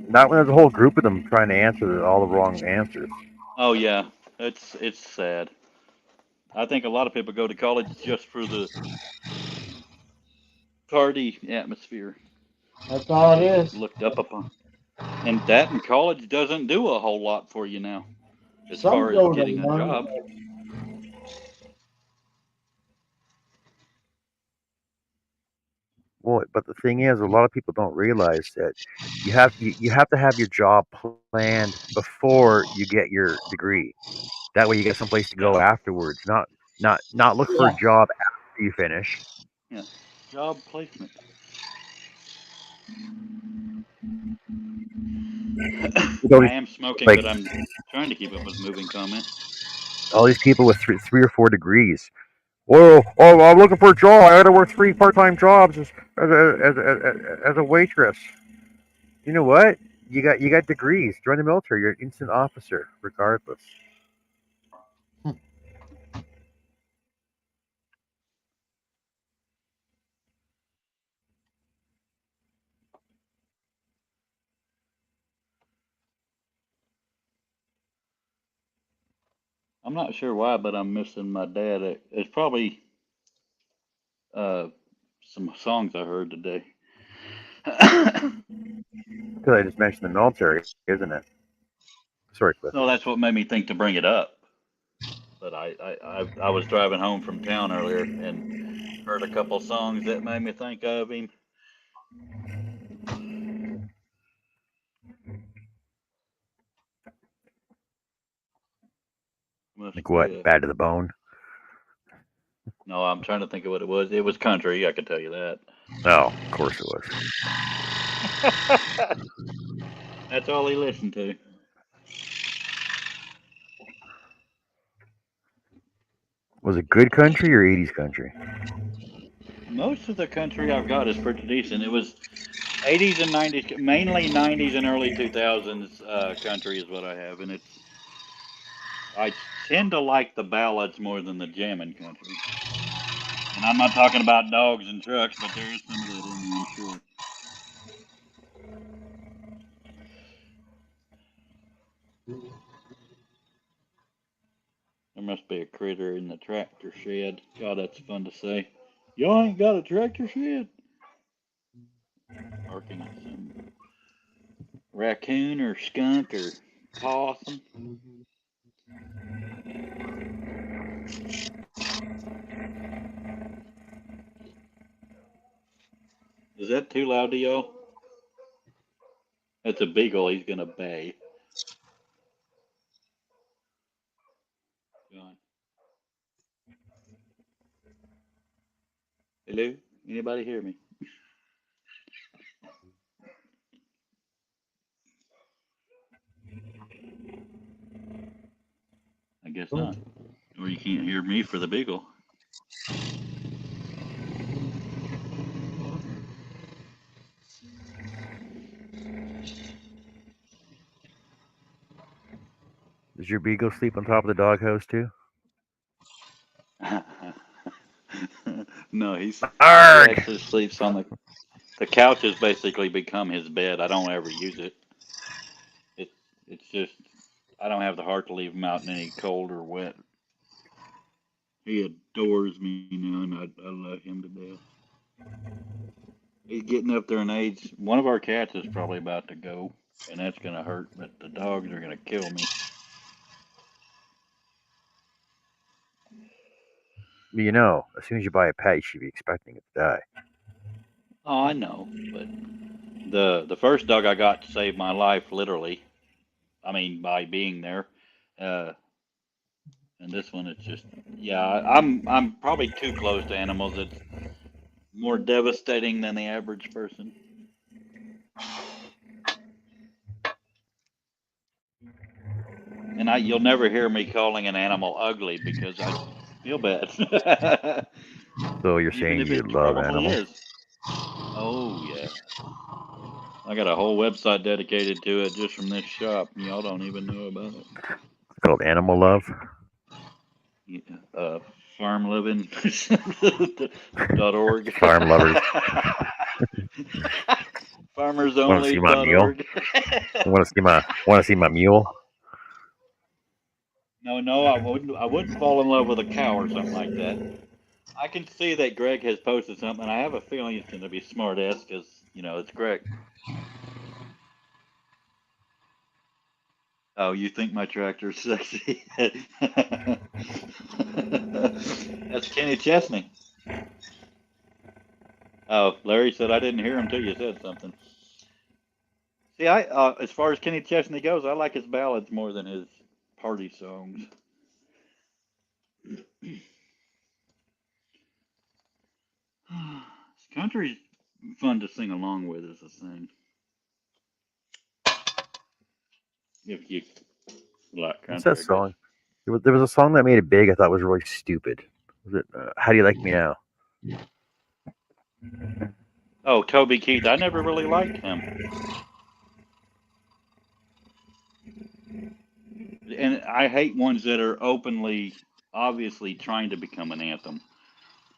A: Not when there's a whole group of them trying to answer all the wrong answers.
C: Oh yeah, it's sad. I think a lot of people go to college just for the party atmosphere.
B: That's all it is.
C: Looked up upon, and that in college doesn't do a whole lot for you now, as
B: Some
C: far as
B: go to
C: getting a
B: learn.
C: job.
A: Well, but the thing is, a lot of people don't realize that you have to have your job planned before you get your degree. That way, you get someplace to go
C: Yeah,
A: afterwards. Not look for
B: Yeah.
A: a job after you finish.
C: yeah. Job placement.
A: With all
C: I
A: these,
C: am smoking,
A: like
C: but I'm trying to keep up with moving comment.
A: all these people with 3 or 4 degrees. Oh, I'm looking for a job. I got to work 3 part-time jobs as a waitress. You know what? You got degrees. Join the military. You're an instant officer, regardless.
C: I'm not sure why, but I'm missing my dad. It's probably some songs I heard today.
A: Because I just mentioned the military, isn't it? Sorry, Cliff.
C: So that's what made me think to bring it up. But I was driving home from town earlier and heard a couple songs that made me think of him. Must
A: Like
C: be
A: what? Bad to the bone?
C: No, I'm trying to think of what it was. It was country, I can tell you that.
A: Oh, of course it was.
C: That's all he listened to.
A: Was it good country or 80s country?
C: Most of the country I've got is pretty decent. It was 80s and 90s, mainly 90s and early 2000s country is what I have, and I tend to like the ballads more than the jamming country. And I'm not talking about dogs and trucks, but there is some of that in there, I'm sure. There must be a critter in the tractor shed. God, that's fun to say. Y'all ain't got a tractor shed? Barking at some raccoon or skunk or possum. Is that too loud to y'all? That's a beagle. He's gonna bay. John. Hello? Anybody hear me? I guess not. Or you can't hear me for the beagle.
A: Does your beagle sleep on top of the doghouse too?
C: No, he
A: Arg!
C: actually sleeps on the couch has basically become his bed. I don't ever use it. It's just I don't have the heart to leave him out in any cold or wet. He adores me now, and I love him to death. He's getting up there in age. One of our cats is probably about to go, and that's gonna hurt. But the dogs are gonna kill me.
A: You know, as soon as you buy a pet, you should be expecting it to die.
C: Oh, I know, but the first dog I got saved my life, literally. I mean, by being there. And this one, it's just, yeah, I'm probably too close to animals. It's more devastating than the average person. And you'll never hear me calling an animal ugly because I feel bad.
A: So you're
C: Even
A: saying
C: if
A: you
C: it
A: love
C: probably
A: animals?
C: is. Oh yeah. I got a whole website dedicated to it just from this shop. Y'all don't even know about it.
A: It's called Animal Love.
C: Yeah, farmliving.org.
A: Farm lovers. Want to see my mule?
C: Farmersonly.org.
A: Want to see my mule?
C: No, I wouldn't fall in love with a cow or something like that. I can see that Greg has posted something. I have a feeling it's going to be smart-ass because, it's Greg. Oh, you think my tractor's sexy? That's Kenny Chesney. Oh, Larry said I didn't hear him till you said something. See, as far as Kenny Chesney goes, I like his ballads more than his party songs. Country's fun to sing along with, is the thing. If you like country.
A: What's that song? There was a song that made it big. I thought was really stupid. Was it "How Do You Like Me Now"?
C: Oh, Toby Keith. I never really liked him. And I hate ones that are obviously trying to become an anthem.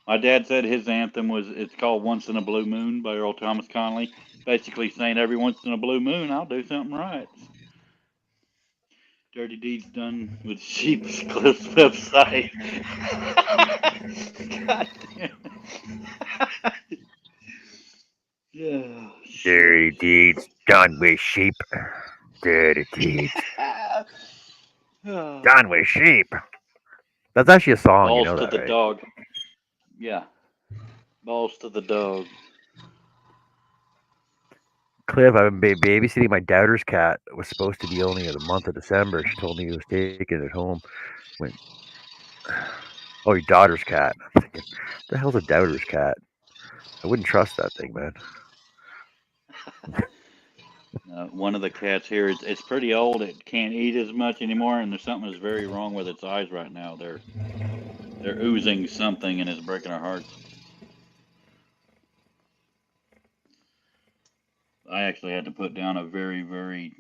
C: My dad said his anthem it's called Once in a Blue Moon by Earl Thomas Conley. Basically saying every once in a blue moon, I'll do something right. Dirty Deeds Done with Sheep's Cliff's website. God damn it. Yeah.
A: Dirty deeds done with sheep. Dirty deeds done with sheep. That's actually a song,
C: Balls
A: you know
C: to
A: that,
C: the
A: right?
C: dog. Yeah. Balls to the dog.
A: Cliff, I've been babysitting my daughter's cat. It was supposed to be only in the month of December. She told me he was taking it home. When oh, your daughter's cat. I'm thinking, what the hell's a daughter's cat? I wouldn't trust that thing, man.
C: One of the cats here, it's pretty old. It can't eat as much anymore, and there's something that's very wrong with its eyes right now. They're oozing something, and it's breaking our hearts. I actually had to put down a very, very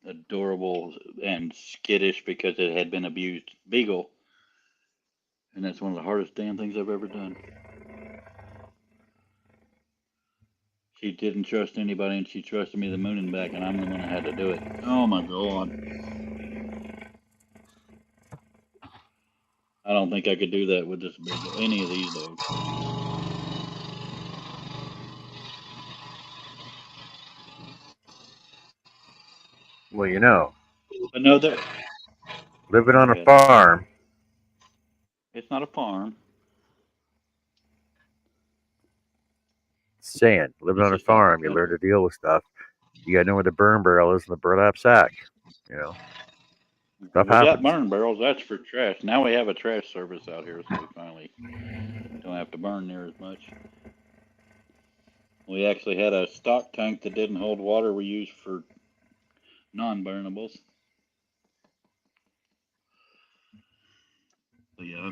C: adorable and skittish, because it had been abused, beagle, and that's one of the hardest damn things I've ever done. She didn't trust anybody, and she trusted me the moon and back, and I'm the one that had to do it. Oh my God. I don't think I could do that with this beagle, any of these dogs.
A: Well, you know,
C: But no, that
A: living on a
C: Go ahead.
A: farm.
C: It's not a farm.
A: Saying, living
C: It's
A: on a
C: just open
A: farm, you learn to deal with stuff. You gotta know where the burn barrel is in the burlap sack. You know, stuff
C: We got
A: happens.
C: burn barrels, that's for trash. Now we have a trash service out here, so we finally don't have to burn near as much. We actually had a stock tank that didn't hold water we used for non-burnables. But yeah,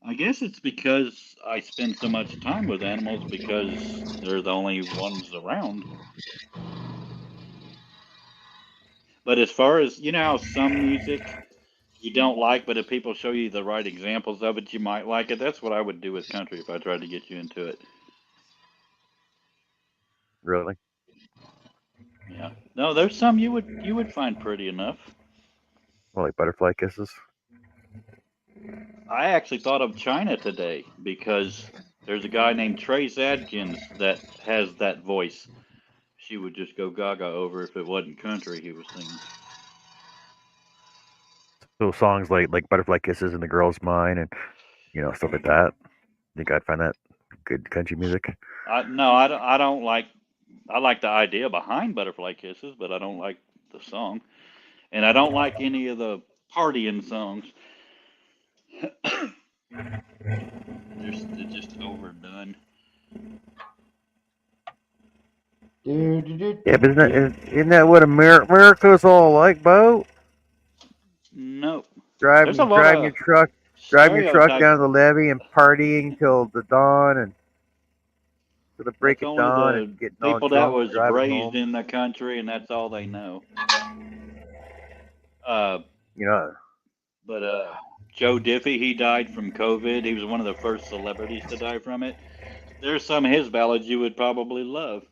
C: I guess it's because I spend so much time with animals, because they're the only ones around. But as far as, you know how some music you don't like, but if people show you the right examples of it, you might like it. That's what I would do with country if I tried to get you into it.
A: Really?
C: Yeah. No, there's some you would find pretty enough.
A: Well, like butterfly kisses.
C: I actually thought of China today, because there's a guy named Trace Adkins that has that voice. She would just go gaga over if it wasn't country he was singing.
A: So songs like butterfly kisses and the girl's mine and stuff like that. Think I'd find that good country music?
C: No, I don't like. I like the idea behind Butterfly Kisses, but I don't like the song, and I don't like any of the partying songs. They're just overdone.
A: Yeah, but isn't that what America's all like, Bo?
C: No,
A: Driving
C: there's a lot
A: driving
C: of
A: your truck
C: stereotypes.
A: down to the levee and partying till the dawn and till the break
C: That's
A: of
C: only
A: dawn
C: the
A: and getting all
C: people that
A: drunk
C: was
A: driving
C: raised
A: home.
C: in the country, and that's all they know. But Joe Diffie, he died from COVID. He was one of the first celebrities to die from it. There's some of his ballads you would probably love.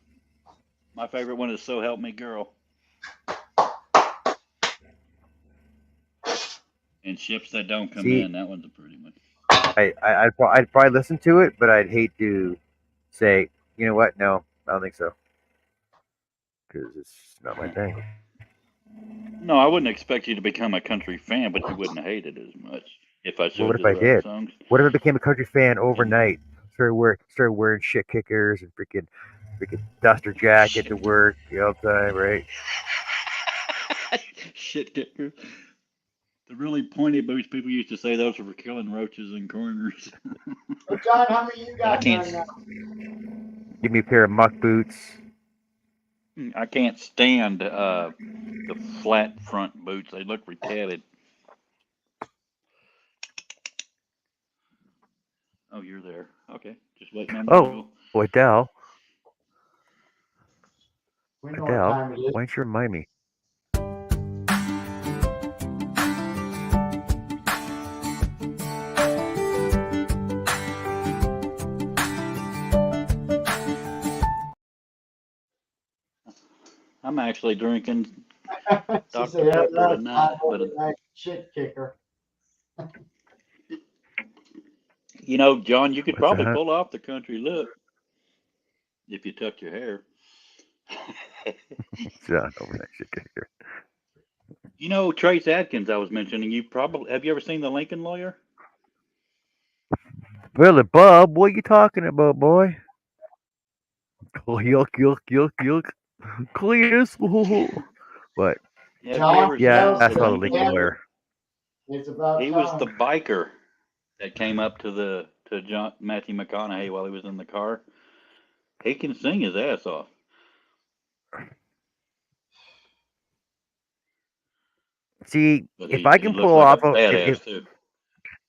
C: My favorite one is "So Help Me Girl." And "Ships That Don't Come
A: See,
C: In." That one's a pretty one.
A: I'd probably listen to it, but I'd hate to say, you know what? No, I don't think so, because it's not my thing.
C: No, I wouldn't expect you to become a country fan, but you wouldn't hate it as much if I showed
A: What
C: you
A: if
C: the
A: I
C: right
A: did?
C: songs.
A: What if I became a country fan overnight? Started wearing shit kickers and freaking duster jacket to work all the time, right?
C: Shit kicker. The really pointy boots, people used to say those were for killing roaches in corners.
B: Well, John, how many you got
C: I can't.
B: done now?
A: Give me a pair of muck boots.
C: I can't stand the flat front boots. They look retarded. Oh, you're there. Okay, just waiting on you.
A: Oh, Adele.
B: We know what
A: Adele,
B: time it is.
A: why don't you remind me?
C: I'm actually drinking
B: She
C: Dr.
B: said,
C: Pepper
B: that's
C: tonight,
B: not
C: but
B: overnight shit kicker.
C: you know, John, you could
A: What's
C: probably
A: that?
C: pull off the country look if you tuck your hair.
A: It's not overnight shit kicker.
C: You know, Trace Adkins, I was mentioning. Have you ever seen The Lincoln Lawyer?
A: Really, Bob, what you talking about, boy? Oh, yuck, yuck, yuck, yuck. Cletus. What?
C: Have you
B: John,
C: ever
A: Yeah,
C: seen
A: I
C: The
A: saw the
C: Lincoln
A: Lincoln
C: Lawyer?
A: Lawyer.
B: It's about
C: He was the
B: time.
C: biker that came up to Matthew McConaughey while he was in the car. He can sing his ass off.
A: See,
C: But
A: if
C: he
A: I
C: he
A: can
C: looks
A: pull
C: like a
A: off a
C: badass too.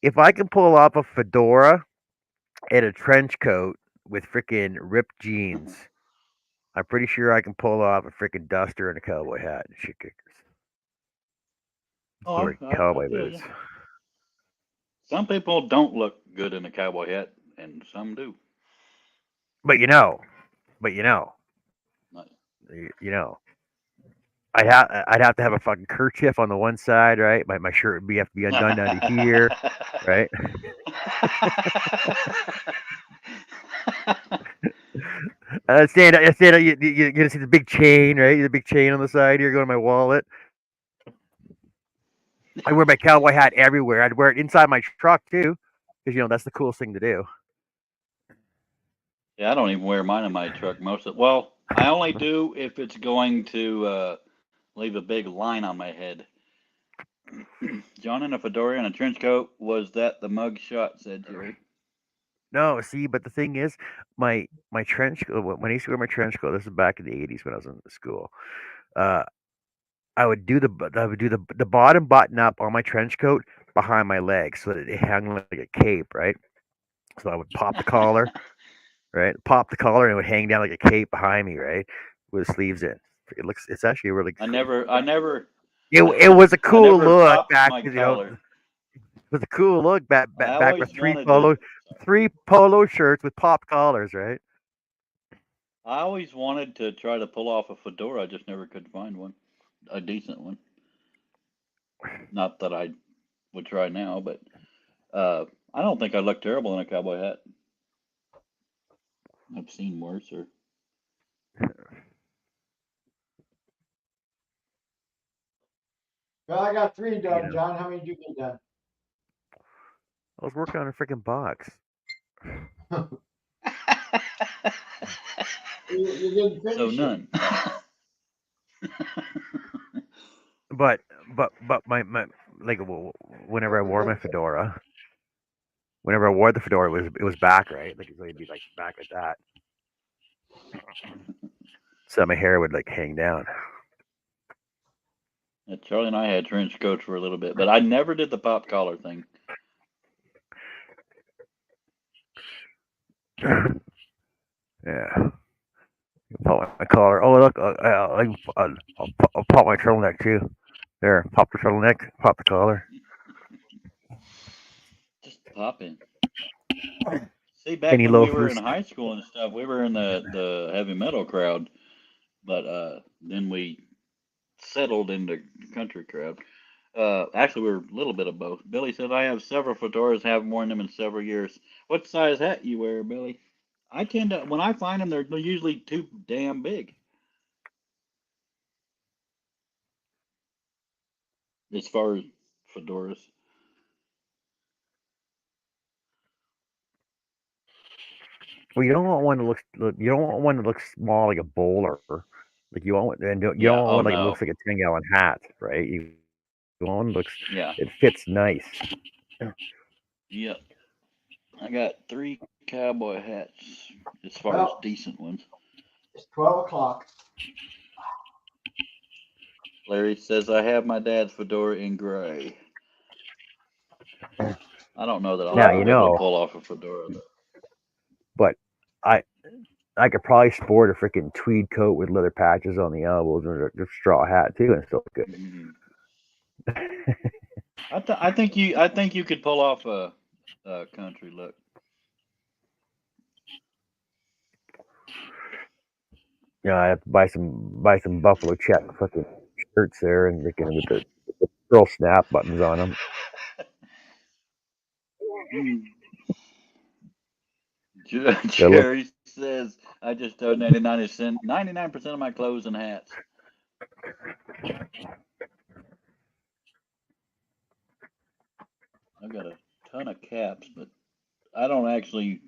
A: if I can pull off a fedora and a trench coat with freaking ripped jeans, I'm pretty sure I can pull off a freaking duster and a cowboy hat and shit kickers.
C: Oh,
A: Or
C: I
A: cowboy
C: feel
A: boots.
C: you. Some people don't look good in a cowboy hat, and some do.
A: But you know,
C: Like,
A: I'd have to have a fucking kerchief on the one side, right? My shirt would have to be undone down to here, right? Stand up, you're gonna see the big chain, right? The big chain on the side here going to my wallet. I wear my cowboy hat everywhere. I'd wear it inside my truck too, because that's the coolest thing to do.
C: Yeah, I don't even wear mine in my truck well, I only do if it's going to leave a big line on my head. John in a fedora and a trench coat, was that the mug shot, said Jerry.
A: No, see, but the thing is, my trench coat. When I used to wear my trench coat, this is back in the '80s when I was in school. I would do the bottom button up on my trench coat behind my legs so that it hung like a cape, right? So I would pop the collar, right? Pop the collar and it would hang down like a cape behind me, right? With the sleeves in. It's actually really
C: I
A: cool.
C: never
A: It was a
C: I
A: cool
C: never
A: look
C: popped
A: back,
C: my
A: because
C: collar.
A: it was a cool look back
C: I
A: back with
C: always wanted to
A: three polo shirts with popped collars, right?
C: I always wanted to try to pull off a fedora, I just never could find one. A decent one. Not that I would try now, but I don't think I look terrible in a cowboy hat. I've seen worse. Or
B: Well, I got 3 done,
A: Yeah.
B: John. How many did you get done?
A: I was working on a freaking box.
B: You didn't finish
C: so
B: it.
C: none.
A: But my like whenever I wore my fedora, whenever I wore the fedora, it was back, right? Like it'd be like back like that, so my hair would like hang down.
C: Yeah, Charlie and I had trench coats for a little bit, but I never did the pop collar thing.
A: Yeah. Pop my collar. Oh look, I'll pop my turtleneck too. There, pop the turtleneck, pop the collar.
C: Just pop in. See, back
A: Penny
C: when we were
A: loafers.
C: in high school and stuff, we were in the heavy metal crowd, but then we settled into country crowd. Actually, we were a little bit of both. Billy said, I have several fedoras, haven't worn them in several years. What size hat you wear, Billy? I tend to, when I find them, they're usually too damn big. As far as fedoras.
A: Well, you don't want one that looks small like a bowler. Like you want, and you
C: Yeah,
A: don't want
C: oh
A: one like it
C: no.
A: looks like a 10-gallon hat, right? You want one that looks,
C: Yeah.
A: it fits nice.
C: Yep. I got 3 cowboy hats as far as
B: Well,
C: decent ones.
B: it's 12 o'clock.
C: Larry says, I have my dad's fedora in gray. I don't know that I'll
A: Now
C: ever
A: you
C: be able
A: know,
C: to pull off a fedora.
A: but I could probably sport a freaking tweed coat with leather patches on the elbows and a straw hat too, and still look good.
C: Mm-hmm. I think you could pull off a country look.
A: Yeah, I have to buy some Buffalo check fucking shirts there and with the girl snap buttons on them.
C: Jerry says, I just donated 99% of my clothes and hats. I've got a ton of caps, but I don't actually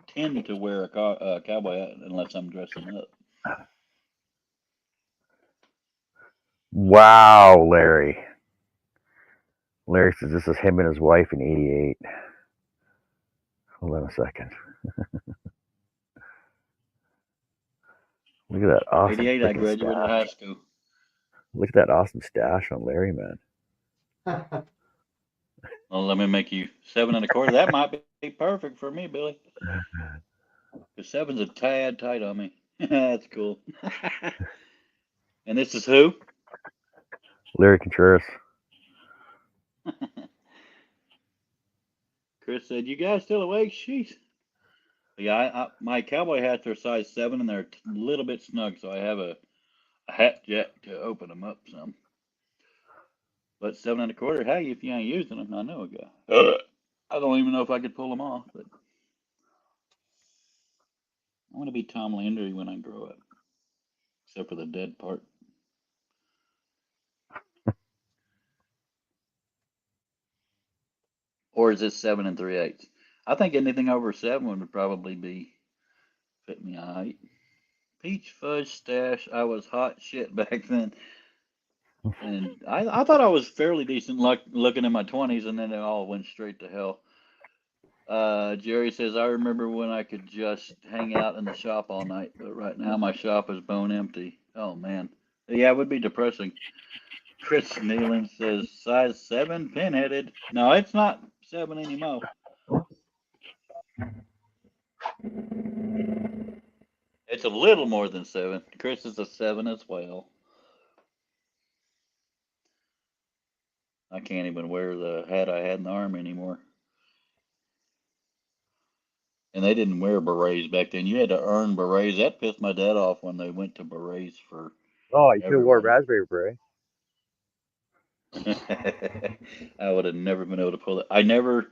C: tend to wear a cowboy hat unless I'm dressing up.
A: Wow, Larry. Larry says this is him and his wife in '88. Hold on a second. Look at that awesome
C: 88, I
A: freaking
C: graduated
A: stash.
C: high school.
A: Look at that awesome stash on Larry, man.
C: Well, let me make you 7 1/4. That might be perfect for me, Billy. Because 7's a tad tight on me. That's cool. And this is who?
A: Larry Contreras.
C: Chris said, "You guys still awake?" Sheesh. Yeah, my cowboy hats are size 7 and they're a little bit snug, so I have a hat jack to open them up some. But 7 1/4, hey, if you ain't using them, I know a guy. I don't even know if I could pull them off, but I want to be Tom Landry when I grow up, except for the dead part. Or is this 7 3/8? I think anything over 7 would probably fit me height. Peach fudge stash. I was hot shit back then. And I thought I was fairly decent looking in my 20s, and then it all went straight to hell. Jerry says, I remember when I could just hang out in the shop all night, but right now my shop is bone empty. Oh, man. Yeah, it would be depressing. Chris Nealon says, size 7, pinheaded. No, it's not 7 anymore. It's a little more than 7. Chris is a 7 as well. I can't even wear the hat I had in the Army anymore. And they didn't wear berets back then. You had to earn berets. That pissed my dad off when they went to berets for.
A: Oh, you could have wore a
C: everybody.
A: raspberry beret.
C: I would have never been able to pull it. I never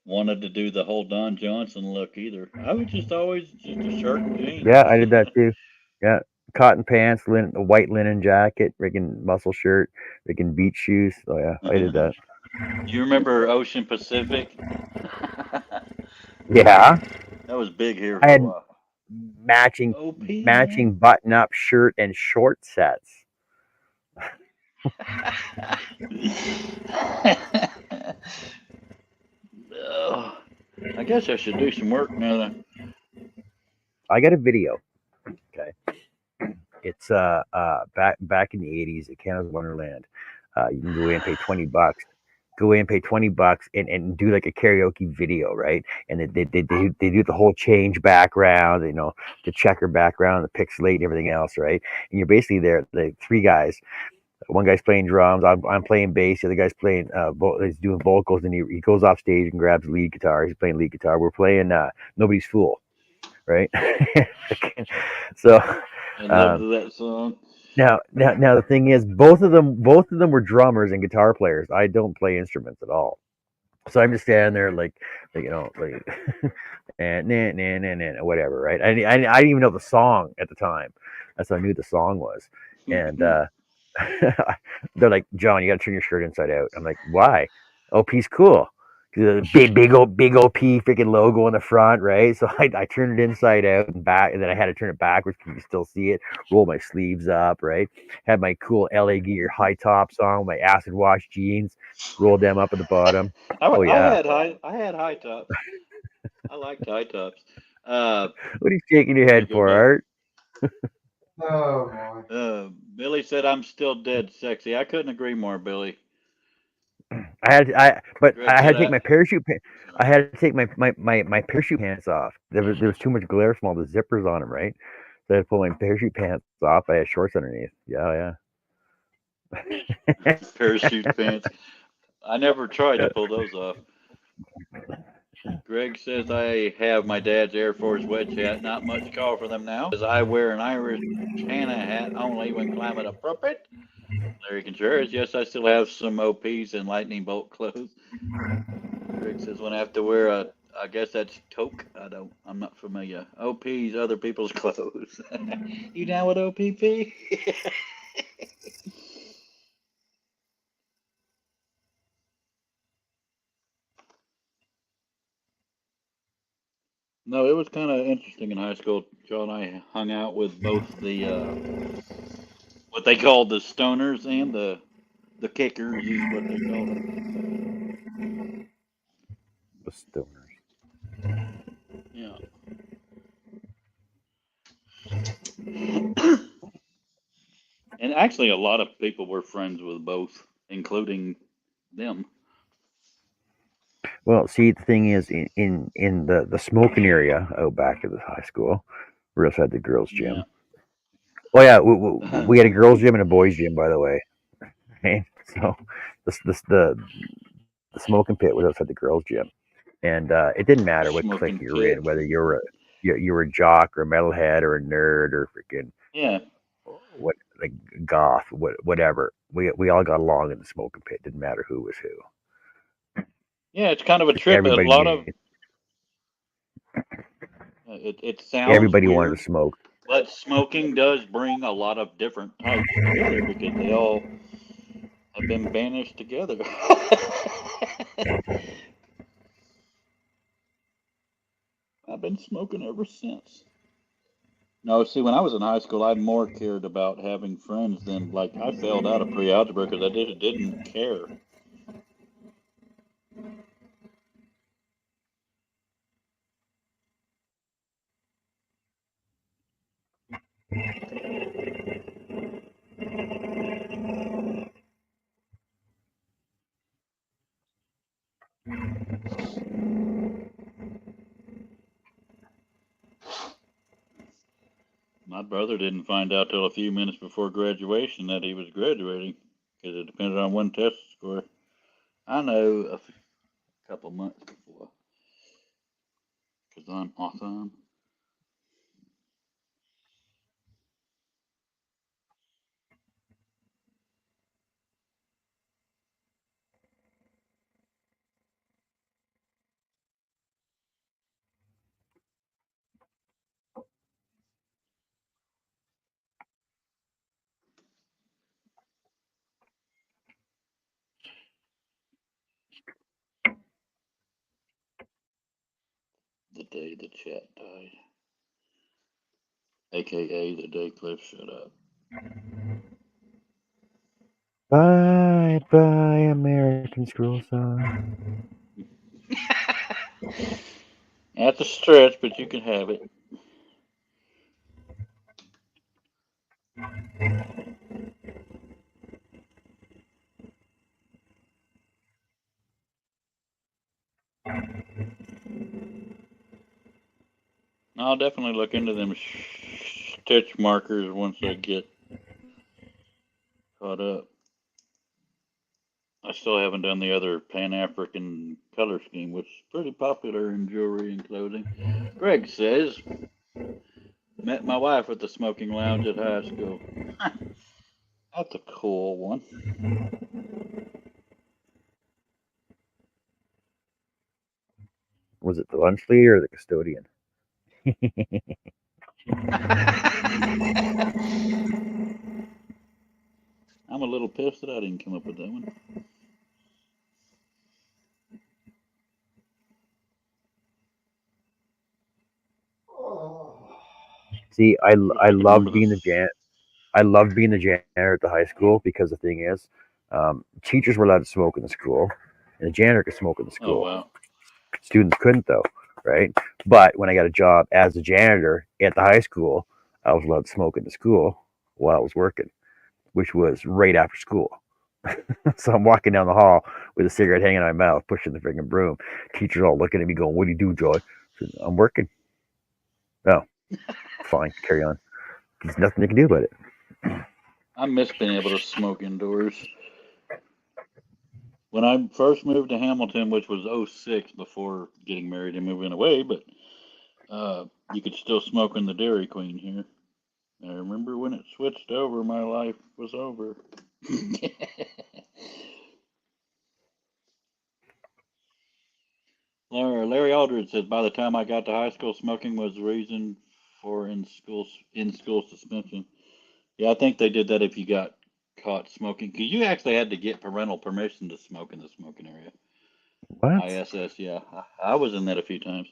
C: wanted to do the whole Don Johnson look either. I was just always just a shirt and jeans.
A: Yeah, I did that too. Yeah, cotton pants, a white linen jacket, freaking muscle shirt, freaking beach shoes. Oh yeah, I did that.
C: Do you remember Ocean Pacific?
A: Yeah,
C: That was big here
A: I
C: for
A: had
C: a while.
A: matching button-up shirt and short sets.
C: Oh, I guess I should do some work now. Then.
A: I got a video. Okay, it's back in the '80s at Canada's Wonderland. You can go in and pay $20. Go in, pay $20, and do like a karaoke video, right? And they do the whole change background, you know, the checker background, the pixelate, and everything else, right? And you're basically there, the 3 guys. One guy's playing drums, I'm playing bass, the other guy's playing he's doing vocals, and he goes off stage and grabs lead guitar. He's playing lead guitar. We're playing Nobody's Fool, right? So
C: I love that song.
A: Now the thing is, both of them were drummers and guitar players. I don't play instruments at all, so I'm just standing there like you know, like and nah, whatever, right? I didn't even know the song at the time. That's how I knew the song was, and they're like, John, you got to turn your shirt inside out. I'm like, why? OP's cool. Big OP freaking logo on the front, right? So I turned it inside out and back, and then I had to turn it backwards because you can still see it. Roll my sleeves up, right? Had my cool LA Gear high tops on, my acid wash jeans, rolled them up at the bottom.
C: I
A: yeah.
C: I had high tops. I liked high tops.
A: What are you shaking your head for, Art?
B: Oh boy.
C: Billy said, "I'm still dead sexy." I couldn't agree more, Billy.
A: I had to take my parachute. I had to take my parachute pants off. There was too much glare from all the zippers on them, right? So I had to pull my parachute pants off. I had shorts underneath. Yeah.
C: Parachute pants. I never tried to pull those off. Greg says, I have my dad's Air Force wedge hat. Not much call for them now, as I wear an Irish Hannah hat only when climate appropriate. Larry Contreras, yes, I still have some OPs and lightning bolt clothes. Greg says when I have to wear I guess that's toque. I'm not familiar. OPs, other people's clothes. You down with OPP? No, it was kind of interesting in high school. Joe and I hung out with both the what they called the stoners and the kickers is what they called them.
A: The stoners.
C: Yeah. And actually, a lot of people were friends with both, including them.
A: Well, see, the thing is, in the smoking area out back of the high school, we also had the girls'
C: Yeah.
A: gym. Oh yeah, we had a girls' gym and a boys' gym, by the way. Right? So the smoking pit was outside the girls' gym, and it didn't matter what clique
C: Smoking
A: you were in,
C: pit.
A: whether you were a jock or a metalhead or a nerd or freaking
C: Yeah.
A: what like goth, whatever. We all got along in the smoking pit. Didn't matter who was who.
C: Yeah, it's kind of a trip. A
A: Everybody
C: lot
A: knew.
C: of it sounds
A: Everybody wanted
C: weird,
A: to smoke.
C: but smoking does bring a lot of different types together because they all have been banished together. I've been smoking ever since. No, see, when I was in high school, I more cared about having friends than like I failed out of pre-algebra because I didn't care. My brother didn't find out till a few minutes before graduation that he was graduating because it depended on one test score. I know a couple months before because I'm awesome. The day the chat died, aka the day Cliff shut up.
A: Bye bye, American Scroll Song.
C: That's a stretch, but you can have it. I'll definitely look into them stitch markers once I get caught up. I still haven't done the other Pan-African color scheme, which is pretty popular in jewelry and clothing. Greg says, met my wife at the smoking lounge at high school. That's a cool one.
A: Was it the lunch lady or the custodian?
C: I'm a little pissed that I didn't come up with that one.
A: See, I
C: Remember
A: loved being the
C: this?
A: I loved being the janitor at the high school because the thing is, teachers were allowed to smoke in the school, and the janitor could smoke in the
C: Oh,
A: school.
C: wow.
A: Students couldn't though, right? But when I got a job as a janitor at the high school, I was allowed to smoke in the school while I was working, which was right after school. So I'm walking down the hall with a cigarette hanging out of my mouth, pushing the freaking broom. Teachers all looking at me, going, "What do you do, Joy?" I said, "I'm working." Oh, fine, carry on. There's nothing you can do about it.
C: I miss being able to smoke indoors. When I first moved to Hamilton, which was 06 before getting married and moving away, but you could still smoke in the Dairy Queen here. I remember when it switched over, my life was over. Larry Aldridge says, by the time I got to high school, smoking was the reason for in school suspension. Yeah, I think they did that if you got caught smoking, because you actually had to get parental permission to smoke in the smoking area.
A: What?
C: ISS, yeah, I was in that a few times.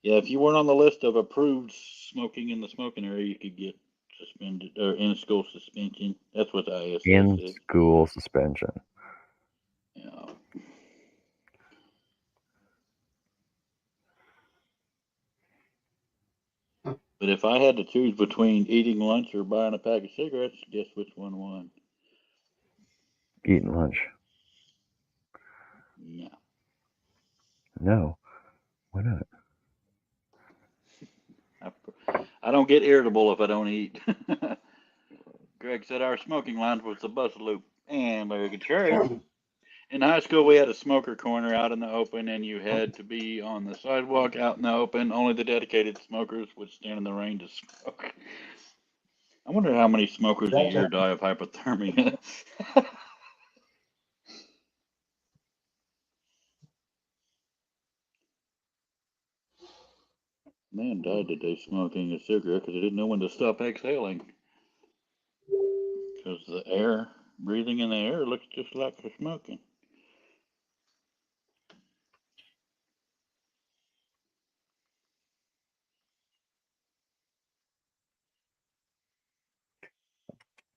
C: Yeah, if you weren't on the list of approved smoking in the smoking area, you could get suspended or in school suspension. That's what the ISS
A: In
C: is.
A: school suspension.
C: Yeah. But if I had to choose between eating lunch or buying a pack of cigarettes, guess which one won?
A: Eating lunch.
C: Yeah.
A: No. Why not?
C: I don't get irritable if I don't eat. Greg said our smoking lounge was the bus loop. And Larry Contreras. In high school, we had a smoker corner out in the open, and you had to be on the sidewalk out in the open. Only the dedicated smokers would stand in the rain to smoke. I wonder how many smokers a year die of hypothermia. Man died today smoking a cigarette because he didn't know when to stop exhaling. Because the air, breathing in the air, looks just like for smoking.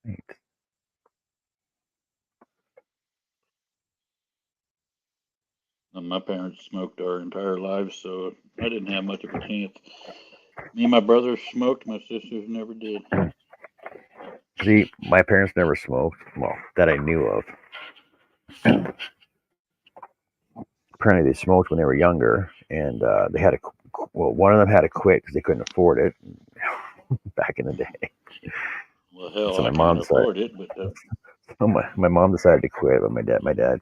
A: Right.
C: And my parents smoked our entire lives, so I didn't have much of a chance. Me and my brothers smoked, my sisters never did.
A: See, my parents never smoked. Well, that I knew of. Apparently, they smoked when they were younger, and they had to. Well, one of them had to quit because they couldn't afford it back in the day.
C: Well, hell,
A: So
C: I
A: my mom
C: can't
A: decided.
C: afford it, but
A: So my mom decided to quit, but my dad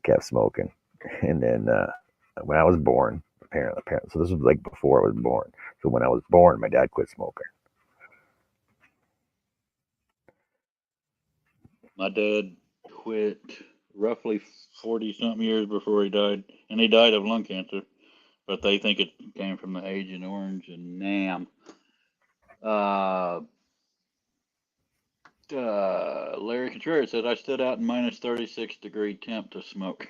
A: kept smoking. And then when I was born, apparently, so this was like before I was born. So when I was born, my dad quit smoking.
C: my dad quit roughly 40-something years before he died, and he died of lung cancer. But they think it came from the Agent Orange and NAM. Larry Contreras said, I stood out in minus 36-degree temp to smoke.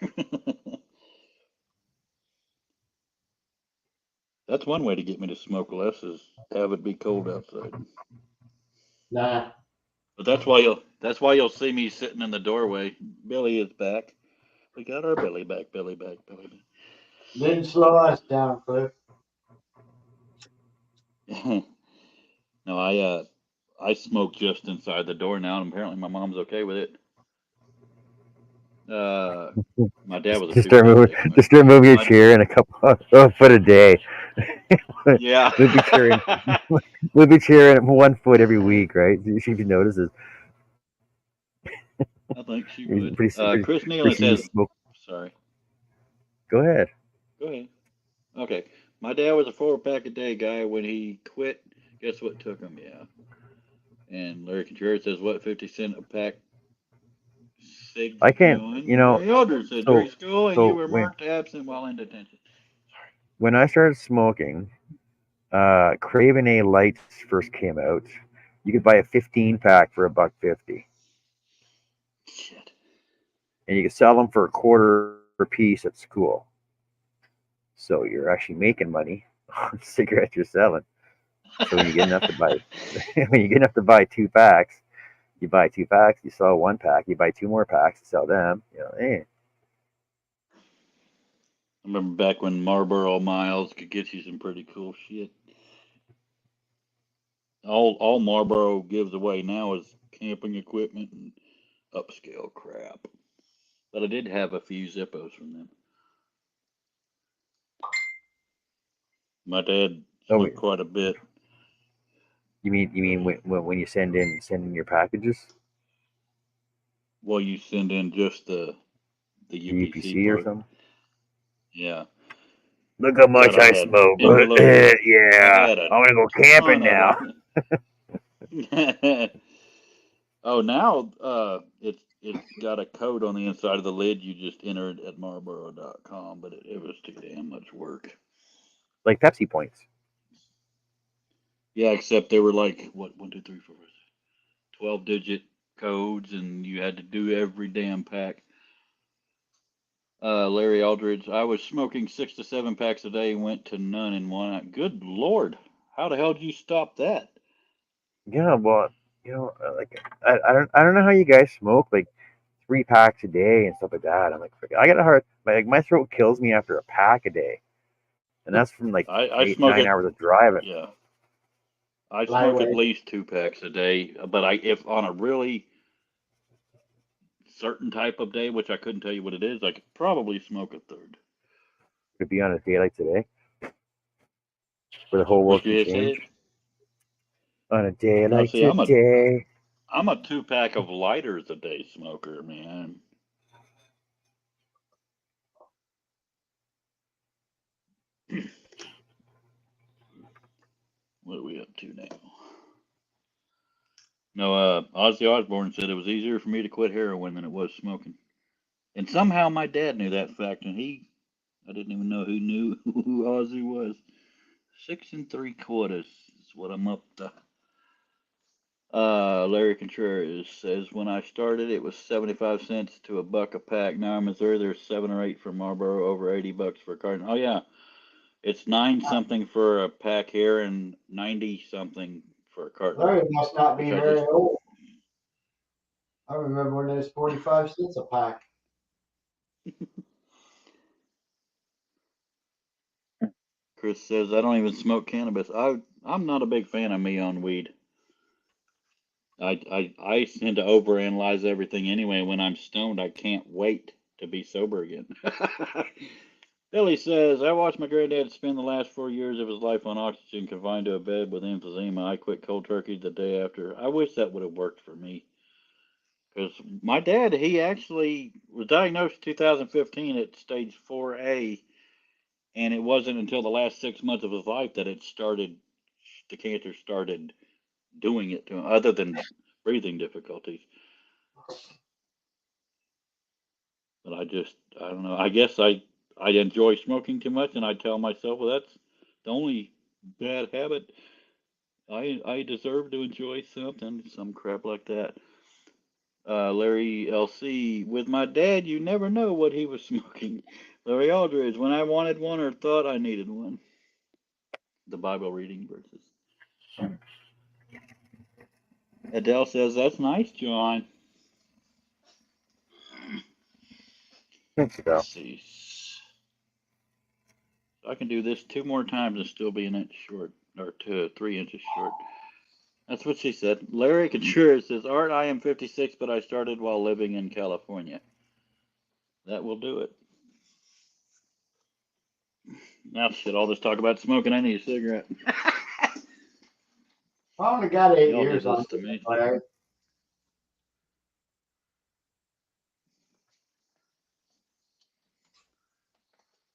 C: That's one way to get me to smoke less is have it be cold outside.
B: Nah.
C: But that's why you'll see me sitting in the doorway. Billy is back. We got our Billy back, Billy back, Billy back.
B: Didn't slow us down, Cliff.
C: No, I smoke just inside the door now, and apparently my mom's okay with it. My dad was a
A: Just start moving a chair in a couple foot a day.
C: Yeah.
A: move a chair in 1 foot every week, right? See if she notices.
C: I think she would.
A: Pretty
C: Chris Nealon
A: soon
C: says, sorry.
A: Go ahead.
C: Go ahead. Okay. My dad was a 4-pack a day guy. When he quit, guess what took him? Yeah. And Larry Contreras says, what, 50 cents a pack? Cigs
A: I can't,
C: going?
A: you know.
C: Larry Aldridge said,
A: So-
C: during school, and
A: so
C: you were
A: when-
C: marked absent while in detention.
A: When I started smoking, Craven A Lights first came out. You could buy a 15-pack for $1.50,
C: Shit.
A: and you could sell them for a quarter per piece at school. So you're actually making money on cigarettes you're selling. So when you get enough to buy 2 packs, you buy 2 packs, you sell 1 pack, you buy 2 more packs, you sell them. You know, hey.
C: I remember back when Marlboro Miles could get you some pretty cool shit. All Marlboro gives away now is camping equipment and upscale crap. But I did have a few Zippos from them. My dad smoked quite a bit.
A: You mean when you send in your packages?
C: Well, you send in just the UPC
A: or
C: part.
A: something?
C: Yeah.
A: Look how much
C: But I
A: I
C: had
A: smoke.
C: envelopes.
A: Yeah,
C: I had a
A: I'm gonna go camping now.
C: ton of Oh, now it's got a code on the inside of the lid. You just enter it at Marlboro.com, but it was too damn much work.
A: Like Pepsi points.
C: Yeah, except they were like what 1, 2, 3, 4, 12-digit codes, and you had to do every damn pack. Larry Aldridge, I was smoking 6 to 7 packs a day, went to none in one night. Good Lord, how the hell did you stop that?
A: Yeah, well, like I don't know how you guys smoke like 3 packs a day and stuff like that. I'm like, I got a hard, my throat kills me after a pack a day, and that's from like
C: I
A: eight
C: smoke
A: 9
C: it.
A: hours of driving.
C: Yeah, I smoke at
B: Flyway.
C: least 2 packs a day, but if on a really certain type of day, which I couldn't tell you what it is, I could probably smoke a third.
A: Could be on a day like today, where the whole world
C: Which
A: can
C: you
A: change.
C: said?
A: On a day
C: No,
A: like
C: see, I'm a
A: today.
C: 2-pack of lighters a day smoker, man. What are we up to now? No, Ozzy Osbourne said it was easier for me to quit heroin than it was smoking. And somehow my dad knew that fact, and I didn't even know who knew who Ozzy was. 6 3/4 is what I'm up to. Larry Contreras says, when I started, it was 75 cents to $1 a pack. Now in Missouri, there's 7 or 8 for Marlboro, over $80 for a carton. Oh, yeah. It's 9 something for a pack here and 90 something for a carton.
B: Larry must not be
C: Which I
B: very
C: just-
B: old. I remember when it was 45 cents a pack.
C: Chris says, I don't even smoke cannabis. I'm not a big fan of me on weed. I tend to overanalyze everything anyway. When I'm stoned, I can't wait to be sober again. Billy says, I watched my granddad spend the last 4 years of his life on oxygen, confined to a bed with emphysema. I quit cold turkey the day after. I wish that would have worked for me. Because my dad, he actually was diagnosed in 2015 at stage 4A, and it wasn't until the last 6 months of his life that the cancer started doing it to him, other than breathing difficulties. But I don't know. I guess I enjoy smoking too much, and I tell myself, well, that's the only bad habit. I deserve to enjoy something, some crap like that. Larry LC, with my dad, you never know what he was smoking. Larry Aldridge, when I wanted one or thought I needed one. The Bible reading verses. Adele says, that's nice, John.
A: Thanks, Adele.
C: Let's see. I can do this 2 more times and still be an inch short, or 3 inches short. That's what she said. Larry Contreras says, Art, I am 56, but I started while living in California. That will do it. Now, shit, all this talk about smoking, I need a cigarette.
B: I only got 8
C: Y'all
B: years
C: did
B: on
C: this to me.
B: Larry.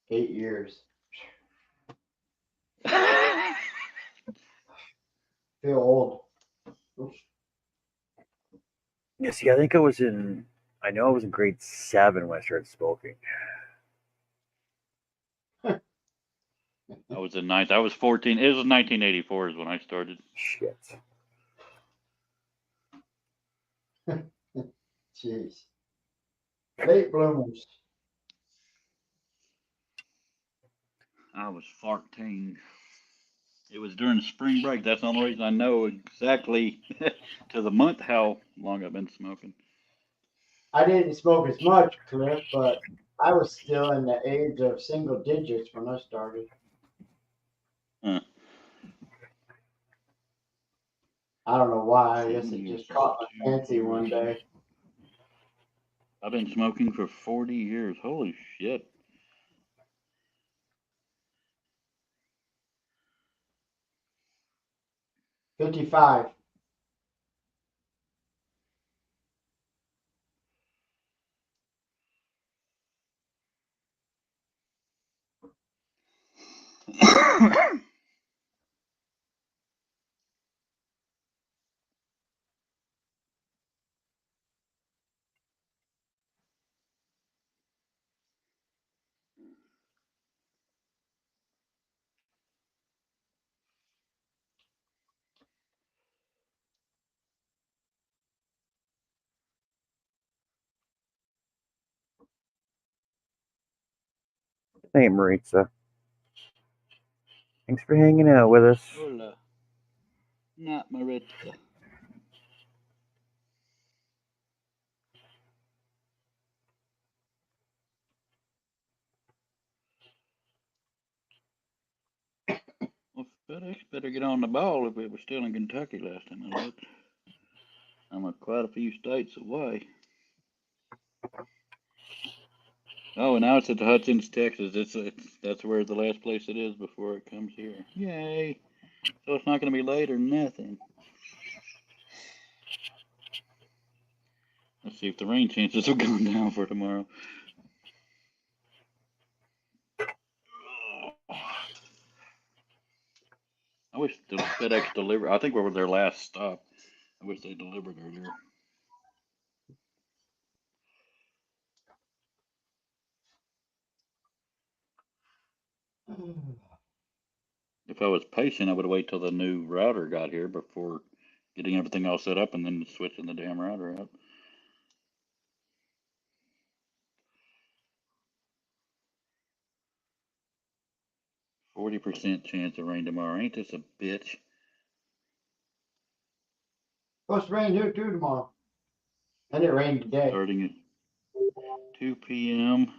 B: 8 years. Feel old.
A: Yeah, see, I think I was in grade 7 when I started smoking.
C: I was in ninth. I was 14. It was 1984 is when I started.
A: Shit.
B: Jeez. Late bloomers.
C: I was 14. It was during the spring break. That's the only reason I know exactly to the month how long I've been smoking.
B: I didn't smoke as much, Cliff, but I was still in the age of single digits when I started.
C: Huh.
B: I don't know why. I guess it just caught my fancy one day.
C: I've been smoking for 40 years. Holy shit.
B: $55.
A: Hey, Maritza. Thanks for hanging out with us.
C: Hola. Not Maritza. Well, FedEx better get on the ball if it was still in Kentucky last time I looked. I'm quite a few states away. Oh, and now it's at the Hudson's, Texas. That's where the last place it is before it comes here. Yay! So it's not going to be late or nothing. Let's see if the rain chances have gone down for tomorrow. I wish the FedEx delivered. I think we were their last stop. I wish they delivered earlier. If I was patient, I would wait till the new router got here before getting everything all set up and then switching the damn router out. %40 chance of rain tomorrow. Ain't this a bitch?
B: Supposed to rain here too tomorrow. And it rained today.
C: Starting at 2 p.m.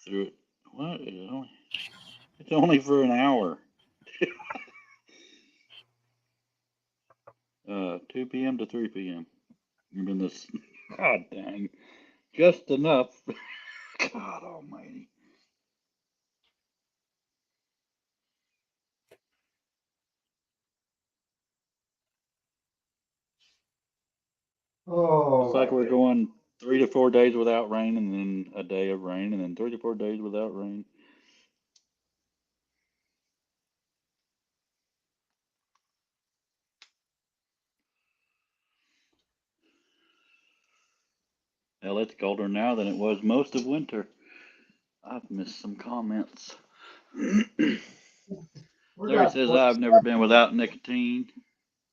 C: through what? It's only for an hour. 2 p.m. to 3 p.m. You've been this. God dang. Just enough. God almighty.
B: Oh,
C: Looks like we're going 3 to 4 days without rain, and then a day of rain, and then 3 to 4 days without rain. Hell, it's colder now than it was most of winter. I've missed some comments. Larry says I've never been without nicotine.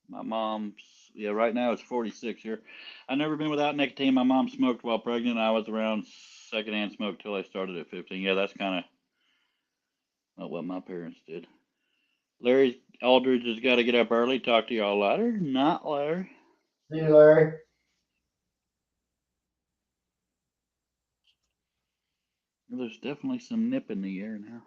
C: My mom's, yeah, right now it's 46 here. I've never been without nicotine. My mom smoked while pregnant. I was around secondhand smoke till I started at 15. Yeah, that's kind of not what my parents did. Larry Aldridge has got to get up early. Talk to y'all later. Not Larry.
B: See you, Larry.
C: There's definitely some nip in the air now.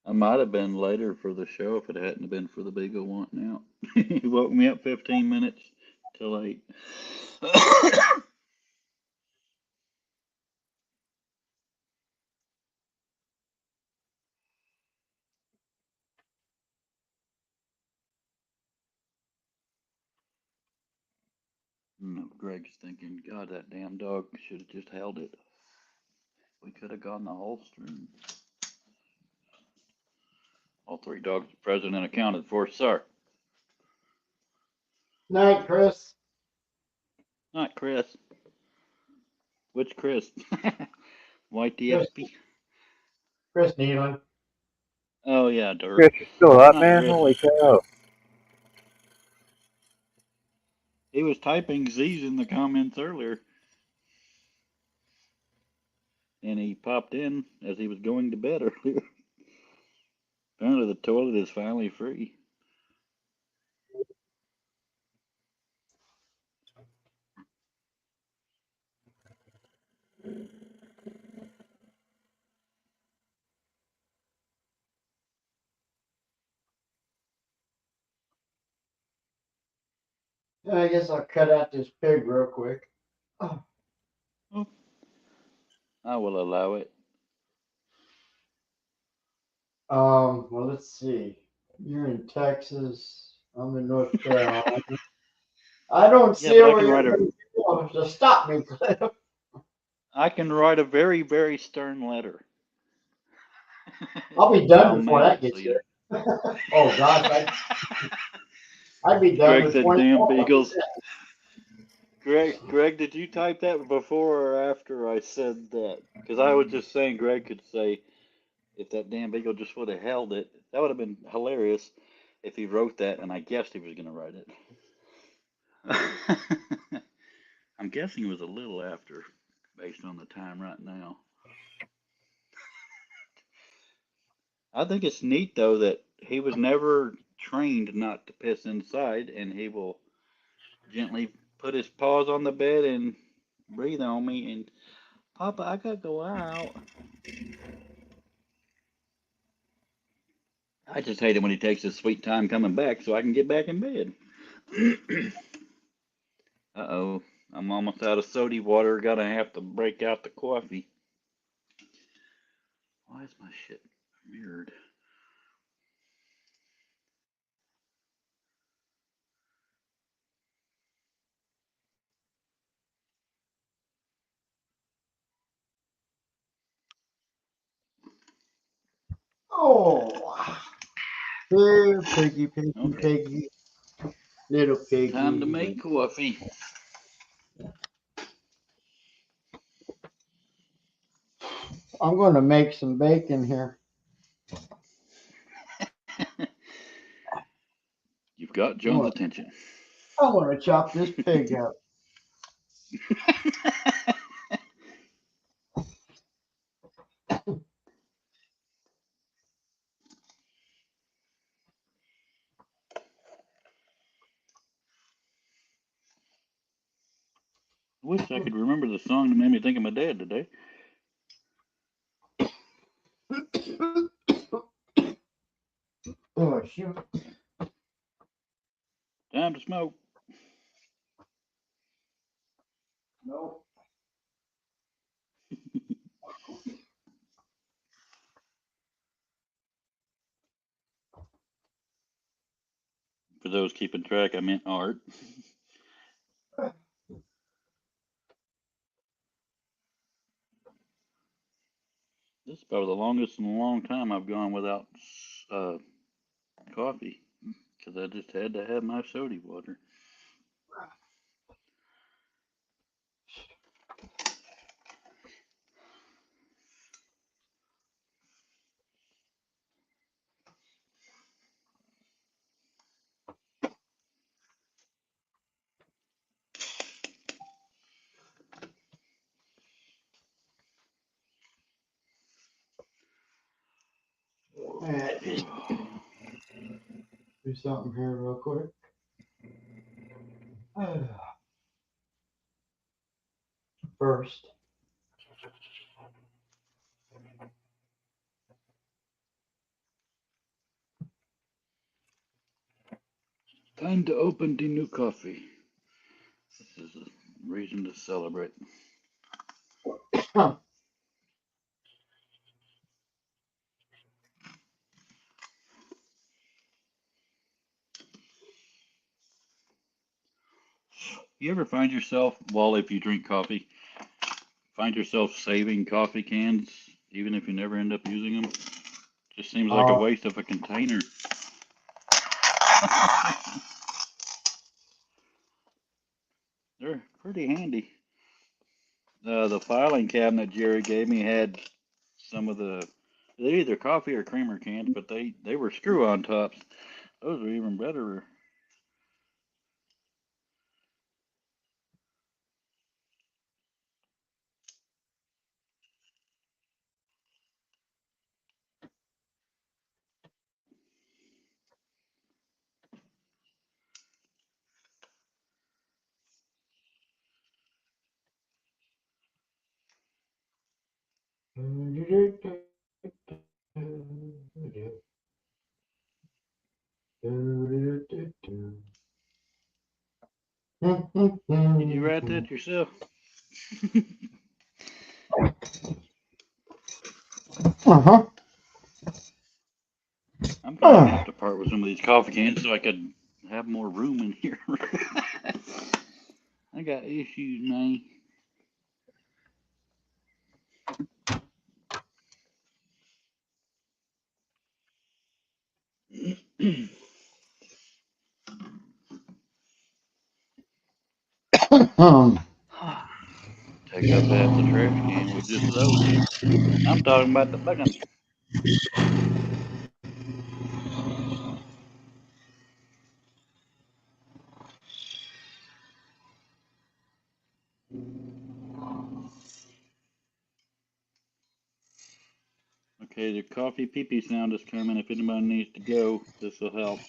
C: I might have been later for the show if it hadn't been for the Beagle wanting out. He woke me up 15 minutes till 8. No, Greg's thinking, God, that damn dog should have just held it. We could have gotten the holster. And all 3 dogs the president accounted for, sir.
B: Night, Chris.
C: Not Chris. Which Chris? White DSP?
B: Chris Nealon.
C: Oh, yeah, Dirk.
A: Chris, you're still up,
C: Not
A: man?
C: Chris.
A: Holy cow.
C: He was typing Z's in the comments earlier. And he popped in as he was going to bed earlier. Apparently the toilet is finally free.
B: I guess I'll cut out this pig real quick.
C: Oh, I will allow it.
B: Well, let's see. You're in Texas. I'm in North Carolina. I don't see
C: but I
B: where
C: can
B: you're
C: write a.
B: going to stop me, Cliff.
C: I can write a very, very stern letter.
B: I'll be
C: I'll
B: done before
C: mail
B: that
C: it
B: gets
C: to you.
B: here. Oh gosh, I'd be done
C: Greg
B: with
C: said,
B: 20.
C: "Damn beagles." Greg, did you type that before or after I said that? Because I was just saying Greg could say, if that damn beagle just would have held it, that would have been hilarious if he wrote that and I guessed he was going to write it. I'm guessing it was a little after, based on the time right now. I think it's neat, though, that he was never trained not to piss inside, and he will gently put his paws on the bed and breathe on me, and Papa, I gotta go out. I just hate it when he takes his sweet time coming back so I can get back in bed. Uh-oh, I'm almost out of soda water. Gotta have to break out the coffee. Why is my shit mirrored?
B: Oh, here, piggy, piggy,
C: Okay.
B: piggy, little piggy.
C: Time to make coffee.
B: I'm going to make some bacon here.
C: You've got John's attention.
B: I'm going to chop this pig up.
C: I wish I could remember the song that made me think of my dad today.
B: Oh, shoot.
C: Time to smoke.
B: No.
C: For those keeping track, I meant Art. This is probably the longest in a long time I've gone without coffee because I just had to have my soda water.
B: Alright. Do something here real quick. First.
C: Time to open the new coffee. This is a reason to celebrate. You ever find yourself, well, if you drink coffee, find yourself saving coffee cans even if you never end up using them? Just seems like a waste of a container. They're pretty handy. The filing cabinet Jerry gave me had some of they're either coffee or creamer cans, but they were screw-on tops. Those are even better. Did you write that yourself?
B: Uh-huh.
C: I'm gonna have to part with some of these coffee cans so I could have more room in here. I got issues, man. Take up half the trash can with just those. I'm talking about the fucking. Okay, the coffee pee-pee sound is coming. If anybody needs to go, this will help.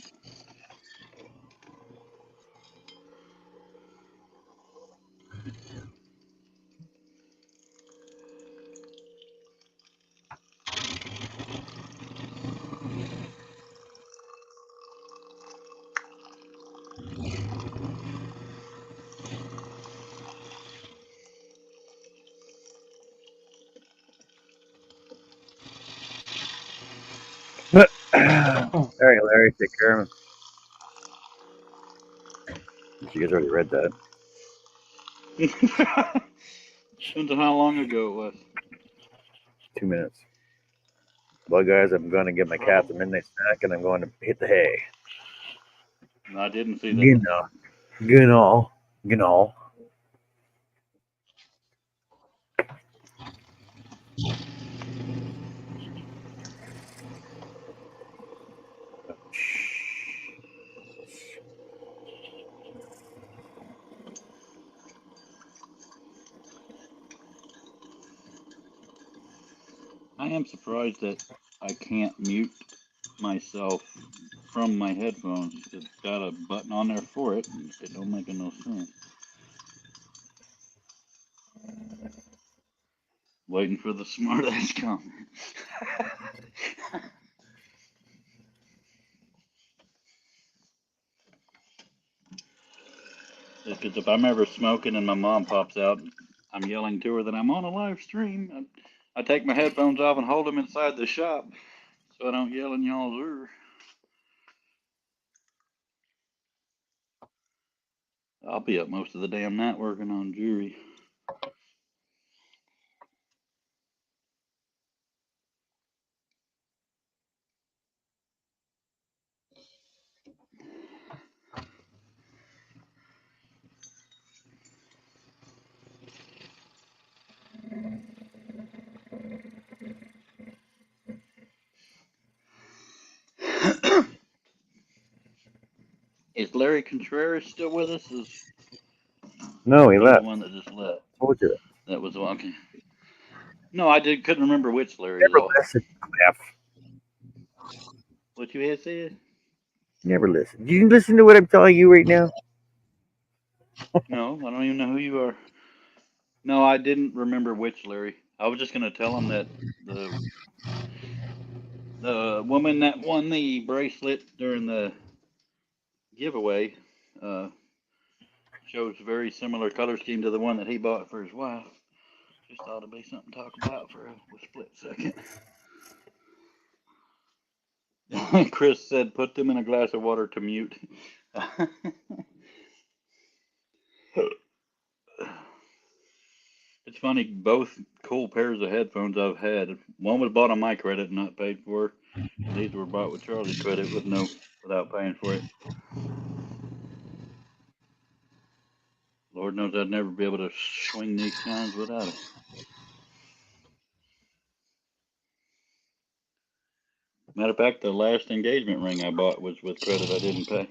A: All right, Larry, take care of him. You guys already read that.
C: Depends on how long ago it was.
A: 2 minutes. Well, guys, I'm going to get my cat the midnight snack, and I'm going to hit the hay.
C: No, I didn't see that.
A: Genau.
C: I am surprised that I can't mute myself from my headphones. It's got a button on there for it. And it don't make no sense. Waiting for the smart ass comment. Because if I'm ever smoking and my mom pops out, I'm yelling to her that I'm on a live stream. I take my headphones off and hold them inside the shop so I don't yell in y'all's ear. I'll be up most of the damn night working on jewelry. Is Larry Contreras still with us?
A: No, he
C: The
A: left.
C: one that just left.
A: Told you.
C: That was the one. Okay. No, I couldn't remember which Larry
A: Never
C: though.
A: listen, Cliff.
C: What you had said?
A: Never listen. Do you listen to what I'm telling you right now?
C: No, I don't even know who you are. No, I didn't remember which Larry. I was just gonna tell him that the woman that won the bracelet during the giveaway shows a very similar color scheme to the one that he bought for his wife. Just thought it'd be something to talk about for a split second. Chris said, "Put them in a glass of water to mute." It's funny, both cool pairs of headphones I've had. One was bought on my credit and not paid for. And these were bought with Charlie's credit without paying for it. Lord knows I'd never be able to swing these times without it. Matter of fact, the last engagement ring I bought was with credit I didn't pay.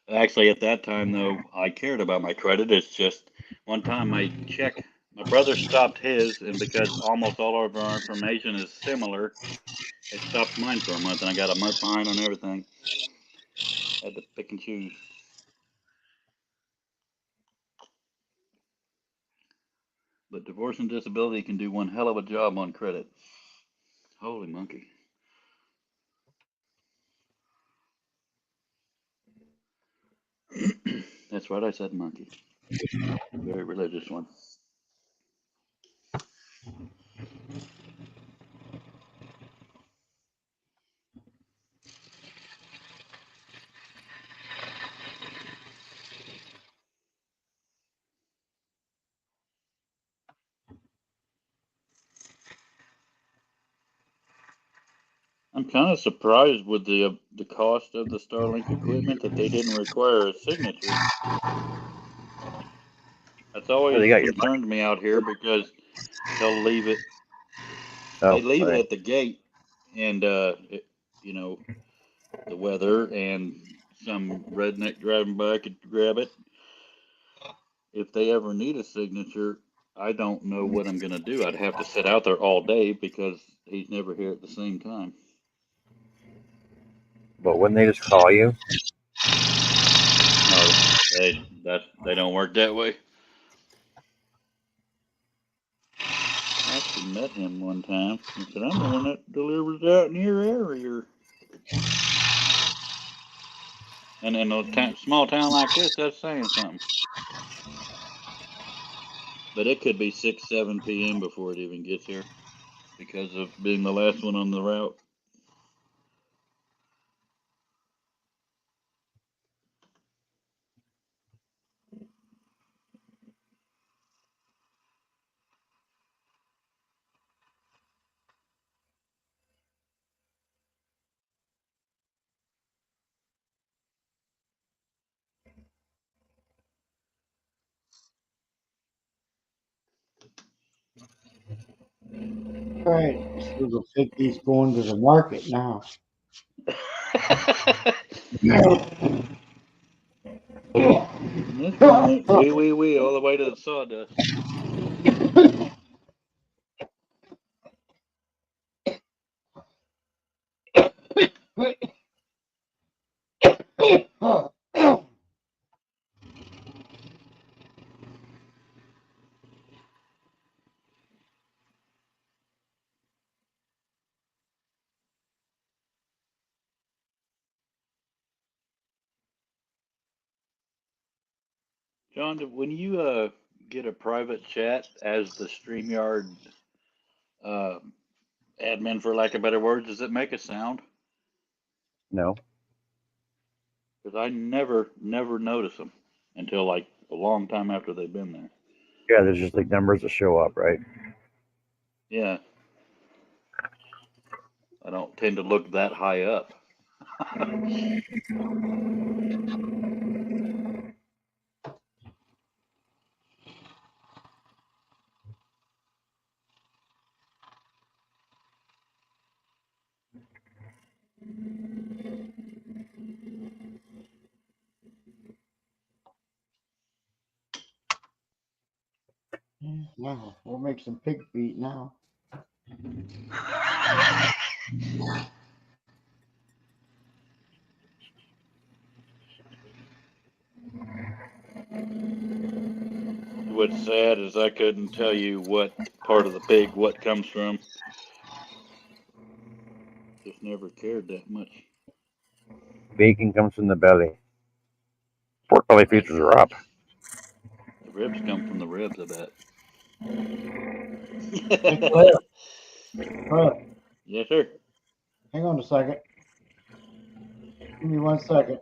C: Actually, at that time, though, I cared about my credit. It's just one time my brother stopped his, and because almost all of our information is similar, it stopped mine for a month, and I got a month behind on everything. Had to pick and choose. But divorce and disability can do one hell of a job on credit. Holy monkey. That's right, I said monkey. Very religious one. I'm kind of surprised with the cost of the Starlink equipment that they didn't require a signature. That's always
A: they got your
C: concerned me out here because they'll leave it.
A: Oh,
C: They leave it
A: right.
C: at the gate, and you know, the weather and some redneck driving by could grab it. If they ever need a signature, I don't know what I'm gonna do. I'd have to sit out there all day because he's never here at the same time.
A: But wouldn't they just call you?
C: No, they don't work that way. I actually met him one time. He said, "I'm the one that delivers out in your area." And in a small town like this, that's saying something. But it could be 6, 7 p.m. before it even gets here because of being the last one on the route.
B: All right, this little piggy's going to the market now.
C: This one went wee all the way to the sawdust. John, when you get a private chat as the StreamYard admin, for lack of better words, does it make a sound?
A: No.
C: Because I never notice them until like a long time after they've been there.
A: Yeah, there's just like numbers that show up, right?
C: Yeah. I don't tend to look that high up.
B: Now we'll make some pig feet now.
C: What's sad is I couldn't tell you what part of the pig what comes from. Just never cared that much.
A: Bacon comes from the belly. Pork belly features are up.
C: The ribs come from the ribs, I bet.
B: Hey, Cliff,
C: Yes, sir.
B: hang on a second. Give me 1 second.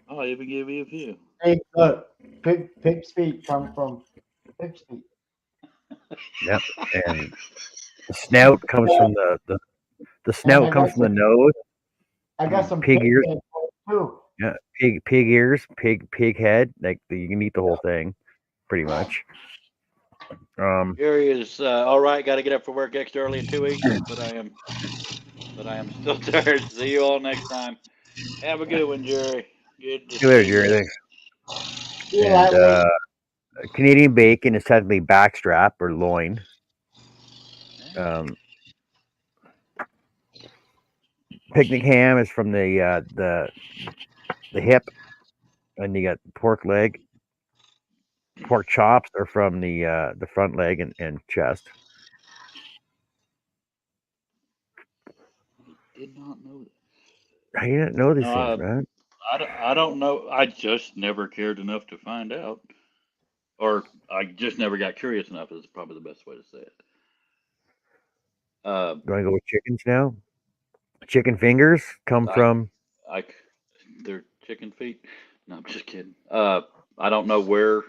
C: I'll even give you a few.
B: Hey, look, pig's feet come from pig's feet.
A: Yep. And the snout comes from the snout
B: I
A: comes
B: got
A: from the nose.
B: I got some
A: Pig ears.
B: head too.
A: Yeah, pig ears, pig head. Like you can eat the whole thing, pretty much.
C: Jerry is all right. Got to get up for work extra early in 2 weeks, but I am still tired. See you all next time. Have a good one, Jerry. Good to
A: See you later,
C: see
A: Jerry.
C: you.
A: Thanks.
B: Yeah,
A: And Canadian bacon is technically backstrap or loin. Picnic ham is from the hip, and you got pork leg. Pork chops are from the front leg and chest.
C: Did not know that.
A: I didn't know these
C: No,
A: things, man.
C: I don't know. I just never cared enough to find out, or I just never got curious enough. Is probably the best way to say it.
A: Going to go with chickens now. Chicken fingers come from.
C: They're chicken feet. No, I'm just kidding. I don't know where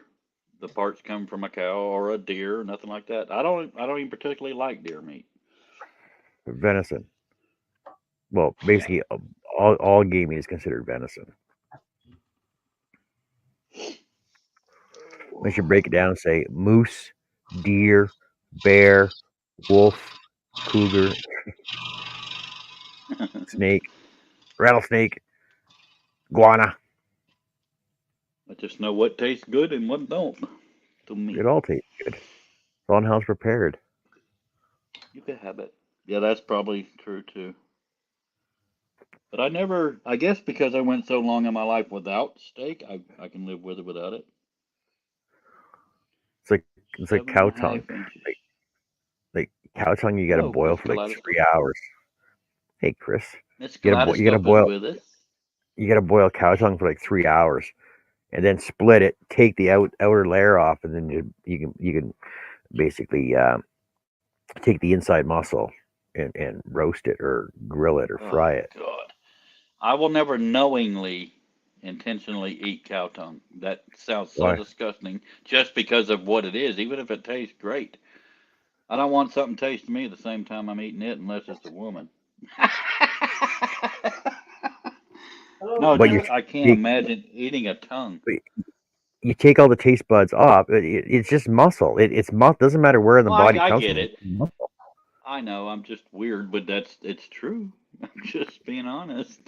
C: the parts come from a cow or a deer or nothing like that. I don't even particularly like deer meat.
A: venison. Well, basically, all game meat is considered venison. We should break it down and say moose, deer, bear, wolf, cougar, snake, rattlesnake, iguana.
C: I just know what tastes good and what don't. To me,
A: It all tastes good. It's all on how it's prepared.
C: you can have it. Yeah, that's probably true too. But I guess because I went so long in my life without steak, I can live with it without it.
A: It's like cow tongue.
C: 7.5 inches.
A: Like cow tongue, you got to
C: Oh,
A: boil
C: Miss
A: for like
C: Gladys.
A: 3 hours. Hey, Chris,
C: Miss
A: You gotta
C: Gladys
A: you gotta
C: is
A: boil-
C: with us.
A: you got to boil cow tongue for like 3 hours, and then split it. Take the outer layer off, and then you can basically take the inside muscle and roast it or grill it or fry it.
C: God. I will never knowingly, intentionally eat cow tongue. That sounds so
A: Why?
C: disgusting just because of what it is, even if it tastes great. I don't want something to taste to me at the same time I'm eating it unless it's a woman. No,
A: But
C: just, I can't
A: you-
C: imagine eating a tongue.
A: You take all the taste buds off. It's just muscle. It's doesn't matter where in the
C: Well,
A: body
C: I
A: comes
C: get
A: from.
C: it.
A: It's muscle.
C: I know, I'm just weird, but it's true. I'm just being honest.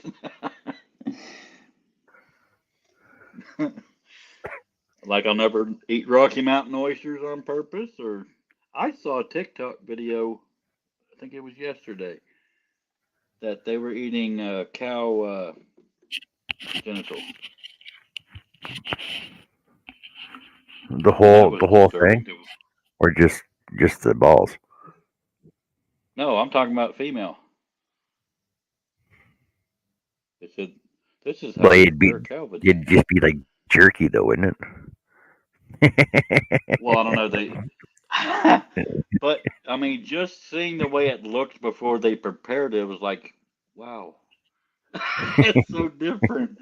C: Like I'll never eat Rocky Mountain oysters on purpose, or I saw a TikTok video, I think it was yesterday, that they were eating cow genitals.
A: The
C: That
A: whole
C: was
A: the whole
C: disturbing.
A: thing, or just the balls.
C: No, I'm talking about female. They said this is how
A: Well,
C: you
A: it'd be-
C: prepare cow vagina.
A: It'd just be like jerky, though, wouldn't it?
C: Well, I don't know. But I mean, just seeing the way it looked before they prepared it was like, wow, it's so different.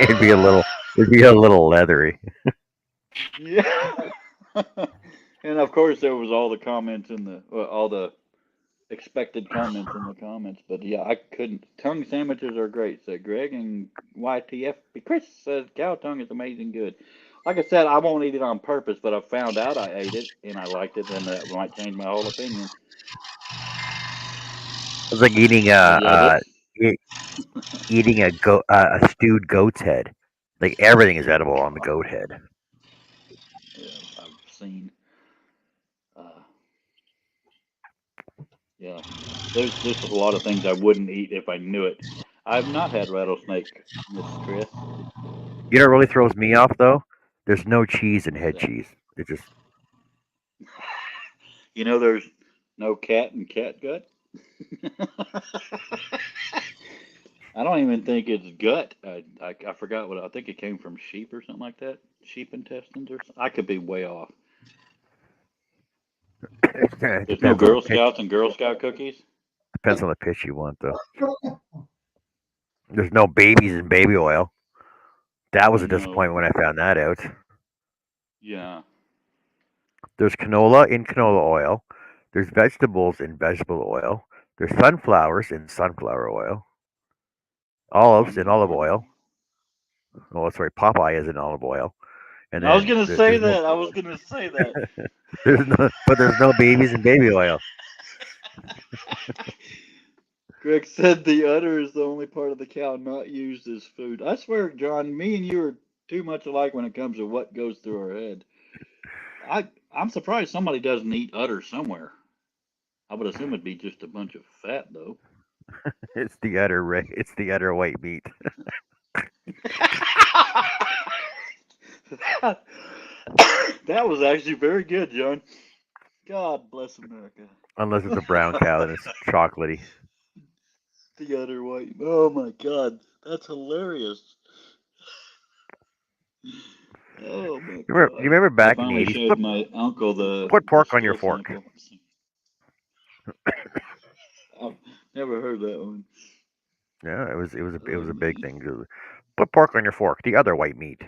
A: It'd be a little leathery.
C: Yeah. And of course, there was all the comments all the expected comments in the comments. But yeah, I couldn't. Tongue sandwiches are great, said Greg, and YTF. Chris says cow tongue is amazing good. Like I said, I won't eat it on purpose, but I found out I ate it and I liked it, and that might change my whole opinion.
A: It's like eating
C: But yeah,
A: eating a stewed goat's head. Like everything is edible on the goat head.
C: yeah, I've seen. Yeah, there's a lot of things I wouldn't eat if I knew it. I've not had rattlesnake, Miss Chris.
A: You know what really throws me off though? There's no cheese in head
C: What's that?
A: cheese. It just
C: You know, there's no cat in cat gut. I don't even think it's gut. I forgot what I think it came from sheep or something like that. Sheep intestines or something. I could be way off. There's no Girl Scouts and Girl Scout cookies.
A: Depends on the pitch you want though. There's no babies in baby oil. That was a
C: No.
A: disappointment when I found that out.
C: Yeah.
A: There's canola in canola oil. There's vegetables in vegetable oil. There's sunflowers in sunflower oil. Olives in olive oil. Oh, sorry, Popeye is in olive oil. And
C: I was
A: then
C: gonna say that. I was gonna say that.
A: There's no babies in baby oil.
C: Greg said the udder is the only part of the cow not used as food. I swear, John, me and you are too much alike when it comes to what goes through our head. I'm surprised somebody doesn't eat udder somewhere. I would assume it'd be just a bunch of fat, though.
A: It's the udder white meat.
C: That was actually very good, John. God bless America.
A: Unless it's a brown cow, then it's chocolatey.
C: The udder white. Oh my God, that's hilarious. Oh my
A: You remember back
C: I
A: in the
C: finally
A: 80s?
C: showed my uncle the.
A: put pork
C: the
A: on your
C: skull
A: fork.
C: sample. I've never heard that one.
A: Yeah, it was a big thing. Put pork on your fork. The other white meat.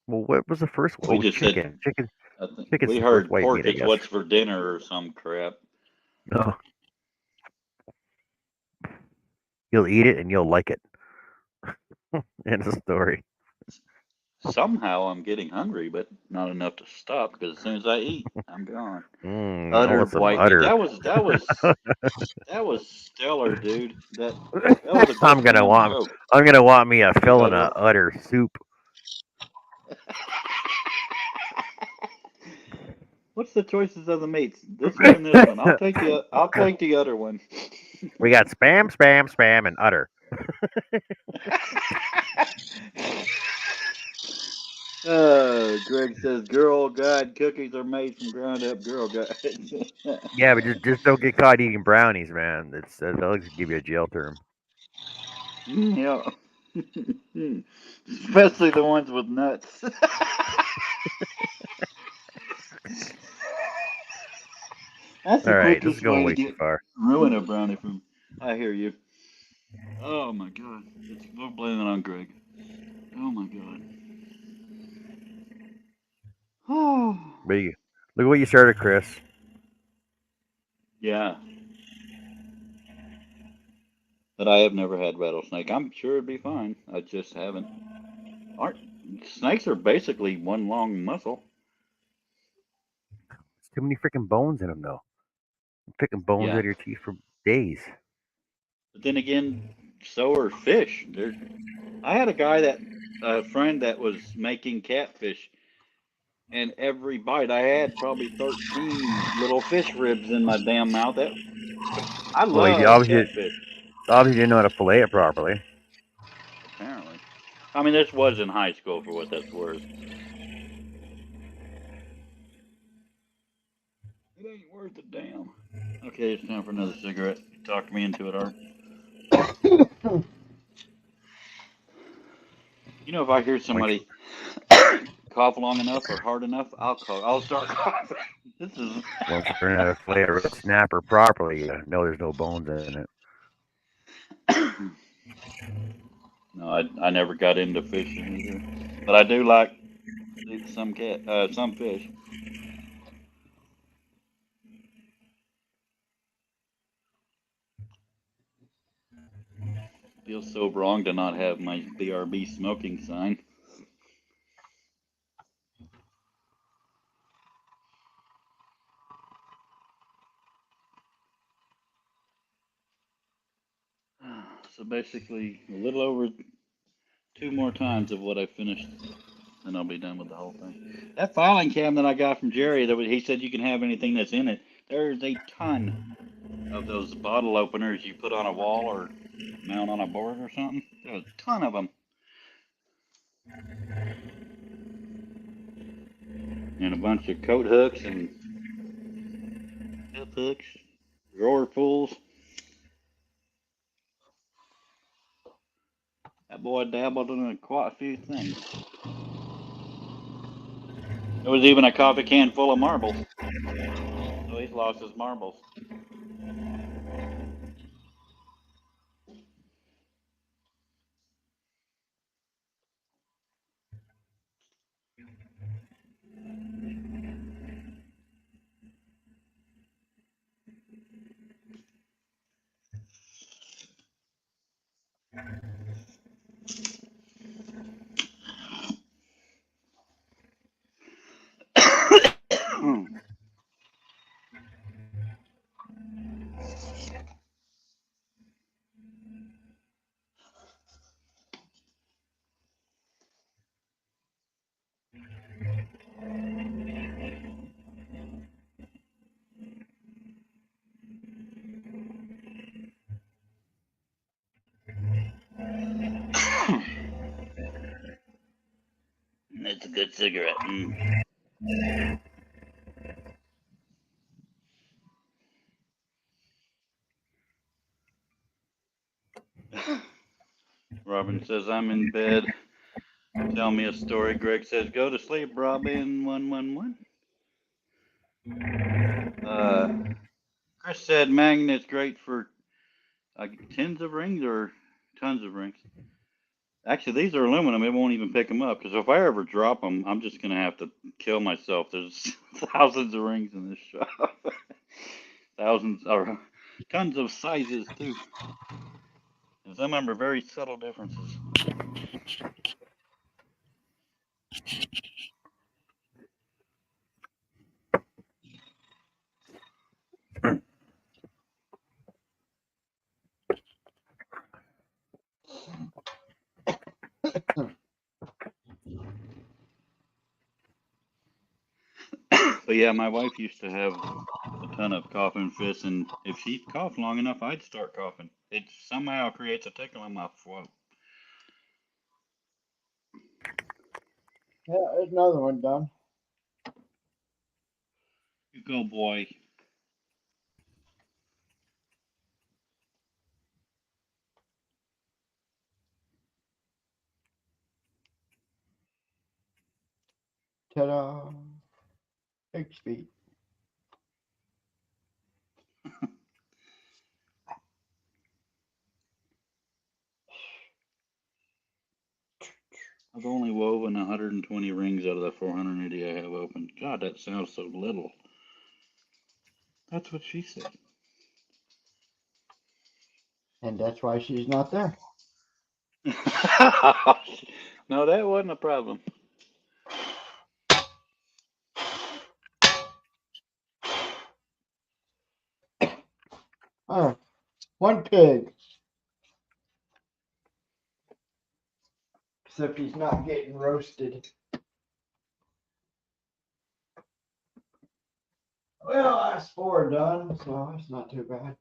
A: Well, what was the first one?
C: We
A: Oh,
C: just said-
A: chicken. Chicken.
C: I think
A: Chicken's
C: we
A: the
C: heard
A: first white
C: pork
A: meat, I
C: is
A: guess.
C: what's for dinner or some crap.
A: Oh. You'll eat it and you'll like it. End of story.
C: Somehow I'm getting hungry, but not enough to stop because as soon as I eat, I'm gone.
A: I
C: Utter
A: want some
C: white meat.
A: utter.
C: That was stellar, dude. That was a
A: I'm
C: good
A: gonna
C: damn
A: want.
C: joke.
A: I'm gonna want me a filling
C: Utter.
A: of utter soup.
C: What's the choices of the meats? This one and this one. I'll take the other one.
A: We got spam, spam, spam, and utter.
C: Greg says Girl Guide cookies are made from ground up Girl Guides.
A: Yeah, but just don't get caught eating brownies, man. They'll give you a jail term.
C: Yeah. Especially the ones with nuts. That's the
A: All right, this is
C: quickest
A: going
C: way
A: way
C: to
A: too
C: get
A: far.
C: ruin a brownie from. I hear you. Oh my god. We're blaming it on Greg. Oh my god. Oh.
A: But look at what you started, Chris.
C: Yeah. But I have never had rattlesnake. I'm sure it'd be fine. I just haven't. Snakes are basically one long muscle.
A: There's too many freaking bones in them, though. I'm picking bones out
C: Yeah.
A: of your teeth for days.
C: But then again, so are fish. I had a friend that was making catfish, and every bite I had probably 13 little fish ribs in my damn mouth. I
A: Well, you
C: love catfish,
A: obviously didn't know how to fillet it properly.
C: apparently. I mean, this was in high school for what that's worth. It ain't worth a damn. Okay, it's time for another cigarette. You talked me into it, Art. You know, if I hear somebody cough long enough or hard enough, I'll start coughing. This is.
A: Once you learn how to fillet a red snapper properly, you know there's no bones in it.
C: No, I never got into fishing either, but I do like some fish. Feels so wrong to not have my BRB smoking sign. So basically, a little over 2 more times of what I finished, and I'll be done with the whole thing. That filing cabinet I got from Jerry, he said you can have anything that's in it. There's a ton of those bottle openers you put on a wall or mount on a board or something. There's a ton of them. And a bunch of coat hooks and hip hooks, drawer pulls. That boy dabbled in quite a few things. There was even a coffee can full of marbles. So he's lost his marbles. That's a good cigarette. Robin says, I'm in bed. Tell me a story. Greg says, go to sleep, Robin. 111. Chris said, magnet's great for tens of rings or tons of rings. Actually, these are aluminum. It won't even pick them up because if I ever drop them, I'm just going to have to kill myself. There's thousands of rings in this shop. Thousands or tons of sizes, too. Some of them are very subtle differences. But yeah, my wife used to have a ton of coughing fits, and if she coughed long enough, I'd start coughing. It somehow creates a tickle in my throat.
B: Yeah, there's another one done.
C: You go, boy.
B: Ta-da. 6 feet.
C: I've only woven 120 rings out of the 480 I have open. God, that sounds so little. That's what she said.
B: And that's why she's not there.
C: No, that wasn't a problem.
B: Oh, one pig. Except he's not getting roasted. Well, that's 4 done, so it's not too bad.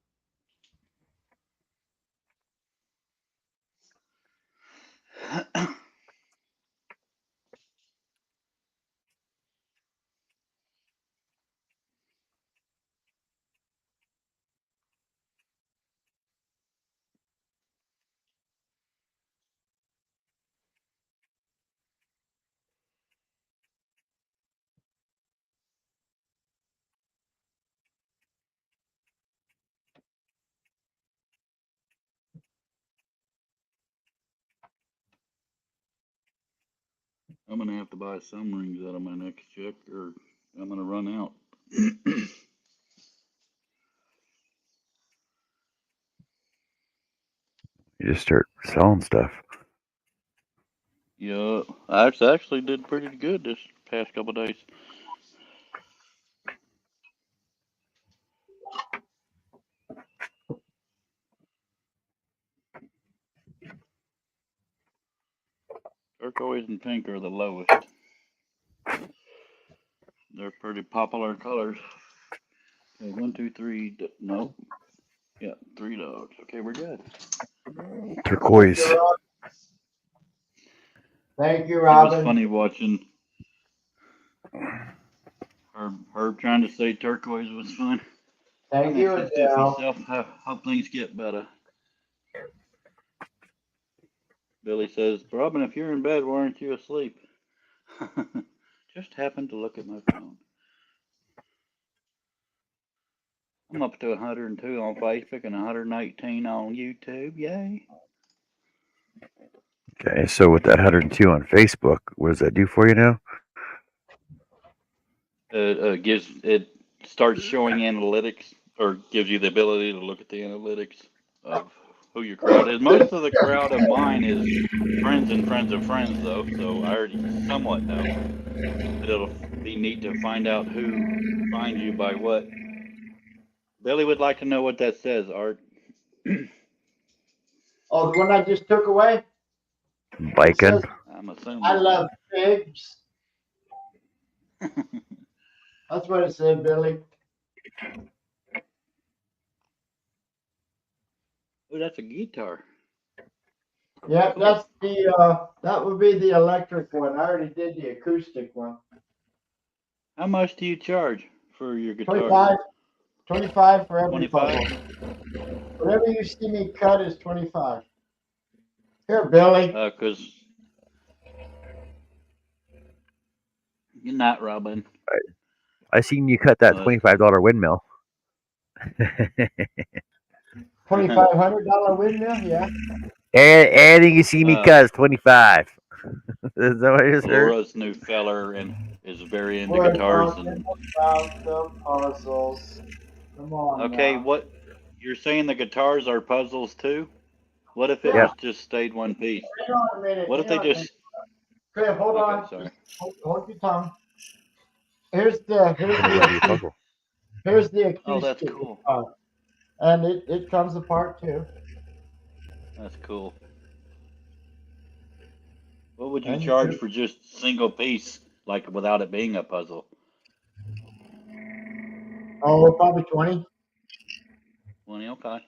C: I'm gonna have to buy some rings out of my next check, or I'm gonna run out.
A: You just start selling stuff.
C: Yeah, I actually did pretty good this past couple days. Turquoise and pink are the lowest. They're pretty popular colors. Okay, 1, 2, 3. Nope. Yeah, 3 dogs. Okay, we're good.
A: Turquoise.
B: Thank you,
C: It was
B: Robin.
C: funny watching Herb trying to say turquoise was fun.
B: Thank you, Adele.
C: Hope things get better. Billy says, Robin, if you're in bed, why aren't you asleep? Just happened to look at my phone. I'm up to 102 on Facebook and 118 on YouTube. Yay.
A: Okay, so with that 102 on Facebook, what does that do for you now?
C: It starts showing analytics, or gives you the ability to look at the analytics of who your crowd is. Most of the crowd of mine is friends and friends of friends, though, so I already somewhat know. But it'll be neat to find out who finds you by what. Billy would like to know what that says, Art.
B: Oh, the one I just took away? It
A: Biking.
B: says,
C: I'm assuming.
B: I love pigs. That's what it said, Billy.
C: Oh, that's a guitar.
B: Yeah, that's the that would be the electric one. I already did the acoustic one.
C: How much do you charge for your guitar?
B: 25 for every
C: 25?
B: puzzle. Whatever you see me cut is 25. Here, Billy.
C: Because you're not Robin.
A: I seen you cut that $25 windmill.
B: $2,500 windmill, yeah.
A: Anything you see me cut is 25. Is that what it is, sir?
C: Laura's new feller and is very into
B: We're
C: guitars.
B: talking
C: And
B: about the puzzles. Come on.
C: okay,
B: now.
C: what you're saying? The guitars are puzzles too? What if it
A: Yeah.
C: was just stayed one piece?
B: Hang on a minute.
C: What if
B: hang
C: they
B: on a
C: just?
B: minute. Crib, hold
C: Okay,
B: on.
C: sorry.
B: Hold your tongue. Here's the
A: That'd be a puzzle.
B: here's the acoustic
C: Oh, that's cool.
B: guitar. And it comes apart too.
C: That's cool. What would you
B: And
C: charge for just single piece, like without it being a puzzle?
B: Oh, probably 20.
C: 20, okay.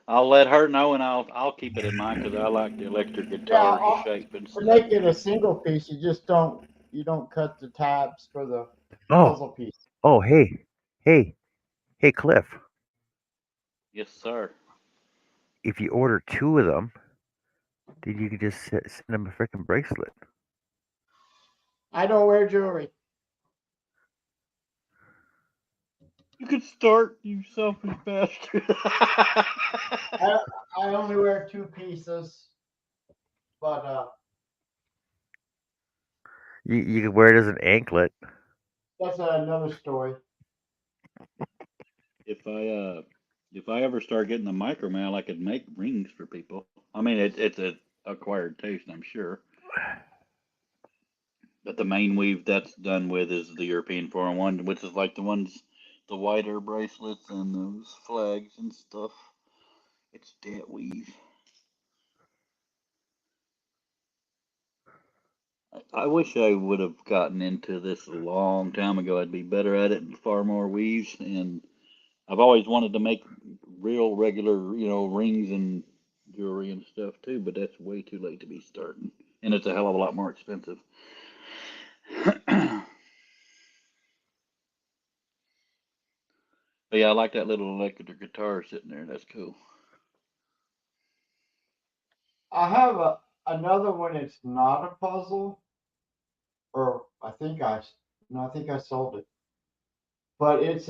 C: I'll let her know, and I'll keep it in mind because I like the electric
B: Yeah,
C: guitar shape and
B: to
C: stuff.
B: make it a single piece, you just don't cut the tabs for the
A: Oh,
B: puzzle piece.
A: oh, hey, Cliff.
C: Yes, sir.
A: If you order 2 of them, then you could just send them a freaking bracelet.
B: I don't wear jewelry.
C: You could start, you selfish bastard.
B: I only wear 2 pieces. But
A: You could wear it as an anklet.
B: that's another story.
C: If I ever start getting the micro mail, I could make rings for people. I mean, it's an acquired taste, I'm sure. But the main weave that's done with is the European 4-in-1, which is like the wider bracelets and those flags and stuff. It's that weave. I wish I would have gotten into this a long time ago. I'd be better at it and far more weaves. And I've always wanted to make real regular, rings and jewelry and stuff too, but that's way too late to be starting. And it's a hell of a lot more expensive. But yeah, I like that little electric guitar sitting there. That's cool.
B: I have another one. It's not a puzzle, or I think I sold it. But it's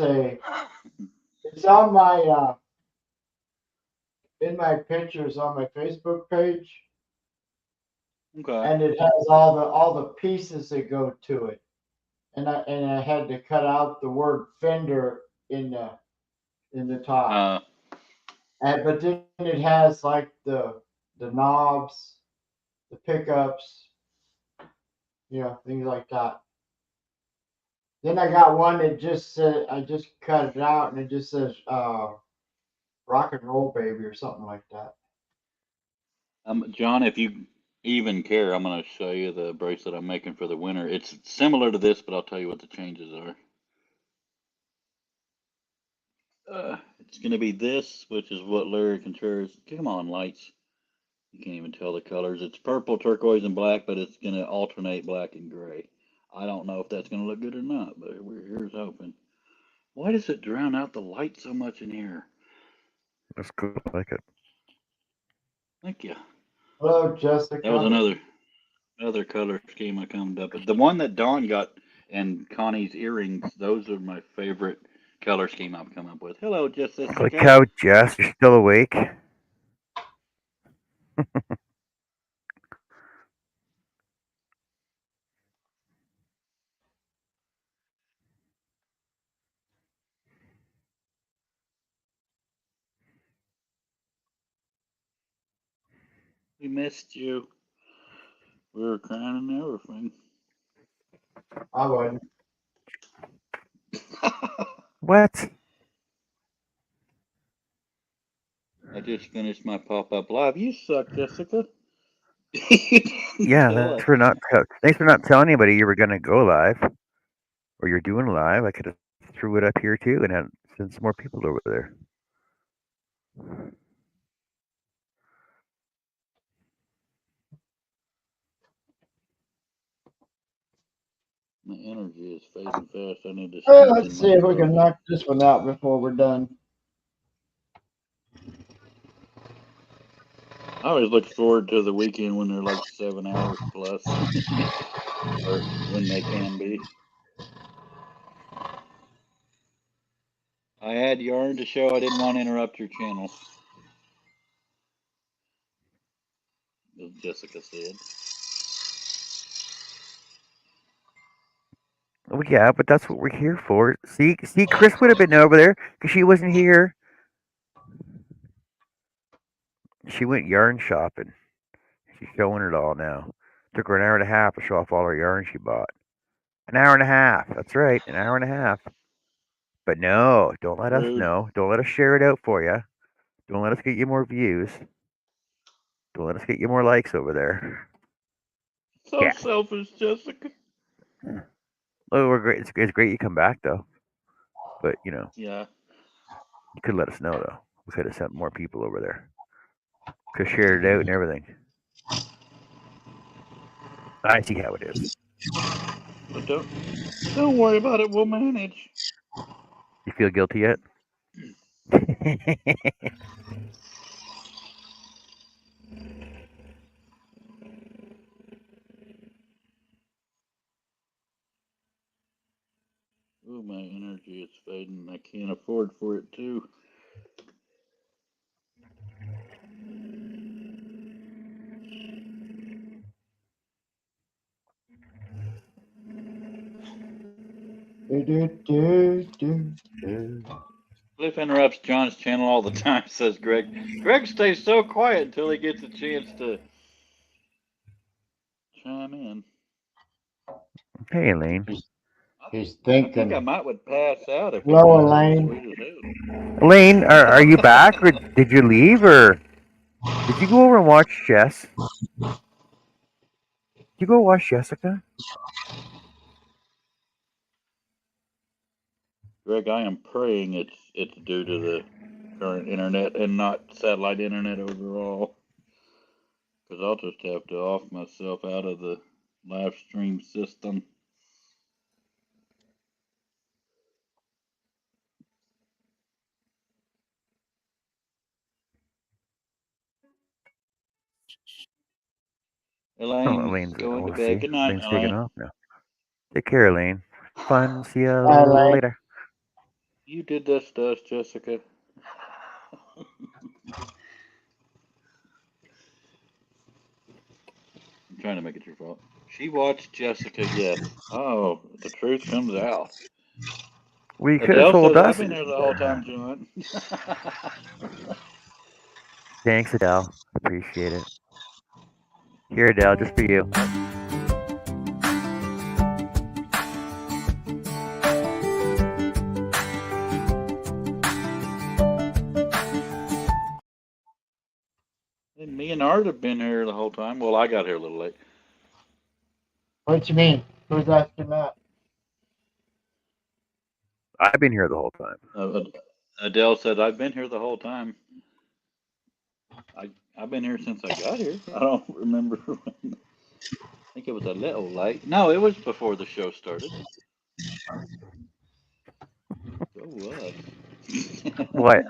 B: on my in my pictures on my Facebook page,
C: Okay.
B: and it has all the pieces that go to it. And I had to cut out the word Fender in the top. But then it has like the knobs, the pickups, things like that. Then I got one that just said, I just cut it out and it just says rock and roll baby or something like that.
C: John, if you even care, I'm going to show you the bracelet I'm making for the winter. It's similar to this, but I'll tell you what the changes are. It's going to be this, which is what Larry Contreras. Come on, lights. You can't even tell the colors. It's purple, turquoise, and black, but it's going to alternate black and gray. I don't know if that's going to look good or not, but here's hoping. Why does it drown out the light so much in here?
A: That's cool. I like it.
C: Thank you.
B: Hello, Jessica.
C: That was another color scheme I come up with. The one that Dawn got and Connie's earrings, those are my favorite color scheme I've come up with. Hello, Jessica.
A: Holy cow, Jess, you're still awake?
C: We missed you. We were crying and everything.
B: I wouldn't.
A: What?
C: I just finished my pop-up live. You suck, Jessica.
A: Yeah,
C: Tell
A: thanks
C: us.
A: for not telling anybody you were gonna go live, or you're doing live. I could have threw it up here too and had sent some more people over there.
C: My energy is fading fast. I need to.
B: Let's see if we can knock this one out before we're done.
C: I always look forward to the weekend when they're like 7 hours plus, or when they can be. I had yarn to show. I didn't want to interrupt your channel, as Jessica said.
A: Oh yeah, but that's what we're here for. See, Chris would have been over there because she wasn't here. She went yarn shopping. She's showing it all now. Took her an hour and a half to show off all her yarn she bought. An hour and a half. That's right, an hour and a half. But no, don't let us
C: Rude.
A: know. Don't let us share it out for you. Don't let us get you more views. Don't let us get you more likes over there.
C: So
A: Yeah.
C: selfish, Jessica.
A: Oh, we're great. It's great you come back though. But you know,
C: Yeah.
A: you could let us know though. We could have sent more people over there. Could have shared it out and everything. I see how it is.
C: But don't worry about it. We'll manage.
A: You feel guilty yet?
C: Ooh, my energy is fading. I can't afford for it too. Cliff interrupts John's channel all the time, says Greg. Greg stays so quiet until he gets a chance to chime in.
A: Hey, Elaine.
B: He's
C: I think
B: thinking.
C: I might would pass out if
B: Hello,
C: he was
B: Elaine.
C: sweet as hell.
A: Elaine, are you back or did you leave or did you go over and watch Jess? Did you go watch Jessica?
C: Greg, I am praying it's due to the current internet and not satellite internet overall. Because I'll just have to off myself out of the live stream system.
A: Oh,
C: Elaine's
A: Elaine's
C: going to
A: oh,
C: bed.
A: see,
C: Good night,
A: Elaine's taking
C: Elaine.
A: off now. Take care, Elaine. Fun. See you
B: Bye, Elaine.
A: later.
C: You did this to us, Jessica. I'm trying to make it your fault. She watched Jessica, yes. Oh, the truth comes out.
A: We could have
C: Adele
A: told
C: says, I've
A: us.
C: been here the whole time, John.
A: Thanks, Adele. Appreciate it. Here, Adele, just for you.
C: Me and Art have been here the whole time. Well, I got here a little late.
B: What you mean? Who's asking that?
A: I've been here the whole time.
C: Adele said, I've been here the whole time. I've been here since I got here. I don't remember when. I think it was a little late. No, it was before the show started. So what?
A: What?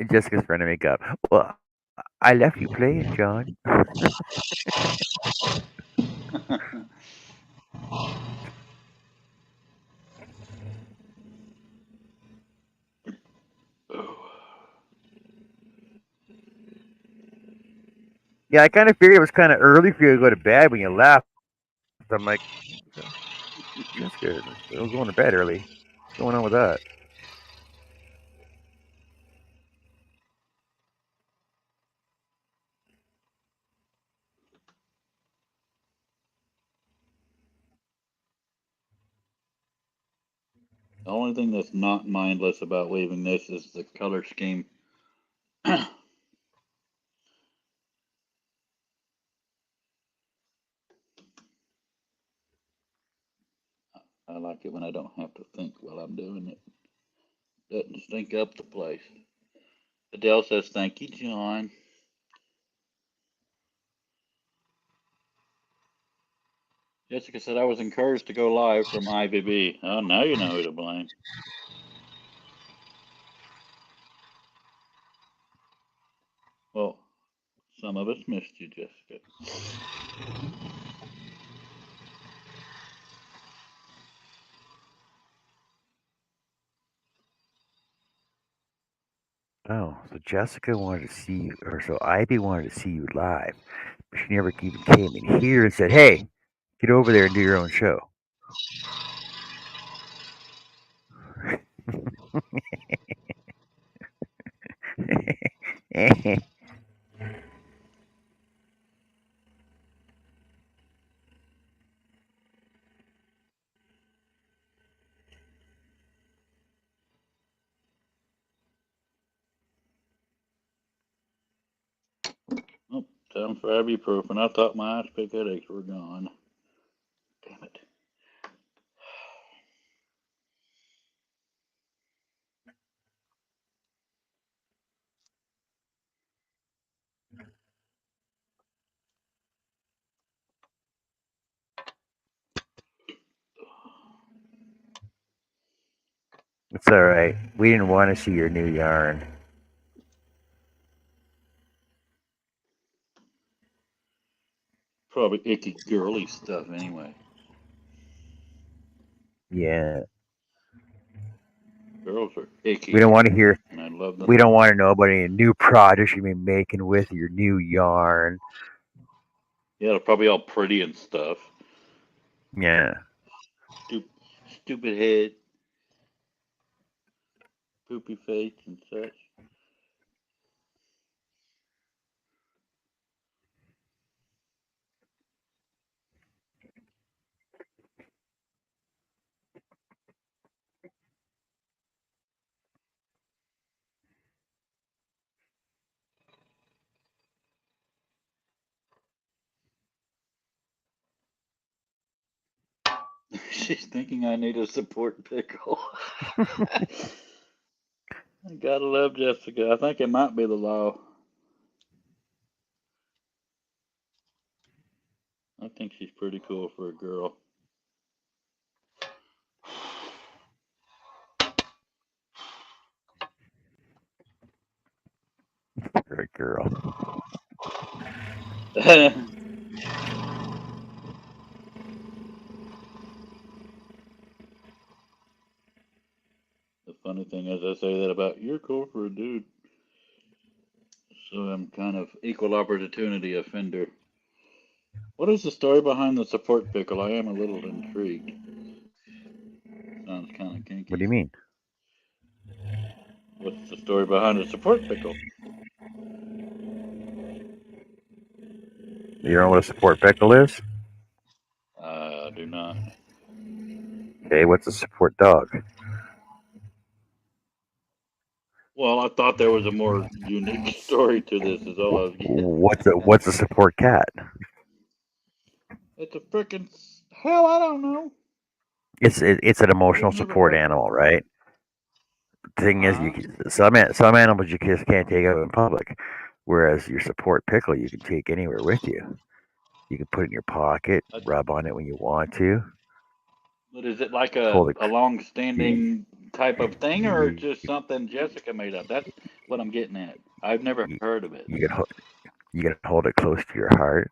A: Jessica's trying to make up. Well, I left you playing, John. Yeah, I kind of figured it was kind of early for you to go to bed when you left. I'm like, Jessica, we're going to bed early. What's going on with that?
C: The only thing that's not mindless about leaving this is the color scheme. I like it when I don't have to think while I'm doing it. Doesn't stink up the place. Adele says, thank you, John. Jessica said, I was encouraged to go live from IVB. Oh, now you know who to blame. Well, some of us missed you, Jessica.
A: Oh, so Jessica wanted to see you, or so Ivy wanted to see you live, but she never even came in here and said, "Hey, get over there and do your own show."
C: Oh, time for ibuprofen. I thought my ice pick headaches were gone. Damn it.
A: It's all right. We didn't want to see your new yarn.
C: Probably icky girly stuff anyway.
A: Yeah.
C: Girls are icky.
A: We don't want to hear.
C: And I love them.
A: We don't want to know about any new projects you've been making with your new yarn.
C: Yeah, they're probably all pretty and stuff.
A: Yeah.
C: Stupid head. Poopy face and such. She's thinking I need a support pickle. I gotta love Jessica. I think it might be the law. I think she's pretty cool for a girl.
A: You're a girl.
C: The funny thing is, I say that about you're cool for a dude. So I'm kind of equal opportunity offender. What is the story behind the support pickle? I am a little intrigued. Sounds kind of kinky.
A: What do you mean?
C: What's the story behind the support pickle?
A: You know what a support pickle is?
C: I do not.
A: Okay, what's a support dog?
C: Well, I thought there was a more unique story to this. Is all I was getting.
A: What's a support cat?
C: It's a freaking hell. I don't know.
A: It's an emotional
C: I've never
A: support
C: heard.
A: animal, right? The thing is, some animals you just can't take out in public, whereas your support pickle you can take anywhere with you. You can put it in your pocket, rub on it when you want to.
C: But is it like
A: Hold it.
C: a long-standing type of thing, or
A: You,
C: just something Jessica made up? That's what I'm getting at. I've never heard of it.
A: you can hold it close to your heart.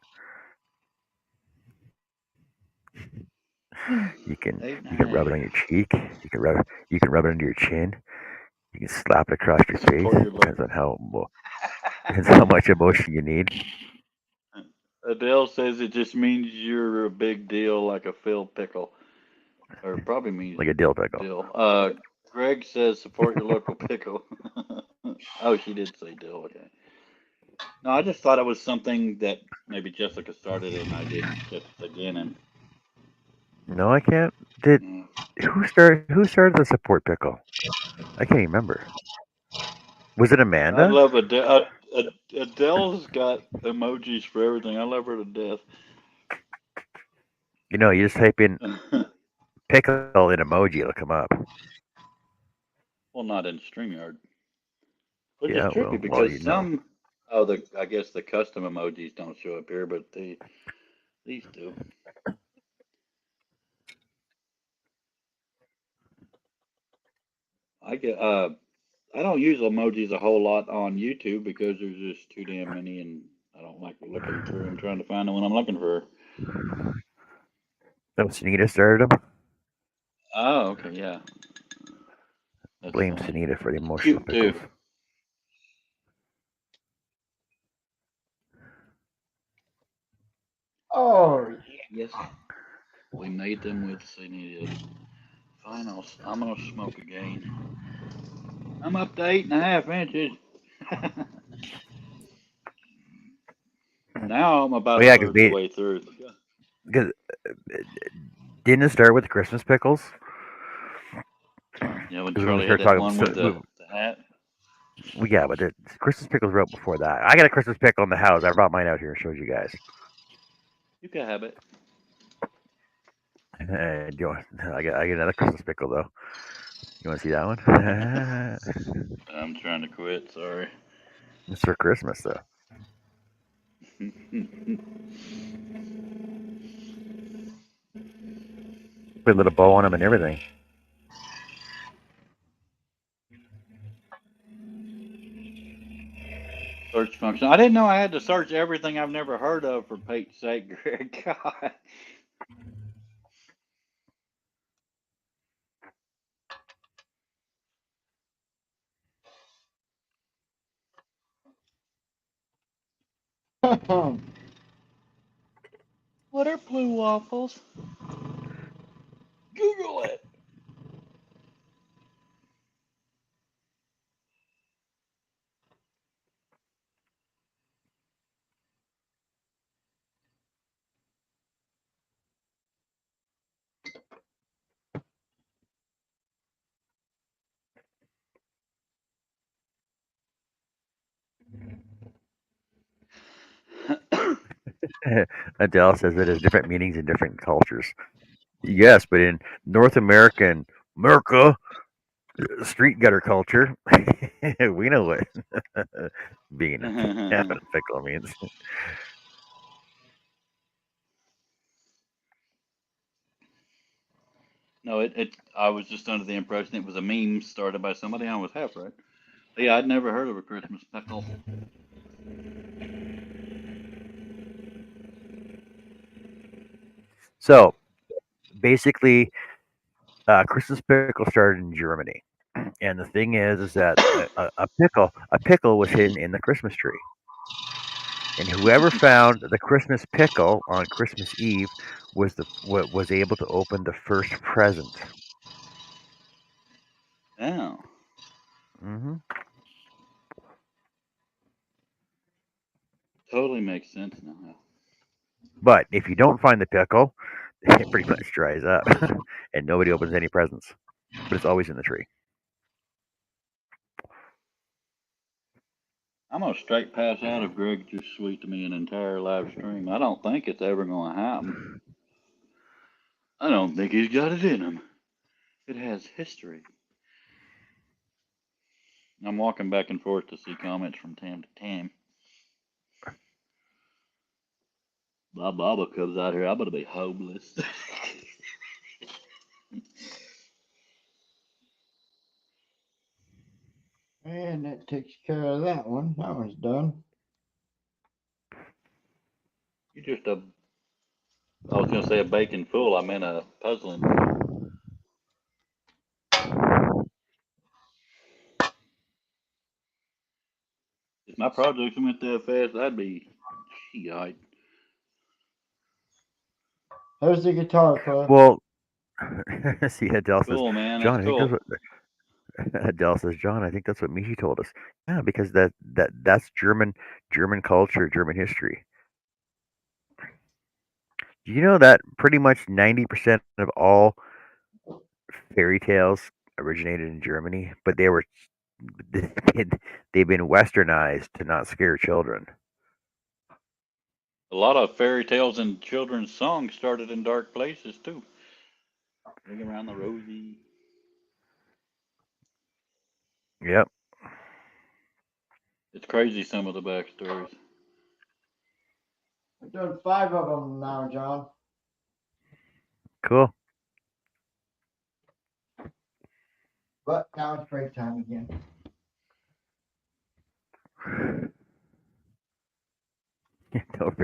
A: You can rub it on your cheek. You can rub it under your chin. You can slap it across your face. Depends on how much emotion you need.
C: Adele says it just means you're a big deal, like a Phil pickle, or probably means
A: Like a dill pickle.
C: dill. Greg says support your local pickle. Oh, she did say dill. Okay. No, I just thought it was something that maybe Jessica started and I didn't get the beginning.
A: No, I can't. Who started the support pickle? I can't even remember. Was it Amanda?
C: I love Adele. Adele's got emojis for everything. I love her to death.
A: You know, you just type in pickle in emoji, it'll come up.
C: Well, not in StreamYard. Which
A: Yeah,
C: is tricky
A: well,
C: because
A: you know.
C: some, I guess the custom emojis don't show up here, but these do. I don't use emojis a whole lot on YouTube because there's just too damn many, and I don't like looking through them trying to find the one I'm looking for.
A: So Sunita started them.
C: Oh, okay, yeah. That's
A: Blame
C: funny.
A: Sunita for the emotional
C: Cute
A: pickles.
C: too.
B: Oh,
C: Yes, we made them with Sunita. Fine, I'm gonna smoke again. I'm up to 8.5 inches. Now I'm about
A: Oh, yeah,
C: a
A: 'cause
C: third of the way through.
A: Because didn't it start with Christmas pickles?
C: Yeah, when
A: 'Cause
C: Charlie
A: started
C: had that
A: talking,
C: one with the hat.
A: well, yeah, but the Christmas pickles were out before that. I got a Christmas pickle in the house. I brought mine out here and showed you guys.
C: You can have it.
A: Do you want, I get another Christmas pickle though. You want to see that one?
C: I'm trying to quit. Sorry.
A: It's for Christmas though. Put a little bow on them and everything.
C: Search function. I didn't know I had to search everything I've never heard of for Pete's sake, Greg. God. What are blue waffles? Google it.
A: Adele says it has different meanings in different cultures. Yes, but in North America, street gutter culture, we know what being having a pickle means.
C: No, I was just under the impression it was a meme started by somebody. I was half right. But yeah, I'd never heard of a Christmas pickle.
A: So basically, Christmas pickle started in Germany, and the thing is that a pickle was hidden in the Christmas tree, and whoever found the Christmas pickle on Christmas Eve was able to open the first present.
C: Oh.
A: Hmm.
C: Totally makes sense now.
A: But if you don't find the pickle, it pretty much dries up, and nobody opens any presents. But it's always in the tree.
C: I'm gonna straight pass out if Greg just sweet to me an entire live stream. I don't think it's ever gonna happen. I don't think he's got it in him. It has history. I'm walking back and forth to see comments from time to time. My mama comes out here, I'm gonna be homeless.
B: And that takes care of that one. That one's done.
C: You just a, I was gonna say a bacon fool. I meant a puzzling. If my projects went that fast, I'd be, shit.
B: There's the guitar, Cliff.
A: Well, see, Adele says,
C: Cool, man.
A: John,
C: That's
A: I think
C: cool.
A: that's what Adele says, John, I think that's what Michi told us. Yeah, because that's German culture, German history. Do you know that pretty much 90% of all fairy tales originated in Germany, but they've been westernized to not scare children.
C: A lot of fairy tales and children's songs started in dark places too. Ring around the rosy.
A: Yep.
C: It's crazy some of the backstories.
B: I've done 5 of them now, John.
A: Cool.
B: But now it's break time again.
A: Don't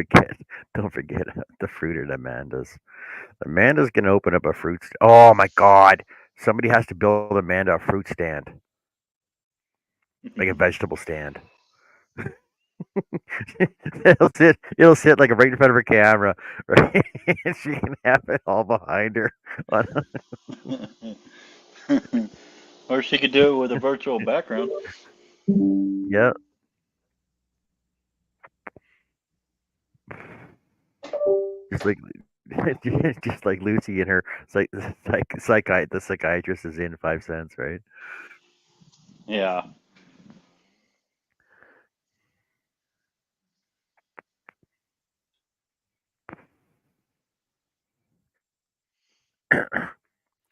A: forget the fruit at Amanda's. Amanda's gonna open up a fruit. Oh my God! Somebody has to build Amanda a fruit stand, like a vegetable stand. It'll sit like right in front of her camera, right? And she can have it all behind her.
C: Or she could do it with a virtual background.
A: Yep. Just like just like Lucy and her the psychiatrist is in 5 cents, right?
C: Yeah.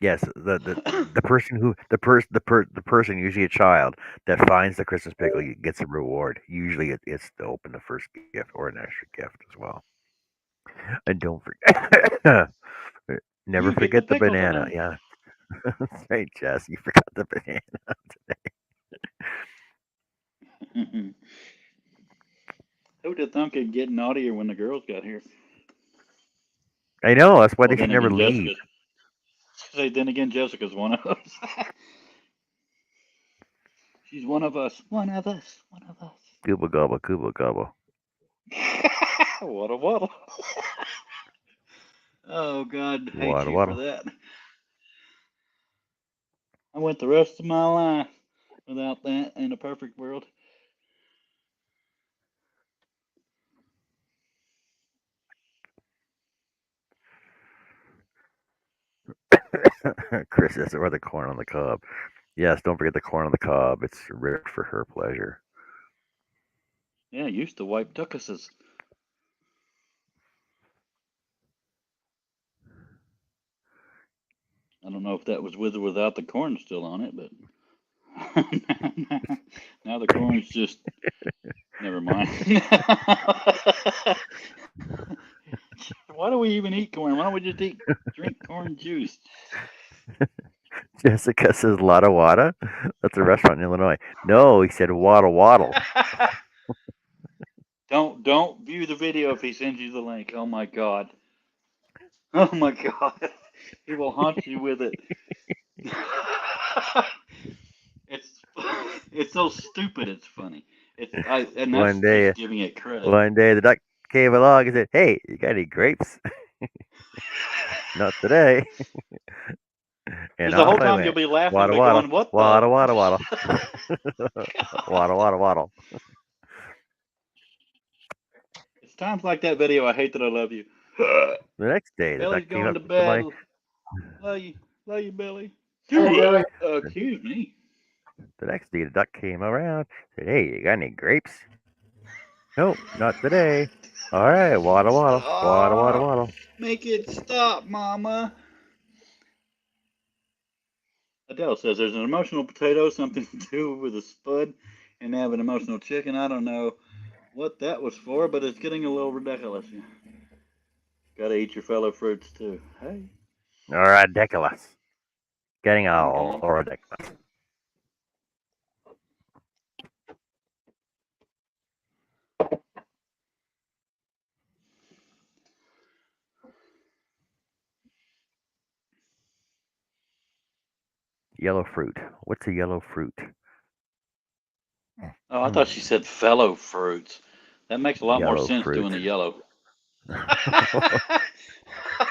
A: Yes, the person who the person, usually a child, that finds the Christmas pickle gets a reward. Usually it's to open the first gift or an extra gift as well. And don't forget, never
C: You get the
A: forget the
C: pickle
A: banana.
C: tonight.
A: Yeah, that's right, Jess. You forgot the banana.
C: Who'd have thunk it'd get naughtier when the girls got here?
A: I know. That's why
C: Well,
A: they should
C: then
A: never
C: again,
A: leave.
C: Jessica's one of us. She's one of us. One of us. One of us.
A: Gooba gobble, gooba gobble.
C: Waddle waddle. Oh God, hate
A: Waddle
C: you for
A: waddle.
C: that. I went the rest of my life without that in a perfect world.
A: Chris says, or the corn on the cob. Yes, don't forget the corn on the cob. It's rich for her pleasure.
C: Yeah, I used to wipe duckuses. I don't know if that was with or without the corn still on it, but now the corn's just never mind. Why do we even eat corn? Why don't we just drink corn juice?
A: Jessica says Lotta Wada. That's a restaurant in Illinois. No, he said Waddle Waddle.
C: Don't view the video if he sends you the link. Oh my God. Oh my God. He will haunt you with it. It's so stupid. It's funny. And that's
A: One day,
C: just giving it credit.
A: the duck came along and said, "Hey, you got any grapes?" Not today. And
C: Because the whole
A: off I
C: time
A: went.
C: you'll be laughing,
A: Waddle
C: but
A: waddle,
C: going, "What
A: waddle
C: the?"
A: waddle waddle, waddle waddle waddle.
C: It's times like that video. I hate that I love you.
A: The next day, the
C: Billy's
A: duck came
C: going
A: up
C: to
A: to
C: bed.
A: my.
C: Love you, Billy.
B: Hey, Billy.
C: Excuse me.
A: The next day, the duck came around. Said, "Hey, you got any grapes?" Nope, not today. All right, waddle waddle, waddle waddle
C: Oh,
A: waddle.
C: make it stop, Mama. Adele says there's an emotional potato, something to do with a spud, and they have an emotional chicken. I don't know what that was for, but it's getting a little ridiculous. Gotta eat your fellow fruits too. Hey.
A: All right, ridiculous. Getting
C: Okay.
A: all ridiculous. Yellow fruit. What's a yellow fruit?
C: Oh, I thought she said fellow fruits. That makes a lot more
A: Yellow
C: sense
A: fruit.
C: doing the yellow.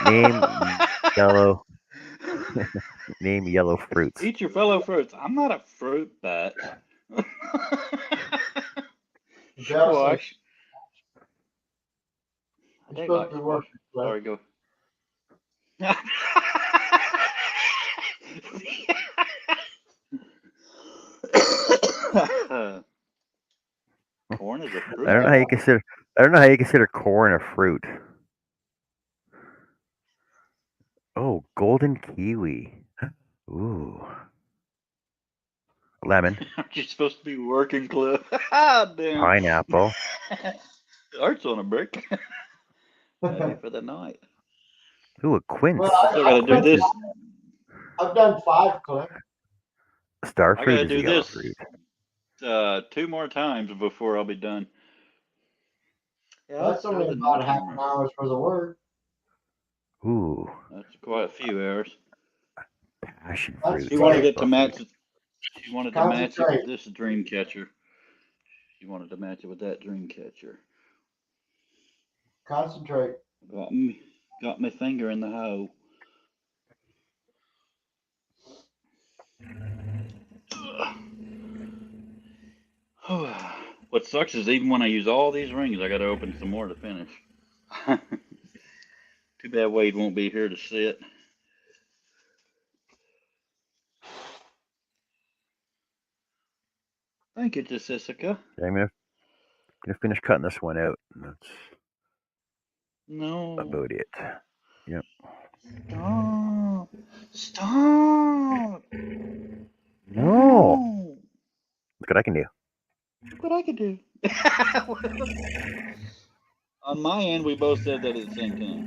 A: Name yellow. Name yellow fruits.
C: Eat your fellow fruits. I'm not a fruit bat. Squash. I
B: You're
C: do
B: supposed
C: like
B: to be
C: squash.
B: working.
C: Sorry, go. Corn is a fruit.
A: I don't know how you consider. I don't know how you consider corn a fruit. Oh, golden kiwi. Ooh. Lemon.
C: Aren't you supposed to be working, Cliff? Damn.
A: Pineapple.
C: Art's on a break. Ready for the night.
A: Ooh, a quince.
B: Well,
C: I still gotta do
A: Quince
C: this.
A: is-
B: I've done 5, Cliff.
A: Star
C: I
A: fruit
C: gotta
A: is a
C: do
A: yellow
C: this
A: fruit.
C: 2 more times before I'll be done. Yeah,
B: That's only about half an hour's worth of work.
A: Ooh,
C: That's quite a few hours.
A: passion
B: That's
A: fruit.
C: She wanted it to
A: Yellow
C: match.
A: fruit.
C: She wanted to match it with
B: Concentrate.
C: this dream catcher. She wanted to match it with that dream catcher.
B: Concentrate.
C: Got my finger in the hole. What sucks is even when I use all these rings, I got to open some more to finish. bad Wade won't be here to see it. Thank you, Jessica.
A: I'm gonna finish cutting this one out. And that's
C: No.
A: about it. Yep.
C: Stop. Stop.
A: No. Look what I can do.
C: Look what I can do. On my end, we both said that at the same time.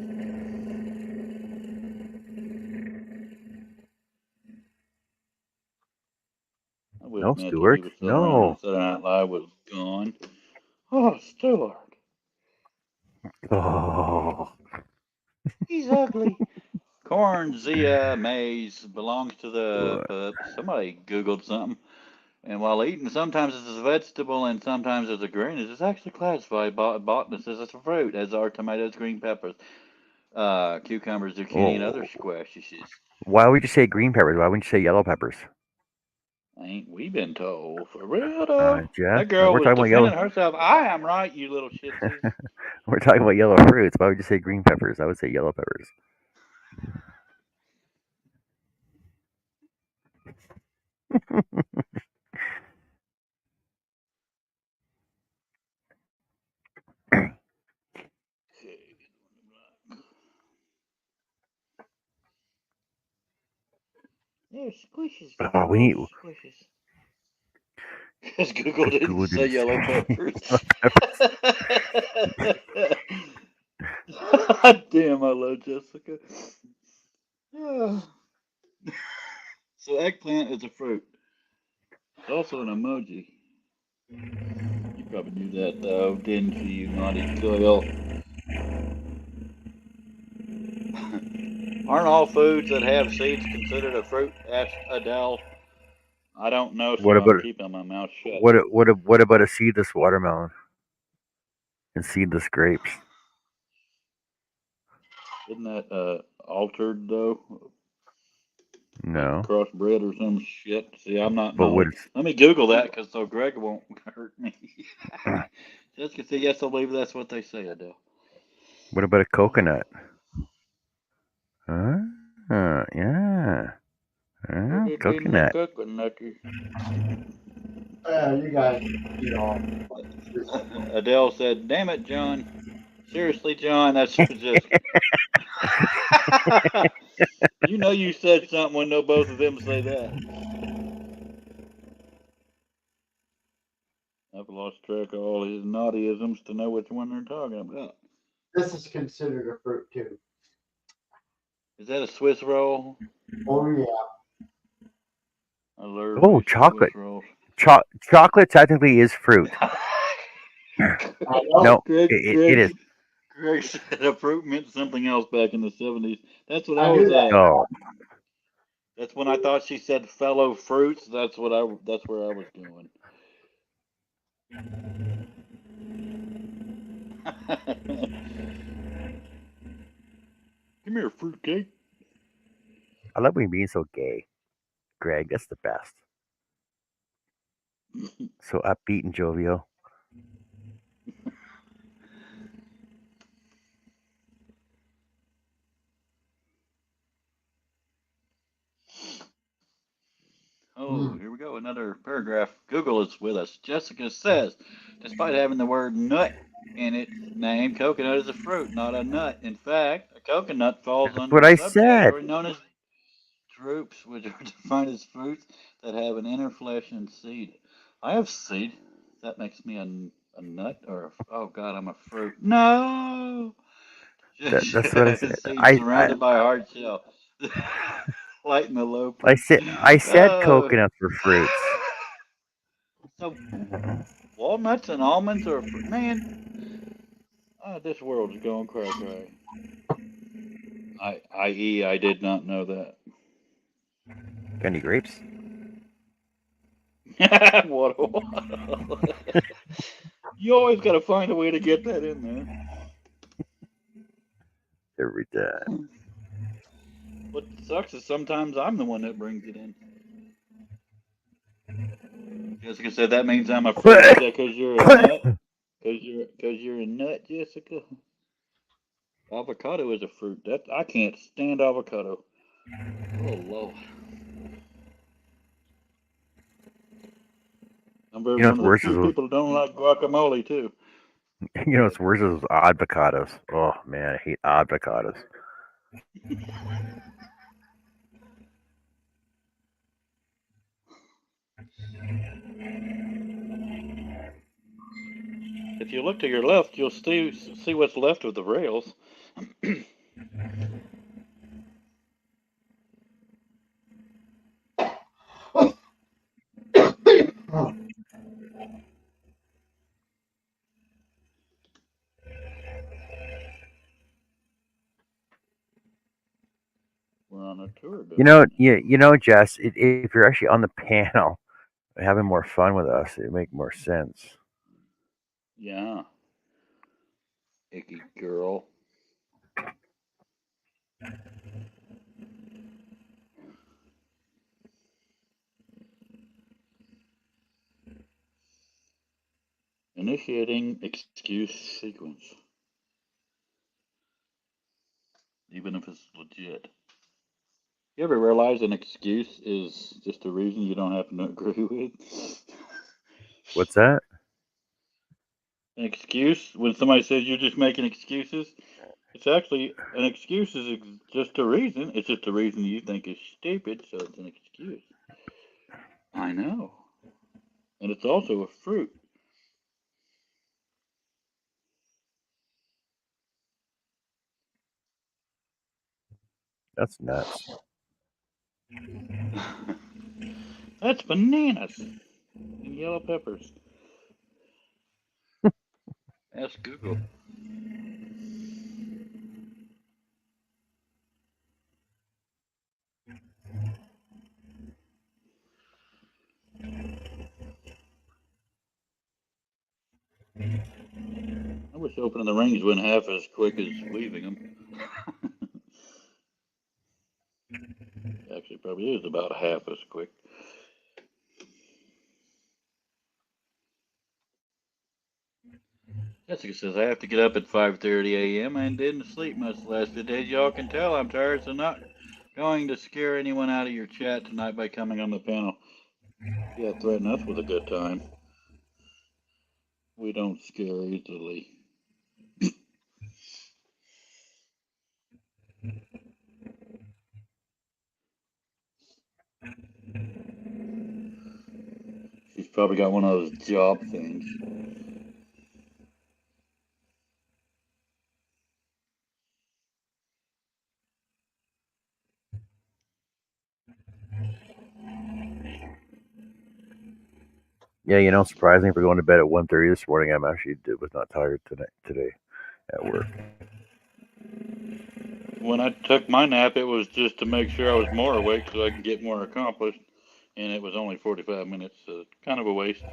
C: I wish
A: No,
C: Matthew
A: Stuart.
C: Weaver still
A: No.
C: around. Saturday Night Live was gone. Oh, Stuart.
A: Oh.
C: He's ugly. Corn Zia maize belongs to the pups. Somebody Googled something. And while eaten, sometimes it's a vegetable and sometimes it's a grain. It's actually classified by botanists as a fruit, as are tomatoes, green peppers, cucumbers, zucchini, and other squashes.
A: Why would you say green peppers? Why wouldn't you say yellow peppers?
C: Ain't we been told? For real, though?
A: Jeff,
C: That girl
A: we're
C: was
A: talking about
C: defending
A: yellow.
C: herself. I am right, you little shitsie.
A: We're talking about yellow fruits. Why would you say green peppers? I would say yellow peppers.
C: Yeah, squishes.
A: Oh, we need.
C: Squishes. Because Google didn't
A: Google
C: say
A: didn't
C: yellow
A: say
C: peppers. Damn, I love Jessica. So eggplant is a fruit. It's also an emoji. You probably knew that though, didn't you, you naughty girl? Aren't all foods that have seeds considered a fruit? Asked Adele. I don't know, so
A: What
C: I'm
A: about
C: keeping my mouth shut.
A: what about a seedless watermelon and seedless grapes?
C: Isn't that altered though?
A: No.
C: Crossbred or some shit. See, I'm not.
A: But what?
C: Let me Google that because so Greg won't hurt me. Jessica said yes. I believe that's what they say, Adele.
A: What about a coconut? Huh? Yeah. Coconut.
B: You guys, you know.
C: Adele said, "Damn it, John. Seriously, John, that's just." You know you said something when no both of them say that. I've lost track of all his naughtyisms to know which one they're talking about.
B: This is considered a fruit too.
C: Is that a Swiss roll?
B: Oh yeah.
C: I love
A: Oh, chocolate.
C: Swiss rolls.
A: Chocolate technically is fruit. No,
C: Greg,
A: it is.
C: Greg said a fruit meant something else back in the 70s. That's what I was
B: that.
C: at.
A: Oh,
C: That's when I thought she said fellow fruits. That's where I was going. Give me a fruitcake.
A: I love when you're being so gay, Greg. That's the best. So upbeat and jovial.
C: Oh, here we go. Another paragraph. Google is with us. Jessica says, despite having the word nut in its name, coconut is a fruit, not a nut. In fact, a coconut falls
A: That's
C: under
A: what
C: a
A: I said.
C: subcategory known as drupes, which are defined as fruits that have an inner flesh and seed. I have seed. That makes me a nut or oh god, I'm a fruit. No.
A: That's what I said.
C: Seed surrounded by a hard shell. Light in the low.
A: I said
C: Oh.
A: coconuts were fruits.
C: So walnuts and almonds are fruit. Man, this world is going cray. I.e., I did not know that.
A: Got any grapes?
C: What a You always got to find a way to get that in there.
A: Every time.
C: What sucks is sometimes I'm the one that brings it in. Jessica said that means I'm a fruit. Is that because you're a nut? Because you're a nut, Jessica. Avocado is a fruit. That I can't stand avocado. Oh Lord. I'm
A: You know
C: one
A: what's
C: of the
A: worse
C: few
A: is
C: people who don't like guacamole too.
A: you know what's worse is avocados. Oh man, I hate avocados.
C: If you look to your left, you'll see what's left of the rails. We're on a tour.
A: You know, Jess. If you're actually on the panel, having more fun with us, it'd make more sense.
C: Yeah. Icky girl. Initiating excuse sequence. Even if it's legit. You ever realize an excuse is just a reason you don't happen to agree with?
A: What's that?
C: An excuse, when somebody says you're just making excuses, it's actually an excuse is just a reason. It's just a reason you think is stupid, so it's an excuse. I know. And it's also a fruit.
A: That's nuts.
C: That's bananas and yellow peppers. Ask Google. I wish opening the rings went half as quick as weaving them. Actually, probably is about half as quick. Jessica says, I have to get up at 5:30 a.m. and didn't sleep much the last few days. Y'all can tell I'm tired, so not going to scare anyone out of your chat tonight by coming on the panel. Yeah, threaten us with a good time. We don't scare easily. She's probably got one of those job things.
A: Yeah, you know, surprisingly, for going to bed at 1:30 this morning, I'm actually was not tired today at work.
C: When I took my nap, it was just to make sure I was more awake so I could get more accomplished, and it was only 45 minutes, so kind of a waste.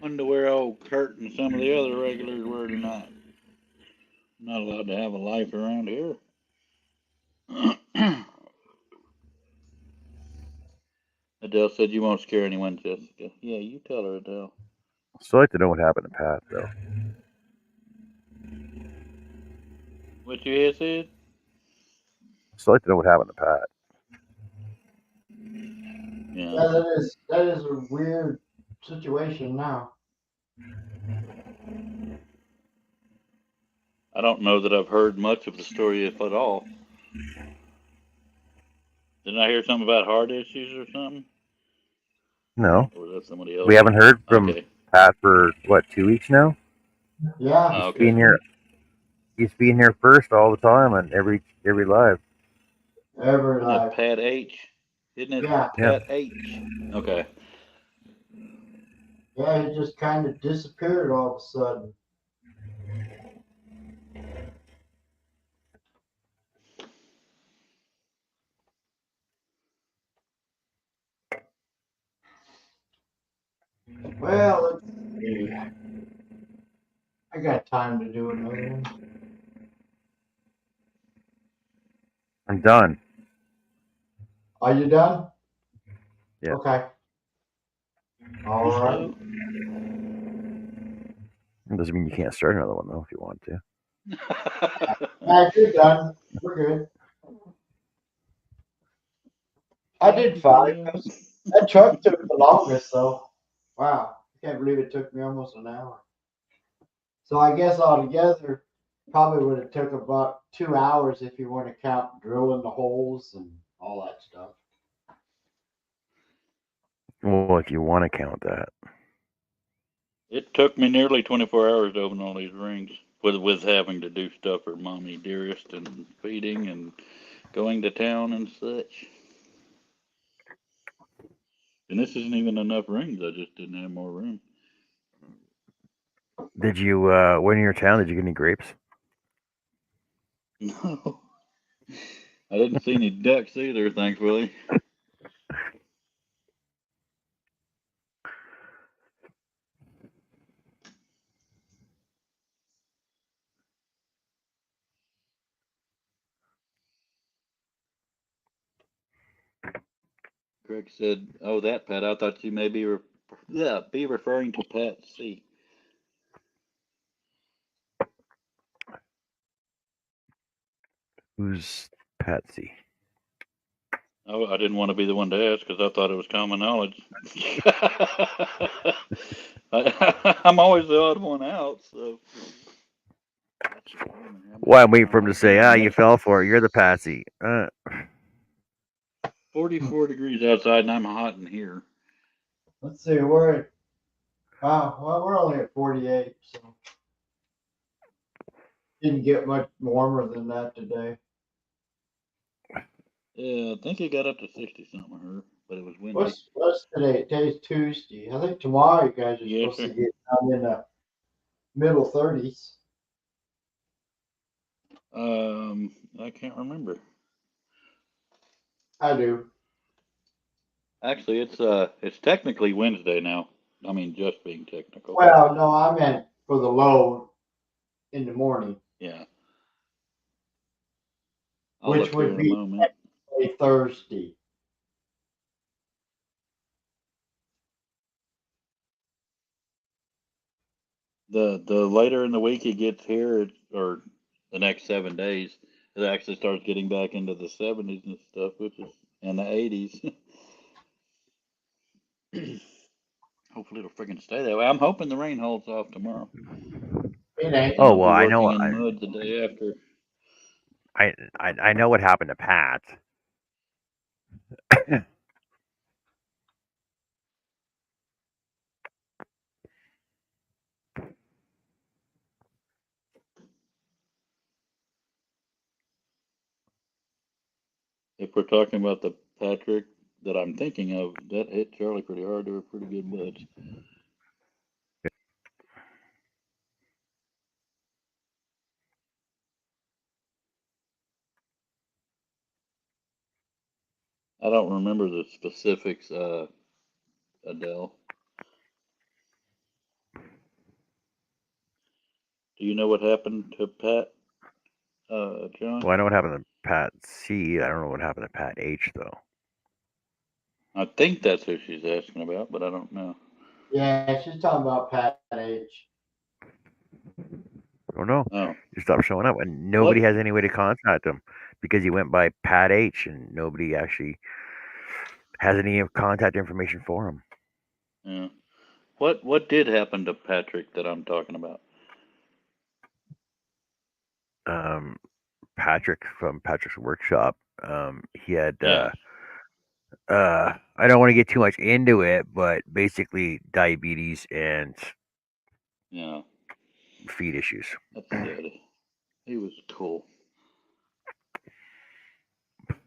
C: Wonder where old Kurt and some of the other regulars were tonight. Not allowed to have a life around here. Adele said you won't scare anyone, Jessica. Yeah, you tell her, Adele.
A: Still like to know what happened to Pat, though.
C: What you had said?
A: Still like to know what happened to Pat.
C: Yeah.
B: That is a weird situation now.
C: I don't know that I've heard much of the story, if at all. Didn't I hear something about heart issues or something?
A: No.
C: Or was that somebody else?
A: We haven't heard from
C: Okay.
A: Pat for, what, 2 weeks now?
B: Yeah.
C: Oh, okay.
A: He's being here first all the time on every live.
B: Every
C: Isn't
B: life.
C: it Pat H? Isn't it
B: Yeah.
C: Pat H? Okay.
B: Yeah, he just kind of disappeared all of a sudden. Well, let's see. I got time to do another one.
A: I'm done.
B: Are you done?
A: Yeah.
B: Okay. All right.
A: It doesn't mean you can't start another one though if you want to.
B: Matt, you're done. We're good. I did 5. That truck took the longest, though. Wow. I can't believe it took me almost an hour. So I guess altogether, probably would have took about 2 hours if you want to count drilling the holes and all that stuff.
A: Well, if you want to count that.
C: It took me nearly 24 hours to open all these rings with having to do stuff for mommy dearest and feeding and going to town and such. And this isn't even enough rings. I just didn't have more room.
A: Did you when you were in town, did you get any grapes?
C: No. I didn't see any ducks either, thankfully. Greg said, "Oh, that Pat. I thought you may be referring to Pat C."
A: Who's Patsy?
C: Oh, I didn't want to be the one to ask because I thought it was common knowledge. I'm always the odd one out, so.
A: Well, I'm waiting for him to say, you fell for it. You're the Patsy.
C: 44 degrees outside, and I'm hot in here.
B: Let's see, we're at, wow, well, we're only at 48, so didn't get much warmer than that today.
C: Yeah, I think it got up to 60 something, her, but it was windy.
B: What's today? Today's Tuesday. I think tomorrow you guys are
C: Yes,
B: supposed to get down in the middle 30s.
C: I can't remember.
B: I do.
C: Actually, it's technically Wednesday now. I mean, just being technical.
B: Well, no, I meant for the low in the morning,
C: Yeah. I'll
B: which
C: look here
B: would
C: in a
B: be
C: moment.
B: a Thursday.
C: The later in the week it gets here, or the next 7 days, it actually starts getting back into the 70s and stuff, which is in the 80s. Hopefully it'll freaking stay that way. I'm hoping the rain holds off tomorrow.
B: It ain't.
A: Oh,
C: I'll
A: well,
C: be
A: I know.
C: working in mud the day after.
A: I know what happened to Pat.
C: If we're talking about the Patrick that I'm thinking of, that hit Charlie pretty hard. They were pretty good buds. I don't remember the specifics, Adele. Do you know what happened to Pat, John?
A: Well, I know what happened to Pat C. I don't know what happened to Pat H, though.
C: I think that's who she's asking about, but I don't know.
B: Yeah, she's talking about Pat H.
A: I don't know.
C: Oh,
A: He stopped showing up, and nobody has any way to contact him because he went by Pat H, and nobody actually has any contact information for him.
C: yeah. What did happen to Patrick that I'm talking about?
A: Patrick from Patrick's Workshop. He had.
C: Yeah.
A: I don't want to get too much into it, but basically diabetes and
C: Yeah.
A: feet issues.
C: That's sad. He was cool.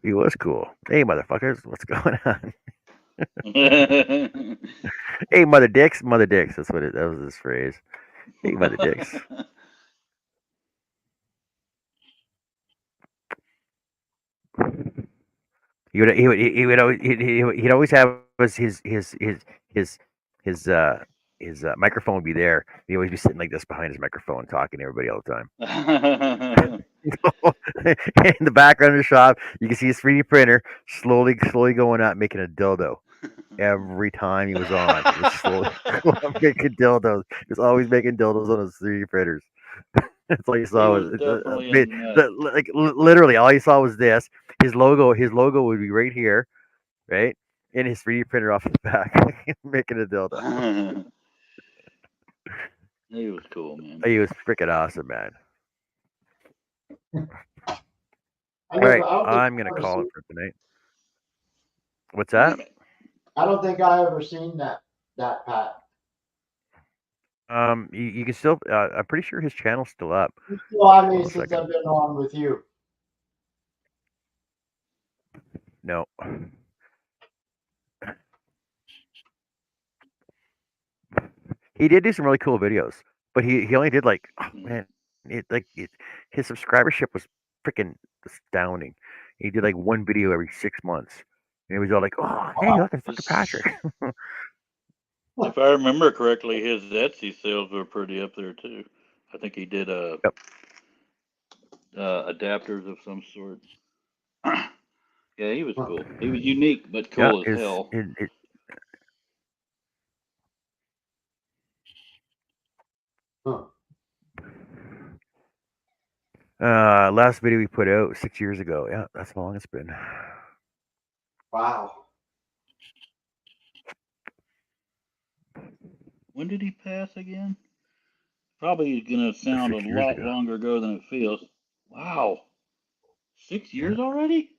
A: He was cool. Hey, motherfuckers, what's going on? Hey, mother dicks. That's what that was his phrase. Hey, mother dicks. He'd always have his his microphone would be there. He'd always be sitting like this behind his microphone, talking to everybody all the time. In the background of the shop, you can see his 3D printer slowly going up, making a dildo. Every time he was on, he was slowly making dildos. He was always making dildos on his 3D printers. That's all you saw
C: was definitely a nut.
A: literally all you saw was this. His logo would be right here, right? And his 3D printer off the back, making a dildo.
C: He was cool, man.
A: He was freaking awesome, man.
B: I
A: All right,
B: don't think
A: I'm
B: I've
A: gonna
B: ever
A: call it
B: seen-
A: for tonight. What's that?
B: I don't think I ever seen that Pat.
A: You can still. I'm pretty sure his channel's still up.
B: Well, I mean,
A: Hold on a
B: since
A: second.
B: I've been on with you.
A: No. He did do some really cool videos, but he only did like, oh, man, his subscribership was freaking astounding. He did like one video every 6 months, and it was all like, oh, hey, look, it's fucking Patrick.
C: If I remember correctly, his Etsy sales were pretty up there too. I think he did
A: Yep.
C: Adapters of some sort. Yeah, he was cool. He was unique, but cool as hell.
A: Last video we put out 6 years ago. Yeah, that's how long it's been.
B: Wow.
C: When did he pass again? Probably gonna sound a
A: 6 years
C: lot
A: ago.
C: longer ago than it feels. Wow. 6 years already?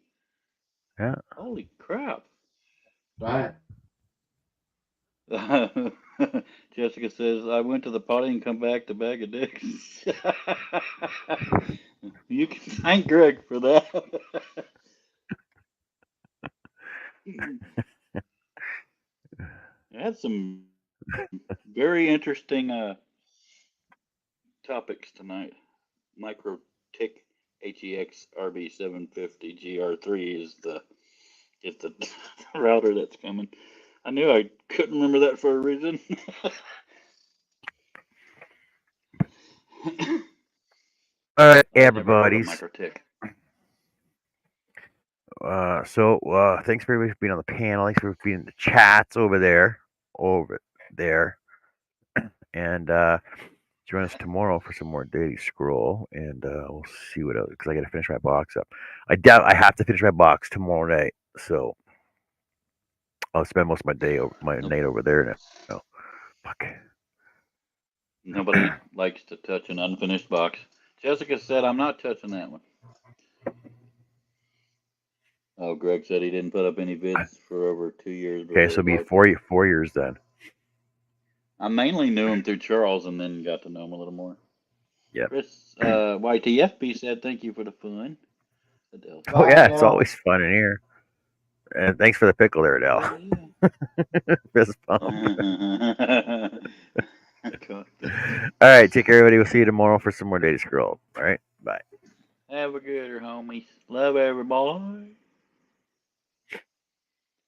A: Yeah.
C: Holy crap.
B: Right.
C: Jessica says, I went to the potty and come back to bag of dicks. You can thank Greg for that. I had some very interesting topics tonight. MicroTik HEX RB750 GR3 is the router that's coming. I knew I couldn't remember that for a reason.
A: All right,
C: I've never heard of
A: everybody's.
C: MicroTik.
A: Thanks for everybody for being on the panel. Thanks for being in the chats over there. And join us tomorrow for some more Daily Scroll, and we'll see what else, because I got to finish my box up. I have to finish my box tomorrow night, so I'll spend most of my night over there now. So, fuck.
C: Nobody likes to touch an unfinished box. Jessica said, I'm not touching that one. Oh, Greg said he didn't put up any vids for over 2 years.
A: Okay, so it'll be 4 years then.
C: I mainly knew him through Charles and then got to know him a little more.
A: Yep.
C: Chris YTFB said, thank you for the fun. Adele.
A: Oh yeah, it's always fun in here. And thanks for the pickle there, Adele. Fist bump. All right, take care, everybody. We'll see you tomorrow for some more Daily Scroll. All right, bye.
C: Have a good homies. Love everybody.